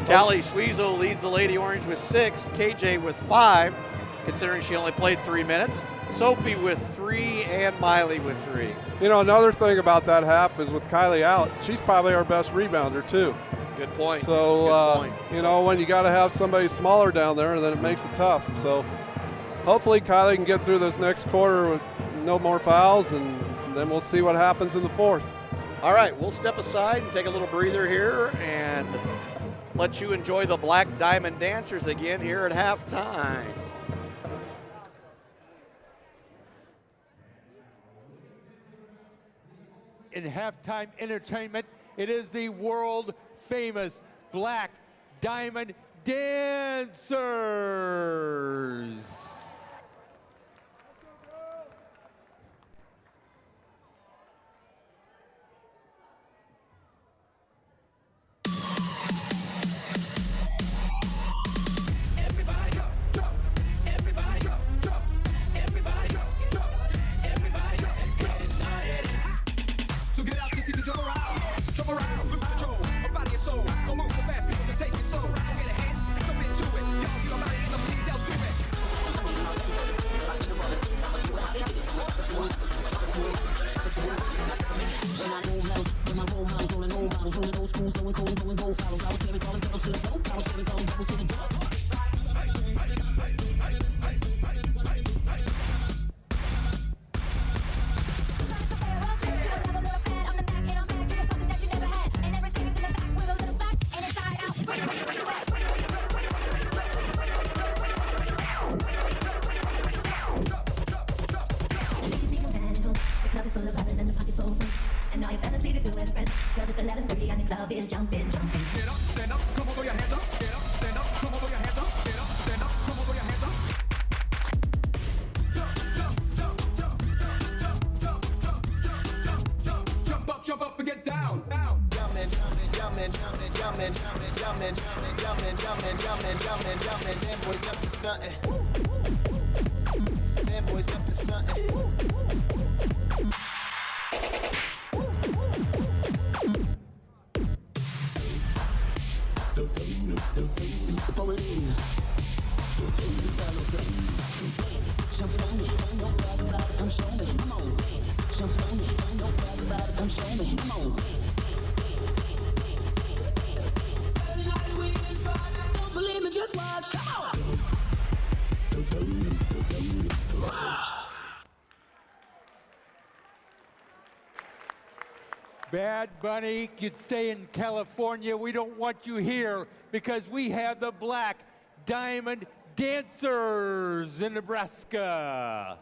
Callie Suizo leads the Lady Orange with 6, KJ with 5, considering she only played 3 minutes. Sophie with 3 and Miley with 3. You know, another thing about that half is with Kylie out, she's probably our best rebounder too. Good point. So, Good point. you know, when you got to have somebody smaller down there, then it makes it tough. So hopefully Kylie can get through this next quarter with no more fouls, and then we'll see what happens in the fourth. All right, we'll step aside and take a little breather here and let you enjoy the Black Diamond Dancers again here at halftime. In halftime entertainment, it is the world famous Black Diamond Dancers. Jump up and get down, down. Them boys up to something. Them boys up to something. Bad Bunny, you'd stay in California. We don't want you here because we have the Black Diamond Dancers in Nebraska.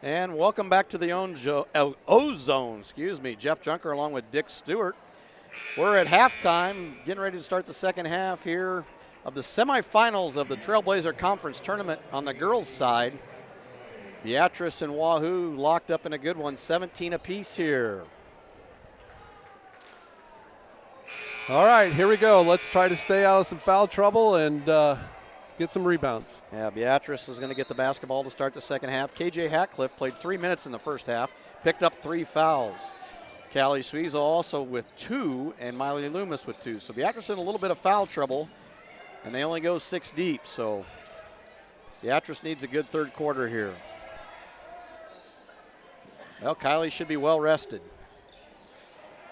And welcome back to the O-Zone, Jeff Junker along with Dick Stewart. We're at halftime, getting ready to start the second half here of the semifinals of the Trailblazer Conference Tournament on the girls' side. Beatrice and Wahoo locked up in a good one, 17 apiece here. All right, here we go. Let's try to stay out of some foul trouble and get some rebounds. Yeah, Beatrice is going to get the basketball to start the second half. KJ Hatcliffe played 3 minutes in the first half, picked up 3 fouls. Callie Suizo also with 2, and Miley Loomis with 2. So Beatrice in a little bit of foul trouble, and they only go 6 deep. So Beatrice needs a good third quarter here. Well, Kylie should be well rested.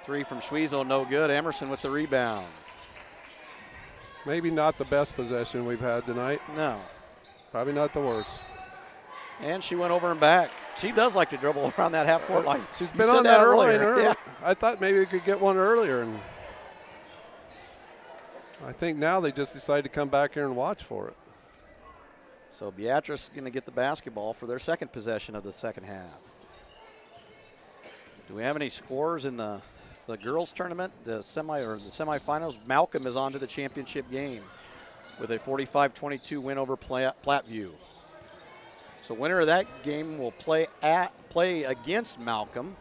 3 from Suizo, no good. Emerson with the rebound. Maybe not the best possession we've had tonight. No. Probably not the worst. And she went over and back. She does like to dribble around that half-court line. She's You been said on that line earlier. earlier. Yeah. I thought maybe we could get one earlier, and I think now they just decided to come back here and watch for it. So Beatrice is going to get the basketball for their second possession of the second half. Do we have any scores in the girls tournament, the semifinals? Malcolm is on to the championship game with a 45-22 win over Platteview. So winner of that game will play against Malcolm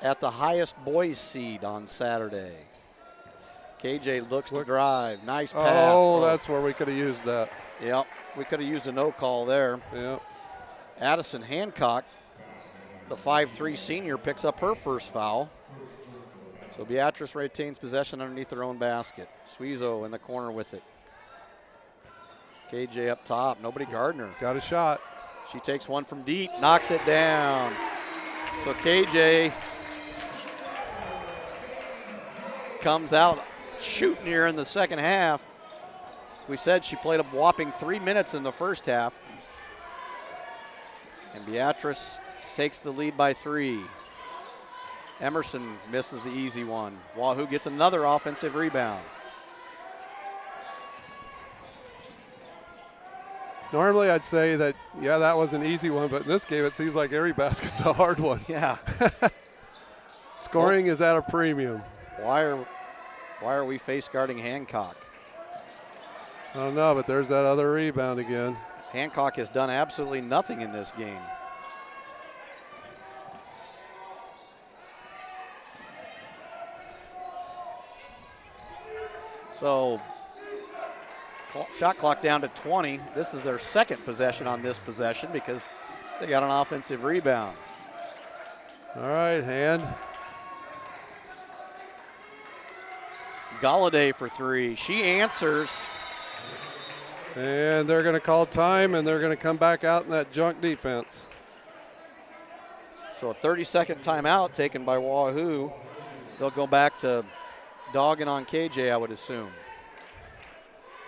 at the highest boys seed on Saturday. KJ looks to drive. Nice pass. Oh, that's where we could have used that. Yep, we could have used a no call there. Yep. Addison Hancock, the 5'3" senior, picks up her first foul. So Beatrice retains possession underneath their own basket. Suizo in the corner with it. KJ up top, nobody guarding her. Got a shot. She takes one from deep, knocks it down. So KJ comes out shooting here in the second half. We said she played a whopping 3 minutes in the first half. And Beatrice takes the lead by 3. Emerson misses the easy one. Wahoo gets another offensive rebound. Normally I'd say that, yeah, that was an easy one, but in this game it seems like every basket's a hard one. Yeah. Scoring is at a premium. Why are we face guarding Hancock? I don't know, but there's that other rebound again. Hancock has done absolutely nothing in this game. So shot clock down to 20. This is their second possession on this possession because they got an offensive rebound. All right, hand. Galladay for 3. She answers. And they're going to call time, and they're going to come back out in that junk defense. So a 30-second timeout taken by Wahoo. They'll go back to dogging on KJ, I would assume.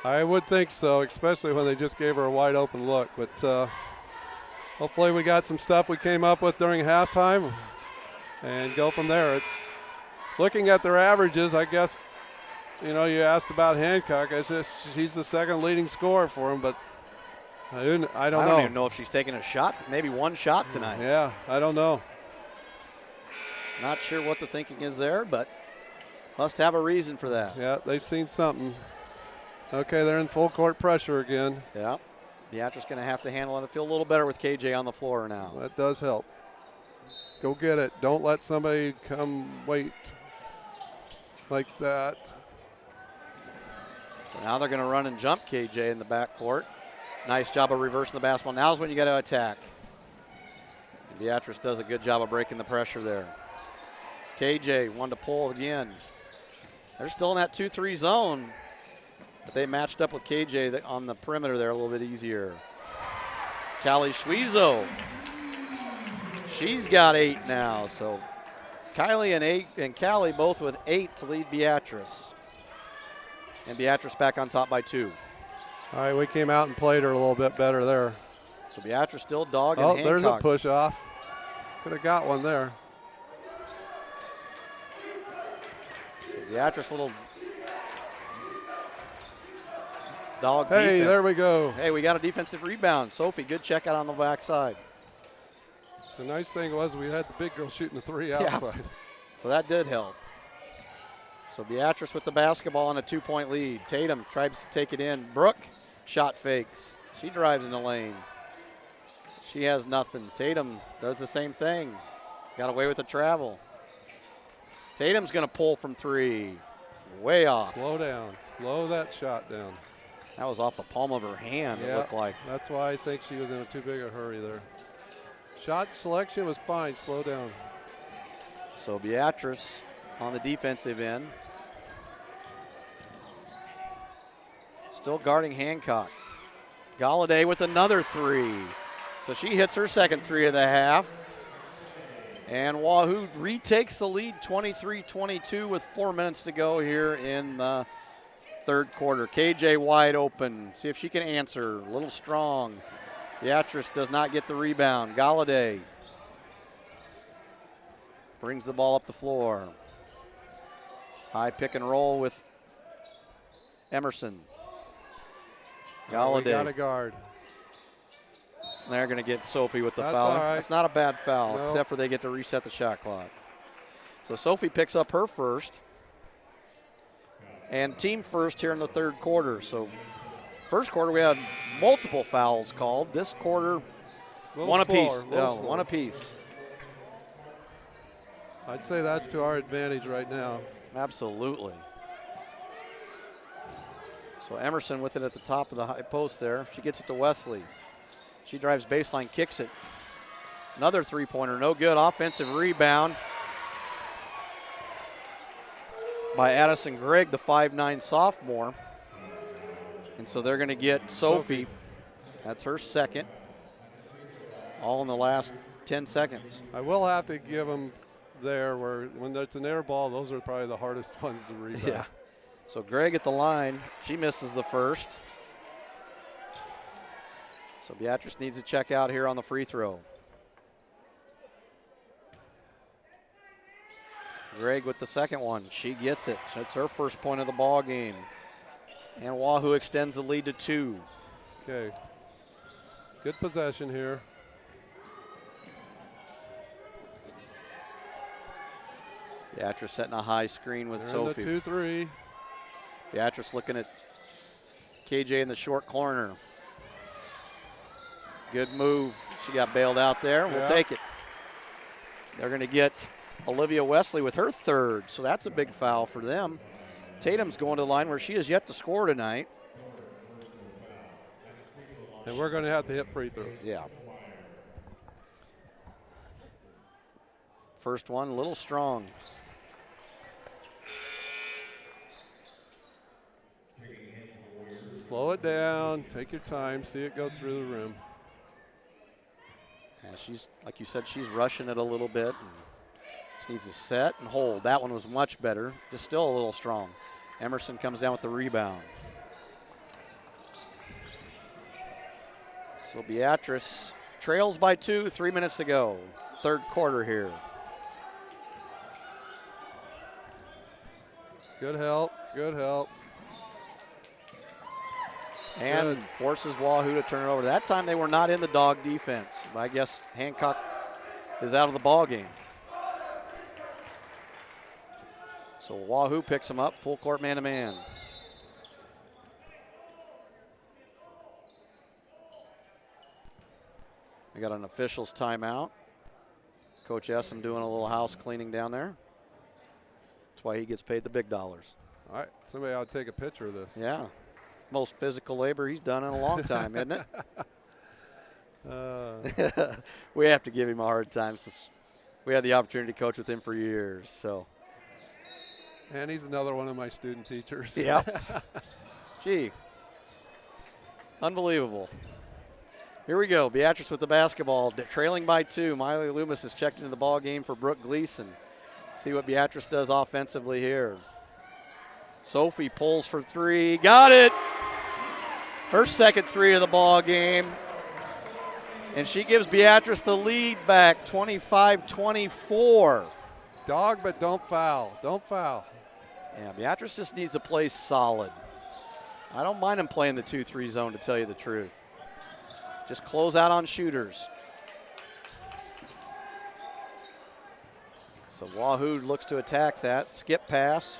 I would think so, especially when they just gave her a wide open look. But hopefully we got some stuff we came up with during halftime and go from there. Looking at their averages, I guess, you know, you asked about Hancock. She's the second leading scorer for them, but I don't know. I don't even know if she's taking a shot, maybe one shot tonight. Yeah, I don't know. Not sure what the thinking is there, but must have a reason for that. Yeah, they've seen something. Okay, they're in full court pressure again. Yeah. Beatrice going to have to handle it. I feel a little better with KJ on the floor now. That does help. Go get it. Don't let somebody come wait like that. So now they're going to run and jump KJ in the backcourt. Nice job of reversing the basketball. Now's when you got to attack. And Beatrice does a good job of breaking the pressure there. KJ wanted to pull again. They're still in that 2-3 zone, but they matched up with KJ on the perimeter there a little bit easier. Callie Suizo. She's got 8 now, so Kylie and Callie both with 8 to lead Beatrice. And Beatrice back on top by 2. All right, we came out and played her a little bit better there. So Beatrice still dogging Oh, Hancock. there's a push off. Could have got one there. So Beatrice little dog Hey, defense. there we go. Hey, we got a defensive rebound. Sophie, good check out on the backside. The nice thing was we had the big girl shooting the 3 Yeah. outside. So that did help. So Beatrice with the basketball on a 2-point lead. Tatum tries to take it in. Brooke shot fakes. She drives in the lane. She has nothing. Tatum does the same thing. Got away with the travel. Tatum's going to pull from 3. Way off. Slow down. Slow that shot down. That was off the palm of her hand, it looked like. That's why I think she was in a too big a hurry there. Shot selection was fine. Slow down. So Beatrice on the defensive end. Still guarding Hancock. Galladay with another three. So she hits her second three of the half. And Wahoo retakes the lead 23-22 with 4 minutes to go here in the third quarter. KJ wide open. See if she can answer. A little strong. Beatrice does not get the rebound. Galladay brings the ball up the floor. High pick and roll with Emerson. Galladay. Got a guard. They're going to get Sophie with the That's foul. all right. That's not a bad foul, No. except for they get to reset the shot clock. So Sophie picks up her first. And team first here in the third quarter. So first quarter we had multiple fouls called. This quarter, one apiece. Yeah, one apiece. I'd say that's to our advantage right now. Absolutely. So Emerson with it at the top of the high post there. She gets it to Wesley. She drives baseline, kicks it. Another three-pointer, no good. Offensive rebound by Addison Gregg, the 5'9" sophomore. And so they're going to get Sophie. That's her second. All in the last 10 seconds. I will have to give them there where when it's an air ball, those are probably the hardest ones to rebound. Yeah. So Gregg at the line. She misses the first. So Beatrice needs to check out here on the free throw. Gregg with the second one. She gets it. That's her first point of the ball game. And Wahoo extends the lead to 2. Okay. Good possession here. Beatrice setting a high screen with They're Sophie. in the 2-3. Beatrice looking at KJ in the short corner. Good move. She got bailed out there. We'll take it. They're going to get Olivia Wesley with her third, so that's a big foul for them. Tatum's going to the line where she has yet to score tonight. And we're going to have to hit free throws. Yeah. First one, a little strong. Slow it down. Take your time. See it go through the rim. And she's, like you said, she's rushing it a little bit. And just needs to set and hold. That one was much better, just still a little strong. Emerson comes down with the rebound. So Beatrice trails by 2, 3 minutes to go. Third quarter here. Good help. Good help. And forces Wahoo to turn it over. That time they were not in the dog defense. I guess Hancock is out of the ball game. So Wahoo picks him up, full court man-to-man. We got an official's timeout. Coach Essam doing a little house cleaning down there. That's why he gets paid the big dollars. All right, somebody ought to take a picture of this. Yeah. Most physical labor he's done in a long time, isn't it? We have to give him a hard time since we had the opportunity to coach with him for years. So. And he's another one of my student teachers. Yeah. Gee. Unbelievable. Here we go. Beatrice with the basketball, trailing by 2. Miley Loomis has checked into the ball game for Brooke Gleason. See what Beatrice does offensively here. Sophie pulls for 3. Got it. Her second 3 of the ball game. And she gives Beatrice the lead back, 25-24. Dog, but don't foul. Don't foul. Yeah, Beatrice just needs to play solid. I don't mind him playing the 2-3 zone, to tell you the truth. Just close out on shooters. So Wahoo looks to attack that. Skip pass.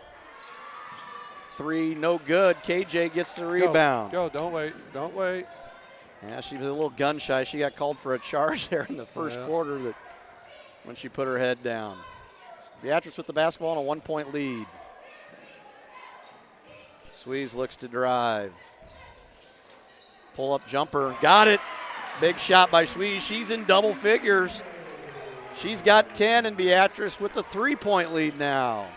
3, no good. KJ gets the rebound. Go. Don't wait. Don't wait. Yeah, she was a little gun shy. She got called for a charge there in the first quarter that when she put her head down. Beatrice with the basketball and a 1-point lead. Sweeze looks to drive. Pull-up jumper, got it. Big shot by Sweezy. She's in double figures. She's got 10, and Beatrice with the 3-point lead now.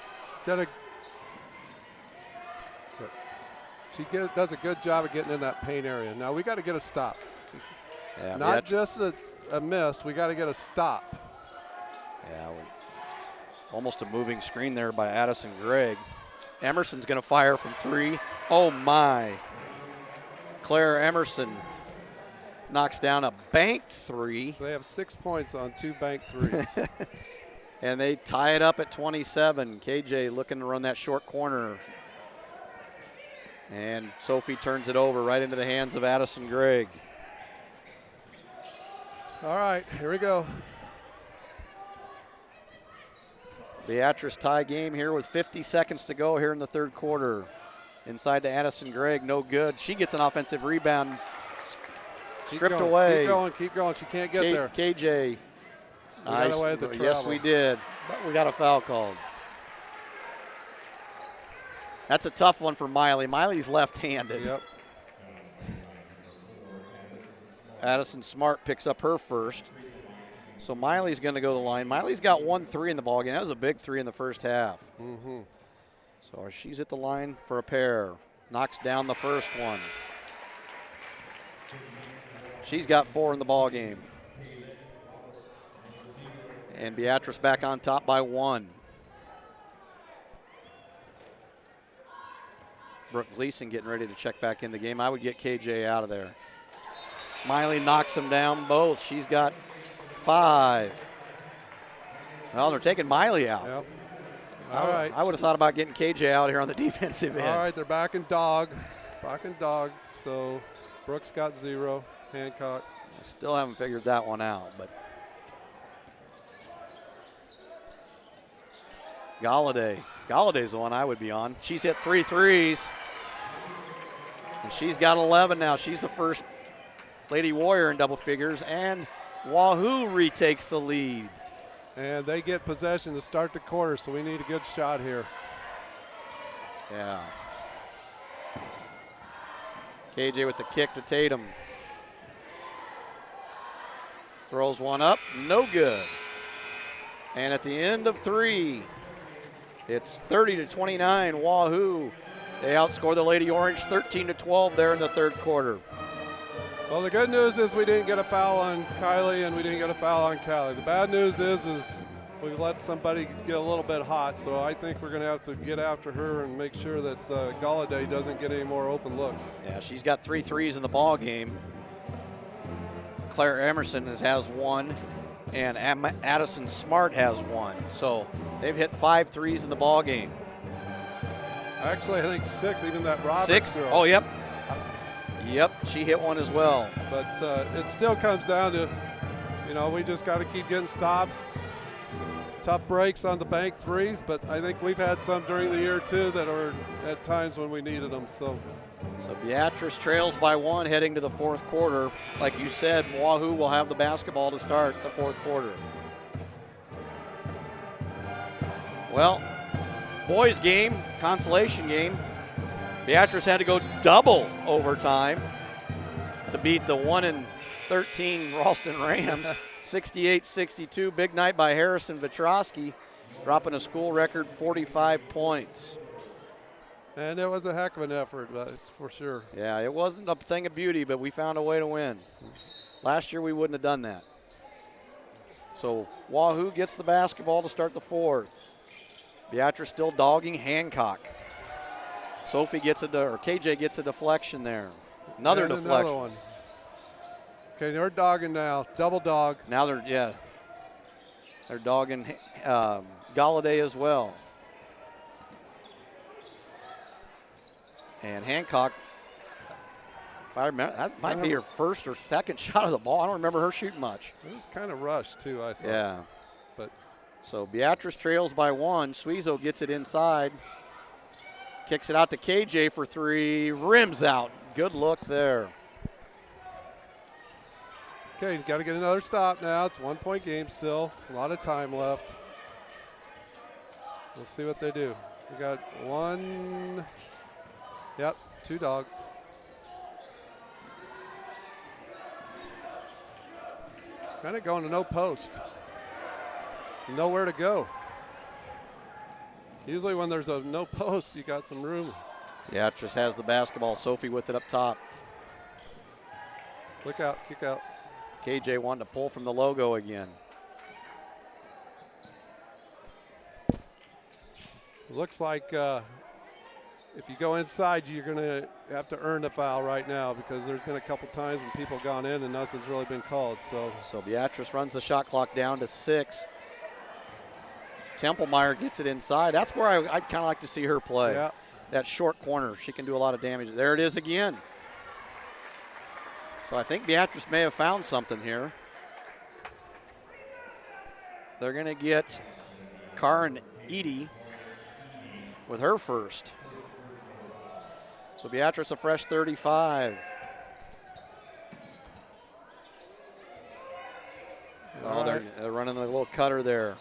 She does a good job of getting in that paint area. Now we got to get a stop. Yeah, Not just a miss, we got to get a stop. Yeah, almost a moving screen there by Addison Gregg. Emerson's going to fire from 3. Oh, my. Claire Emerson knocks down a banked 3. They have 6 points on 2 bank threes. And they tie it up at 27. KJ looking to run that short corner. And Sophie turns it over right into the hands of Addison Gregg. All right, here we go. Beatrice tie game here with 50 seconds to go here in the third quarter. Inside to Addison Gregg, no good. She gets an offensive rebound. Stripped away. Keep going. She can't get there. KJ. Got away with the Yes, travel. we did. But we got a foul called. That's a tough one for Miley. Miley's left-handed. Yep. Addison Smart picks up her first. So Miley's going to go to the line. Miley's got 1 3 in the ballgame. That was a big 3 in the first half. Mm-hmm. So she's at the line for a pair. Knocks down the first one. She's got 4 in the ballgame. And Beatrice back on top by 1. Brooke Gleason getting ready to check back in the game. I would get KJ out of there. Miley knocks them down both. She's got 5. Well, they're taking Miley out. Yep. All right. I would have thought about getting KJ out here on the defensive end. All right, they're back in dog. So Brooks got 0. Hancock. I still haven't figured that one out, but Galladay's the one I would be on. She's hit 3 threes. And she's got 11 now. She's the first Lady Warrior in double figures, and Wahoo retakes the lead. And they get possession to start the quarter, so we need a good shot here. Yeah. KJ with the kick to Tatum. Throws one up, no good. And at the end of 3, it's 30-29, Wahoo. They outscore the Lady Orange 13-12 there in the third quarter. Well, the good news is we didn't get a foul on Kylie and we didn't get a foul on Callie. The bad news is we let somebody get a little bit hot, so I think we're going to have to get after her and make sure that Galladay doesn't get any more open looks. Yeah, she's got 3 threes in the ball game. Claire Emerson has 1, and Addison Smart has 1. So they've hit 5 threes in the ball game. Actually, I think 6, even that Roberts 6? girl. Oh, yep. Yep, she hit 1 as well. But it still comes down to, we just got to keep getting stops. Tough breaks on the bank threes, but I think we've had some during the year too that are at times when we needed them. So Beatrice trails by 1 heading to the fourth quarter. Like you said, Wahoo will have the basketball to start the fourth quarter. Well, boys game, consolation game. Beatrice had to go double overtime to beat the 1-13 Ralston Rams. 68-62, big night by Harrison Vitrosky, dropping a school record 45 points. And it was a heck of an effort, that's for sure. Yeah, it wasn't a thing of beauty, but we found a way to win. Last year we wouldn't have done that. So Wahoo gets the basketball to start the fourth. Beatrice still dogging Hancock. Sophie gets KJ gets a deflection there. Another deflection. Another one. Okay, they're dogging now, double dog. Now they're dogging Galladay as well. And Hancock, if I remember, that might be her first or second shot of the ball. I don't remember her shooting much. It was kind of rushed too, I thought. Yeah. But so Beatrice trails by 1. Suizo gets it inside. Kicks it out to KJ for 3. Rims out. Good look there. okay, got to get another stop now. It's 1-point game still. A lot of time left. We'll see what they do. We got 1. Yep, 2 dogs. Kind of going to no post. Nowhere to go. Usually when there's a no post, you got some room. Beatrice has the basketball. Sophie with it up top. Look out, kick out. KJ wanting to pull from the logo again. Looks like if you go inside, you're going to have to earn the foul right now because there's been a couple times when people gone in and nothing's really been called. So Beatrice runs the shot clock down to 6. Templemeyer gets it inside. That's where I'd kind of like to see her play. Yeah. That short corner, she can do a lot of damage. There it is again. So I think Beatrice may have found something here. They're going to get Karen Edie with her first. So Beatrice a fresh 35. Oh, they're running a little cutter there.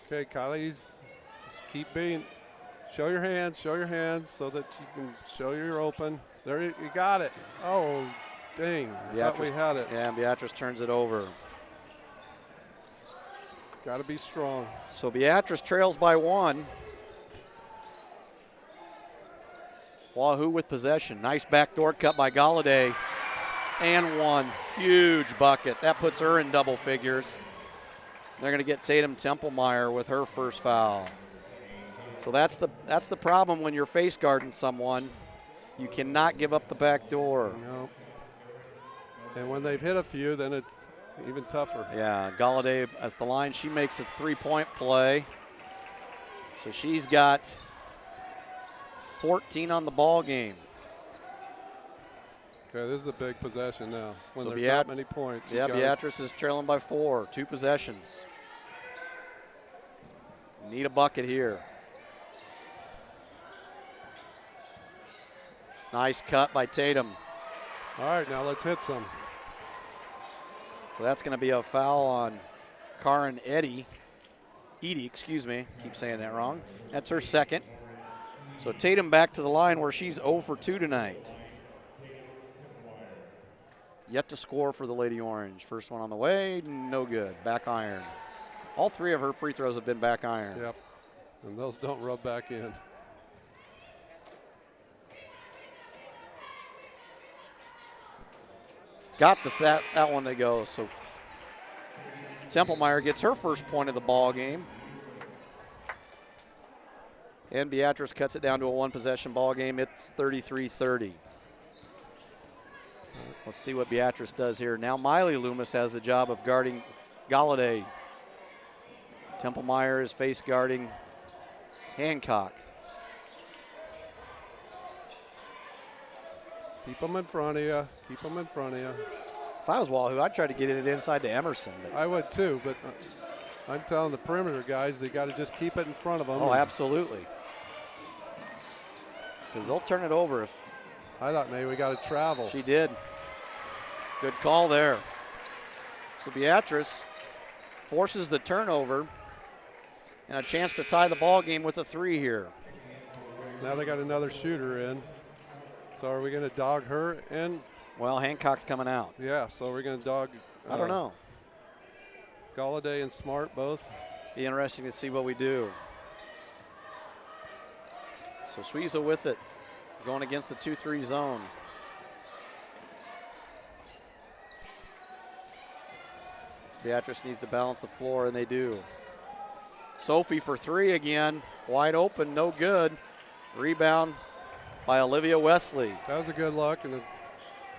Okay, Kylie, just keep being, show your hands so that you can show you're open. There, you got it. Oh, dang, I thought we had it. Yeah, Beatrice turns it over. Got to be strong. So Beatrice trails by 1. Wahoo with possession. Nice backdoor cut by Galladay. And 1. Huge bucket. That puts her in double figures. They're going to get Tatum Templemeyer with her first foul. So that's the problem when you're face guarding someone. You cannot give up the back door. No. And when they've hit a few, then it's even tougher. Yeah, Galladay at the line. She makes a 3-point play. So she's got 14 on the ball game. Okay, this is a big possession now. When So there's not many points. Yeah, Beatrice is trailing by 4. 2 possessions. Need a bucket here. Nice cut by Tatum. All right, now let's hit some. So that's going to be a foul on Karen Edie, excuse me. Keep saying that wrong. That's her second. So Tatum back to the line where she's 0 for 2 tonight. Yet to score for the Lady Orange. First one on the way, no good. Back iron. All 3 of her free throws have been back iron. Yep, and those don't rub back in. Got that one to go. So Templemeyer gets her first point of the ball game. And Beatrice cuts it down to a 1-possession ball game. It's 33-30. Let's see what Beatrice does here. Now Miley Loomis has the job of guarding Galladay. Templemeyer is face guarding Hancock. Keep them in front of you. Keep them in front of you. If I was Wahoo, I'd try to get it inside to Emerson. I would too, but I'm telling the perimeter guys they got to just keep it in front of them. Oh, absolutely. Because they'll turn it over if I thought maybe we got to travel. she did. Good call there. So Beatrice forces the turnover and a chance to tie the ball game with a 3 here. Now they got another shooter in. So are we going to dog her in? Well, Hancock's coming out. Yeah, so we're going to dog. I don't know. Galladay and Smart both. Be interesting to see what we do. So Suiza with it, going against the 2-3 zone. Beatrice needs to balance the floor, and they do. Sophie for 3 again. Wide open, no good. Rebound by Olivia Wesley. That was a good look and a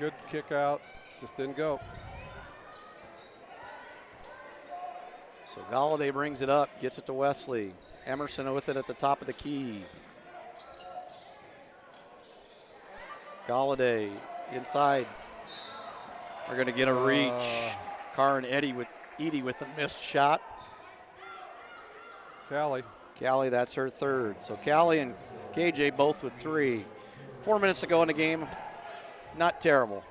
good kick out. Just didn't go. So Galladay brings it up, gets it to Wesley. Emerson with it at the top of the key. Galladay inside. We're going to get a reach. Karen Edie with a missed shot. Callie, that's her 3rd. So Callie and KJ both with 3. 4 minutes to go in the game. Not terrible.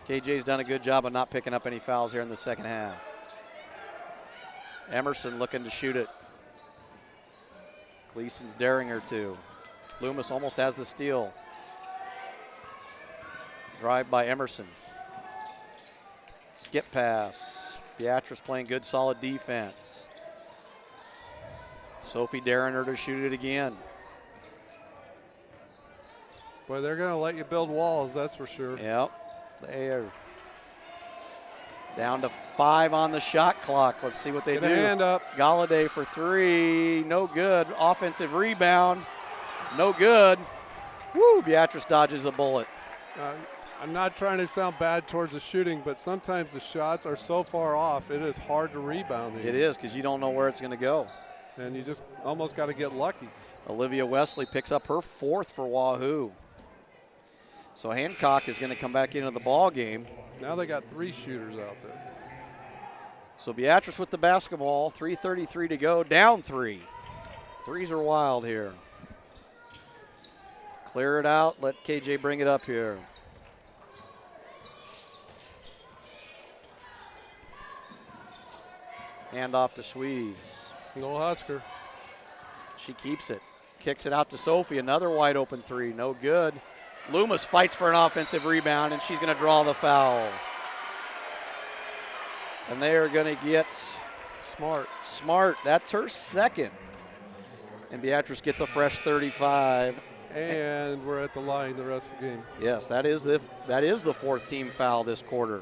KJ's done a good job of not picking up any fouls here in the second half. Emerson looking to shoot it. Gleason's daring her to. Loomis almost has the steal. Drive by Emerson. Skip pass. Beatrice playing good, solid defense. Sophie daring her to shoot it again. Boy, they're going to let you build walls, that's for sure. Yep. They are down to 5 on the shot clock. Let's see what they Get do. a hand up. Galladay for 3. No good. Offensive rebound. No good. Woo, Beatrice dodges a bullet. I'm not trying to sound bad towards the shooting, but sometimes the shots are so far off, it is hard to rebound these. It is, because you don't know where it's going to go. And you just almost got to get lucky. Olivia Wesley picks up her 4th for Wahoo. So Hancock is going to come back into the ball game. Now they got 3 shooters out there. So Beatrice with the basketball, 3:33 to go, down 3. Threes are wild here. Clear it out, let KJ bring it up here. Hand off to Sweeze. No Husker. She keeps it, kicks it out to Sophie, another wide open 3, no good. Loomis fights for an offensive rebound, and she's going to draw the foul. And they are going to get Smart. That's her 2nd. And Beatrice gets a fresh 35. And we're at the line the rest of the game. Yes, that is the 4th team foul this quarter.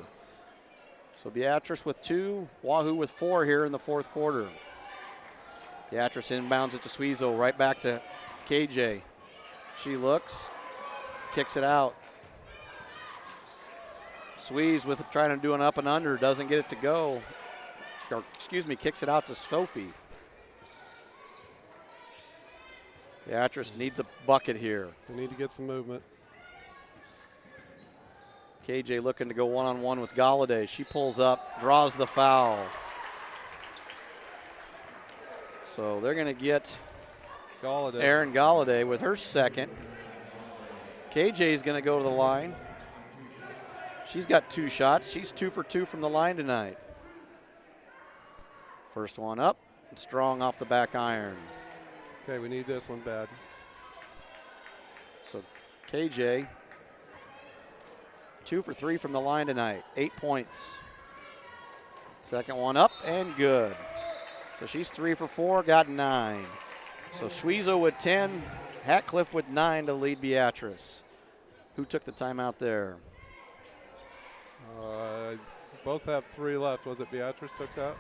So Beatrice with 2, Wahoo with 4 here in the 4th quarter. Beatrice inbounds it to Suizo, right back to KJ. She looks, kicks it out. Sweeze with trying to do an up and under, doesn't get it to go. Or, excuse me, kicks it out to Sophie. Beatrice needs a bucket here. We need to get some movement. KJ looking to go one-on-one with Galladay. She pulls up, draws the foul. So they're going to get Galladay. Erin Galladay with her 2nd. KJ is going to go to the line. She's got 2 shots. She's 2 for 2 from the line tonight. First one up, strong off the back iron. Okay, we need this one bad. So KJ, 2 for 3 from the line tonight, 8 points. Second one up and good. So she's 3 for 4, got 9. So Suizo with 10, Hatcliffe with 9 to lead Beatrice. Who took the timeout there? Both have 3 left. Was it Beatrice took that?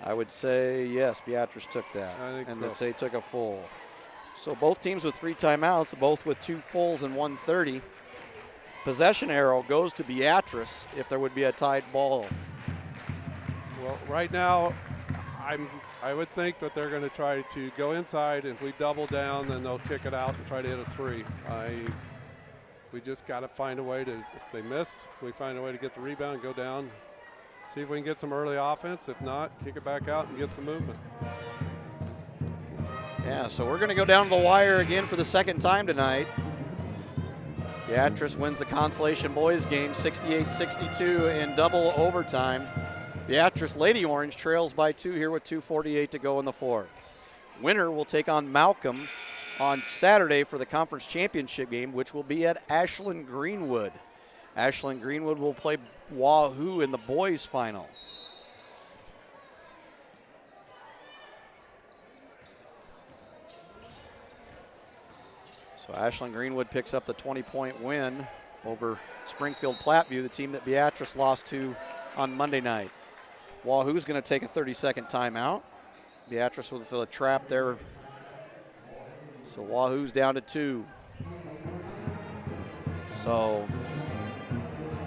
I would say yes, Beatrice took that. I think and so. that they took a full. So both teams with 3 timeouts, both with 2 fulls and 1:30. Possession arrow goes to Beatrice if there would be a tied ball. Well, right now, I would think that they're going to try to go inside. If we double down, then they'll kick it out and try to hit a 3. We just got to find a way to, if they miss, we find a way to get the rebound, go down, see if we can get some early offense. If not, kick it back out and get some movement. Yeah, so we're going to go down to the wire again for the 2nd time tonight. Beatrice wins the consolation boys game 68-62 in double overtime. Beatrice Lady Orange trails by 2 here with 2:48 to go in the 4th. Winner will take on Malcolm on Saturday for the conference championship game, which will be at Ashland Greenwood. Ashland Greenwood will play Wahoo in the boys final. So Ashland Greenwood picks up the 20-point win over Springfield Platteview, the team that Beatrice lost to on Monday night. Wahoo's going to take a 30-second timeout. Beatrice with a trap there. So Wahoo's down to 2. So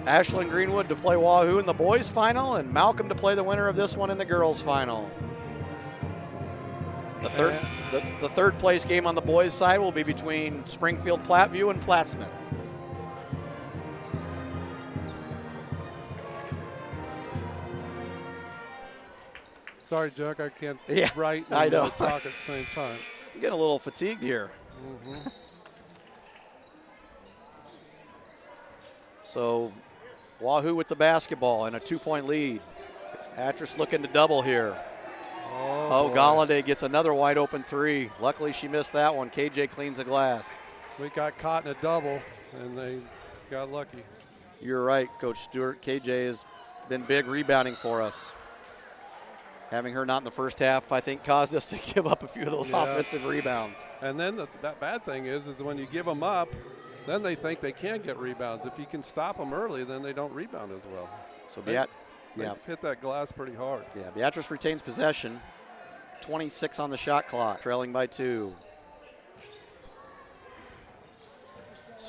Ashland Greenwood to play Wahoo in the boys final, and Malcolm to play the winner of this one in the girls final. The third place game on the boys side will be between Springfield Platteview and Plattsmouth. Sorry, Chuck, I can't Yeah, write I and know. talk at the same time. I'm getting a little fatigued here. So Wahoo with the basketball and a 2-point lead. Beatrice looking to double here. Oh, boy. Galladay gets another wide open 3. Luckily she missed that one. KJ cleans the glass. We got caught in a double, and they got lucky. You're right, Coach Stewart. KJ is been big rebounding for us. Having her not in the first half, I think, caused us to give up a few of those offensive rebounds. And then that bad thing is when you give them up, then they think they can get rebounds. If you can stop them early, then they don't rebound as well. So they've hit that glass pretty hard. Yeah, Beatrice retains possession. 26 on the shot clock, trailing by 2.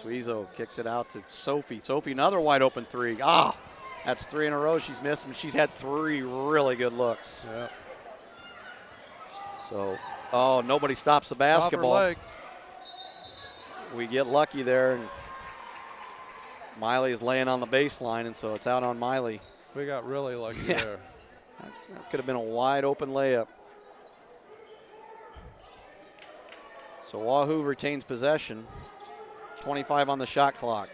Suizo kicks it out to Sophie. Sophie, another wide open 3. That's 3 in a row she's missed, and she's had 3 really good looks. Yeah. So, nobody stops the basketball. Off her leg. We get lucky there, and Miley is laying on the baseline, and so it's out on Miley. We got really lucky there. That could have been a wide open layup. So Wahoo retains possession. 25 on the shot clock.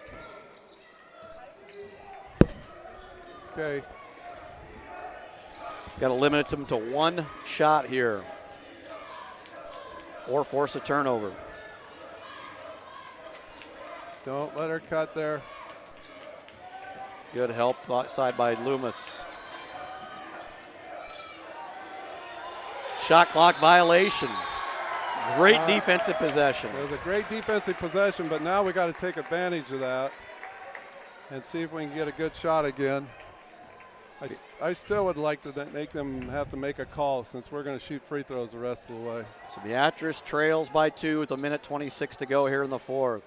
Okay. Got to limit them to 1 shot here, or force a turnover. Don't let her cut there. Good help outside by Loomis. Shot clock violation. Great defensive possession. It was a great defensive possession, but now we got to take advantage of that and see if we can get a good shot again. I still would like to make them have to make a call since we're going to shoot free throws the rest of the way. So Beatrice trails by 2 with 1:26 to go here in the 4th.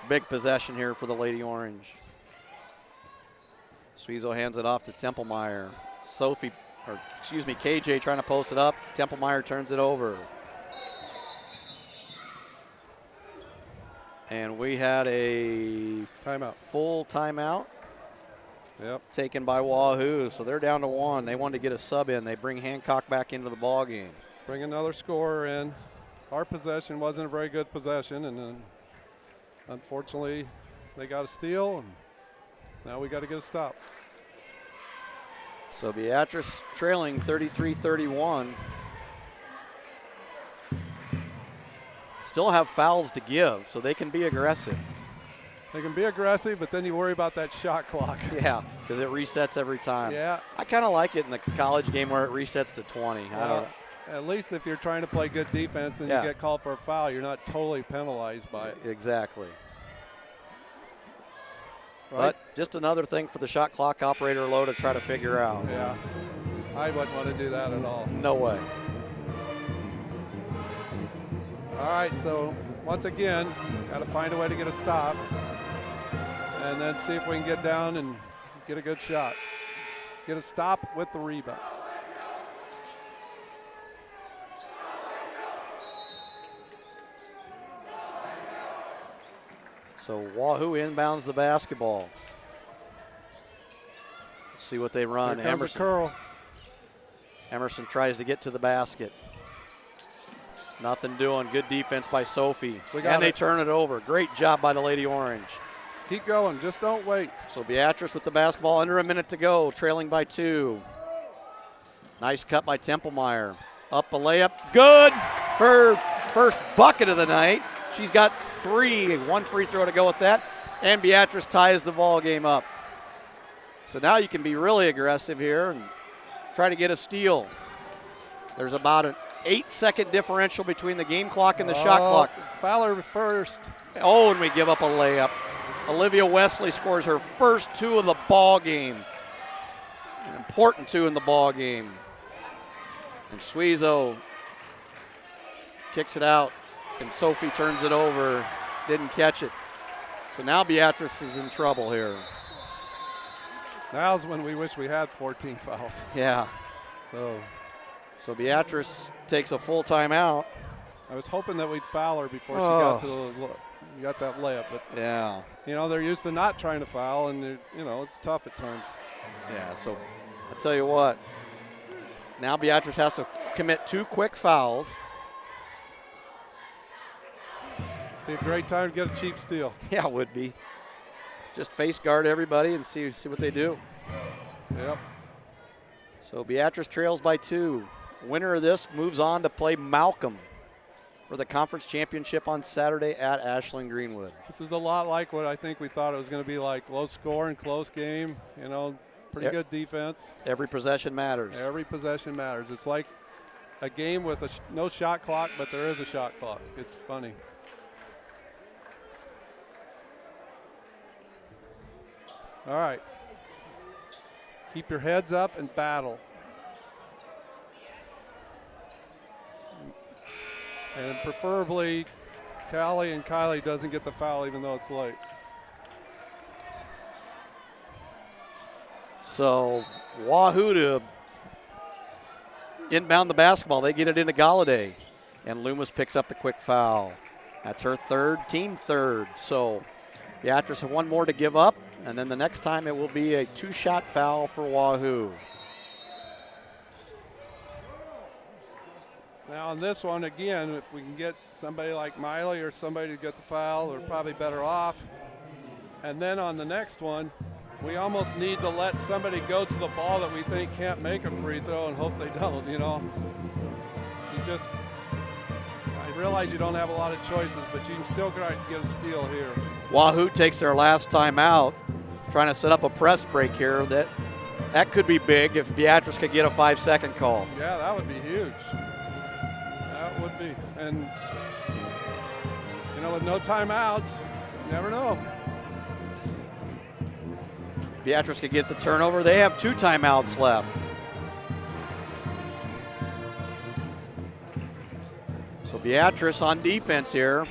Big possession here for the Lady Orange. Suizo hands it off to Templemeyer. KJ trying to post it up. Templemeyer turns it over. And we had a full timeout. Yep. Taken by Wahoo, so they're down to 1. They wanted to get a sub in. They bring Hancock back into the ball game. Bring another scorer in. Our possession wasn't a very good possession, and then unfortunately they got a steal, and now we got to get a stop. So Beatrice trailing 33-31. Still have fouls to give, so they can be aggressive. They can be aggressive, but then you worry about that shot clock. Yeah, because it resets every time. Yeah. I kind of like it in the college game where it resets to 20. At least if you're trying to play good defense and you get called for a foul, you're not totally penalized by it. Exactly. Right? But just another thing for the shot clock operator low to try to figure out. Yeah. I wouldn't want to do that at all. No way. All right, so once again, got to find a way to get a stop and then see if we can get down and get a good shot. Get a stop with the rebound. So Wahoo inbounds the basketball. Let's see what they run. Here comes a curl. Emerson tries to get to the basket. Nothing doing. Good defense by Sophie. And they turn it over. Great job by the Lady Orange. Keep going. Just don't wait. So Beatrice with the basketball, under a minute to go, trailing by 2. Nice cut by Templemeyer. Up a layup. Good. Her first bucket of the night. She's got 3. 1 free throw to go with that. And Beatrice ties the ball game up. So now you can be really aggressive here and try to get a steal. There's about an 8-second differential between the game clock and the shot clock. Fowler first. Oh, and we give up a layup. Olivia Wesley scores her first 2 of the ball game. An important 2 in the ball game. And Suizo kicks it out, and Sophie turns it over. Didn't catch it. So now Beatrice is in trouble here. Now's when we wish we had 14 fouls. Yeah. So Beatrice takes a full timeout. I was hoping that we'd foul her before she got that layup, but yeah, they're used to not trying to foul, and it's tough at times. Yeah. So I'll tell you what. Now Beatrice has to commit 2 quick fouls. Be a great time to get a cheap steal. Yeah, it would be. Just face guard everybody and see what they do. Yep. So Beatrice trails by 2. Winner of this moves on to play Malcolm for the conference championship on Saturday at Ashland Greenwood. This is a lot like what I think we thought it was going to be like. Low score and close game. Pretty good defense. Every possession matters. Every possession matters. It's like a game with no shot clock, but there is a shot clock. It's funny. All right. Keep your heads up and battle. And preferably, Callie and Kylie doesn't get the foul even though it's late. So Wahoo to inbound the basketball. They get it into Galladay. And Loomis picks up the quick foul. That's her third, team third. So Beatrice have one more to give up. And then the next time it will be a 2-shot foul for Wahoo. Now on this one, again, if we can get somebody like Miley or somebody to get the foul, we're probably better off. And then on the next one, we almost need to let somebody go to the ball that we think can't make a free throw and hope they don't, you know. I realize you don't have a lot of choices, but you can still try to get a steal here. Wahoo takes their last time out, trying to set up a press break here. That could be big if Beatrice could get a 5-second call. Yeah, that would be huge. That would be. And, you know, with no timeouts, you never know. Beatrice could get the turnover. They have 2 timeouts left. So Beatrice on defense here.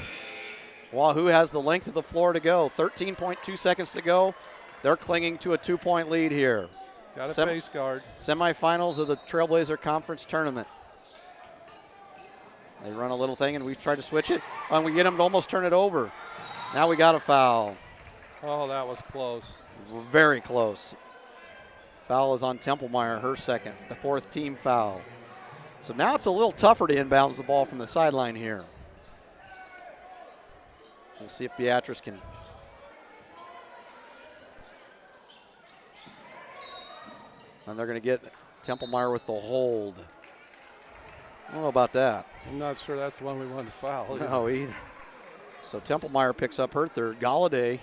Wahoo has the length of the floor to go. 13.2 seconds to go. They're clinging to a 2-point lead here. Got a face guard. Semifinals of the Trailblazer Conference Tournament. They run a little thing, and we try to switch it, and we get them to almost turn it over. Now we got a foul. Oh, that was close. Very close. Foul is on Templemeyer, her second, the 4th team foul. So now it's a little tougher to inbounds the ball from the sideline here. We'll see if Beatrice can. And they're going to get Templemeyer with the hold. I don't know about that. I'm not sure that's the one we wanted to foul. No, either. So Templemeyer picks up her third. Galladay,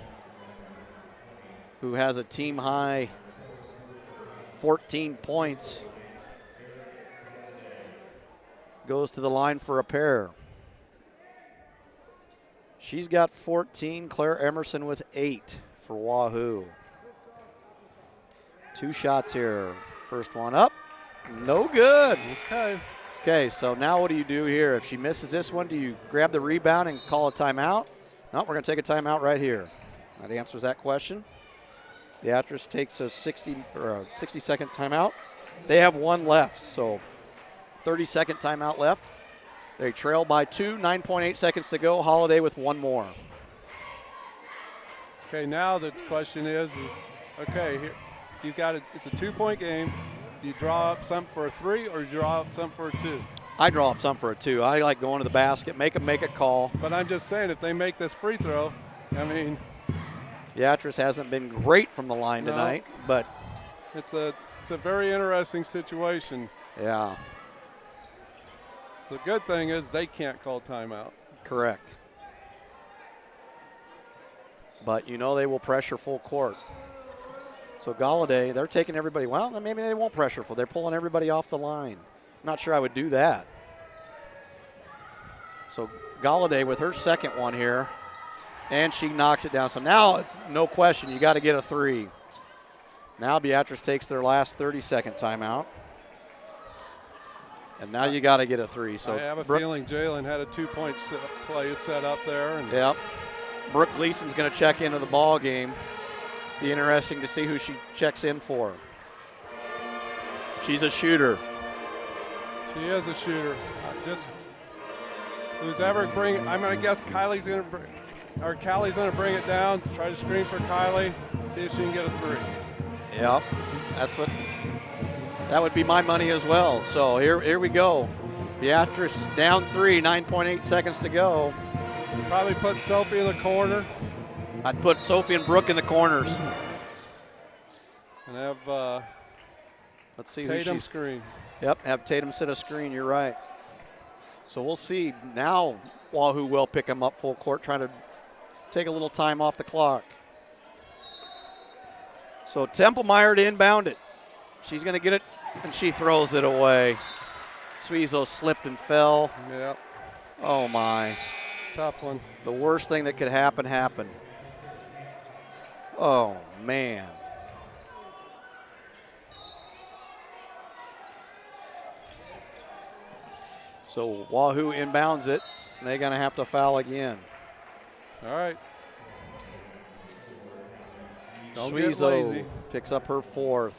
who has a team high 14 points, goes to the line for a pair. She's got 14. Claire Emerson with 8 for Wahoo. 2 shots here. First one up. No good. Okay, so now what do you do here? If she misses this one, do you grab the rebound and call a timeout? No, we're going to take a timeout right here. That answers that question. Beatrice takes a 60-second timeout. They have 1 left, so 30-second timeout left. They trail by 2, 9.8 seconds to go. Holiday with 1 more. Okay, now the question is okay, here you've got it's a 2-point game. Do you draw up something for a 3 or do you draw up something for a 2? I draw up something for a 2. I like going to the basket, make a call. But I'm just saying, if they make this free throw, I mean, Beatrice hasn't been great from the line tonight, but it's a very interesting situation. Yeah. The good thing is they can't call timeout. Correct. But you know they will pressure full court. So Galladay, they're taking everybody. Well, then maybe they won't pressure full. They're pulling everybody off the line. I'm not sure I would do that. So Galladay with her second one here, and she knocks it down. So now it's no question, you got to get a 3. Now Beatrice takes their last 30-second timeout. And now you got to get a 3. So I have a feeling Jalen had a 2-point play set up there. And yep. Brooke Gleason's going to check into the ball game. Be interesting to see who she checks in for. She's a shooter. She is a shooter. Just who's ever I'm going to guess Kylie's going to bring it down. Try to screen for Kylie. See if she can get a 3. Yep. That would be my money as well. So here we go. Beatrice down 3, 9.8 seconds to go. Probably put Sophie in the corner. I'd put Sophie and Brooke in the corners. And have Let's see Tatum who she's. screen. Yep, have Tatum set a screen. You're right. So we'll see. Now Wahoo will pick him up full court, trying to take a little time off the clock. So Templemeyer to inbound it. She's going to get it, and she throws it away. Suizo slipped and fell. Yep. Oh, my. Tough one. The worst thing that could happen happened. Oh, man. So Wahoo inbounds it, and they're going to have to foul again. All right. Don't get Suizo lazy. picks up her 4th.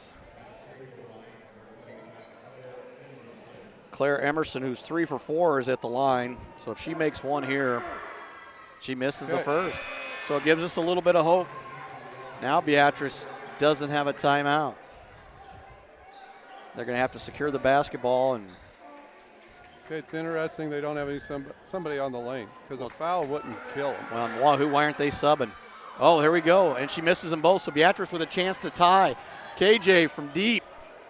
Claire Emerson, who's 3 for 4, is at the line. So if she makes one here, she misses the first. So it gives us a little bit of hope. Now Beatrice doesn't have a timeout. They're going to have to secure the basketball. And Okay, it's interesting they don't have somebody on the lane because a foul wouldn't kill them. well, Wahoo, why aren't they subbing? Oh, here we go. And she misses them both. So Beatrice with a chance to tie. KJ from deep.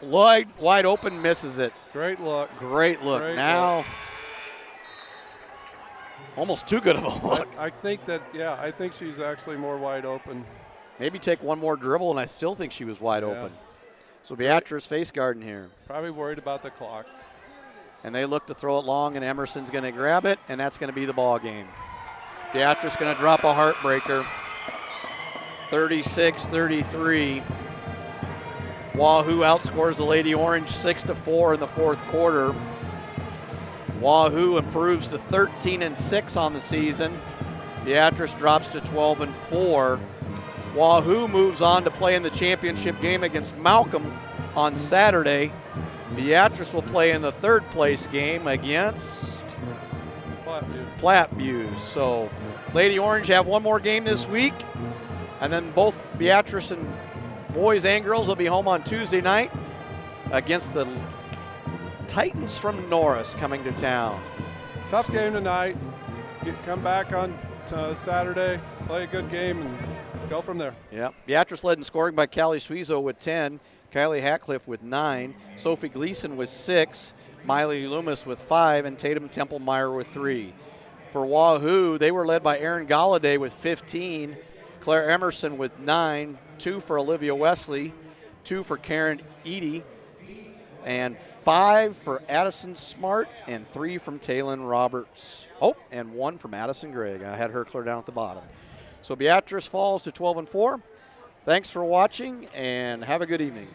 Wide open, misses it. Great look. Great look. Great now, look. almost too good of a look. I think that, yeah, I think she's actually more wide open. Maybe take one more dribble, and I still think she was wide open. So Beatrice face guarding here. Probably worried about the clock. And they look to throw it long, and Emerson's going to grab it, and that's going to be the ball game. Beatrice going to drop a heartbreaker. 36-33. Wahoo outscores the Lady Orange 6-4 in the 4th quarter. Wahoo improves to 13-6 on the season. Beatrice drops to 12-4. Wahoo moves on to play in the championship game against Malcolm on Saturday. Beatrice will play in the 3rd place game against Platteview. So Lady Orange have one more game this week, and then both Beatrice and boys and girls will be home on Tuesday night against the Titans from Norris coming to town. Tough game tonight. Come back on Saturday, play a good game, and go from there. Yep. Beatrice led in scoring by Callie Suizo with 10, Kylie Hatcliffe with 9, Sophie Gleason with 6, Miley Loomis with 5, and Tatum Templemeyer with 3. For Wahoo, they were led by Erin Galladay with 15, Claire Emerson with 9, 2 for Olivia Wesley, 2 for Karen Eady, and 5 for Addison Smart, and 3 from Taylon Roberts. Oh, and 1 from Addison Gregg. I had her clear down at the bottom. So Beatrice falls to 12-4. Thanks for watching, and have a good evening.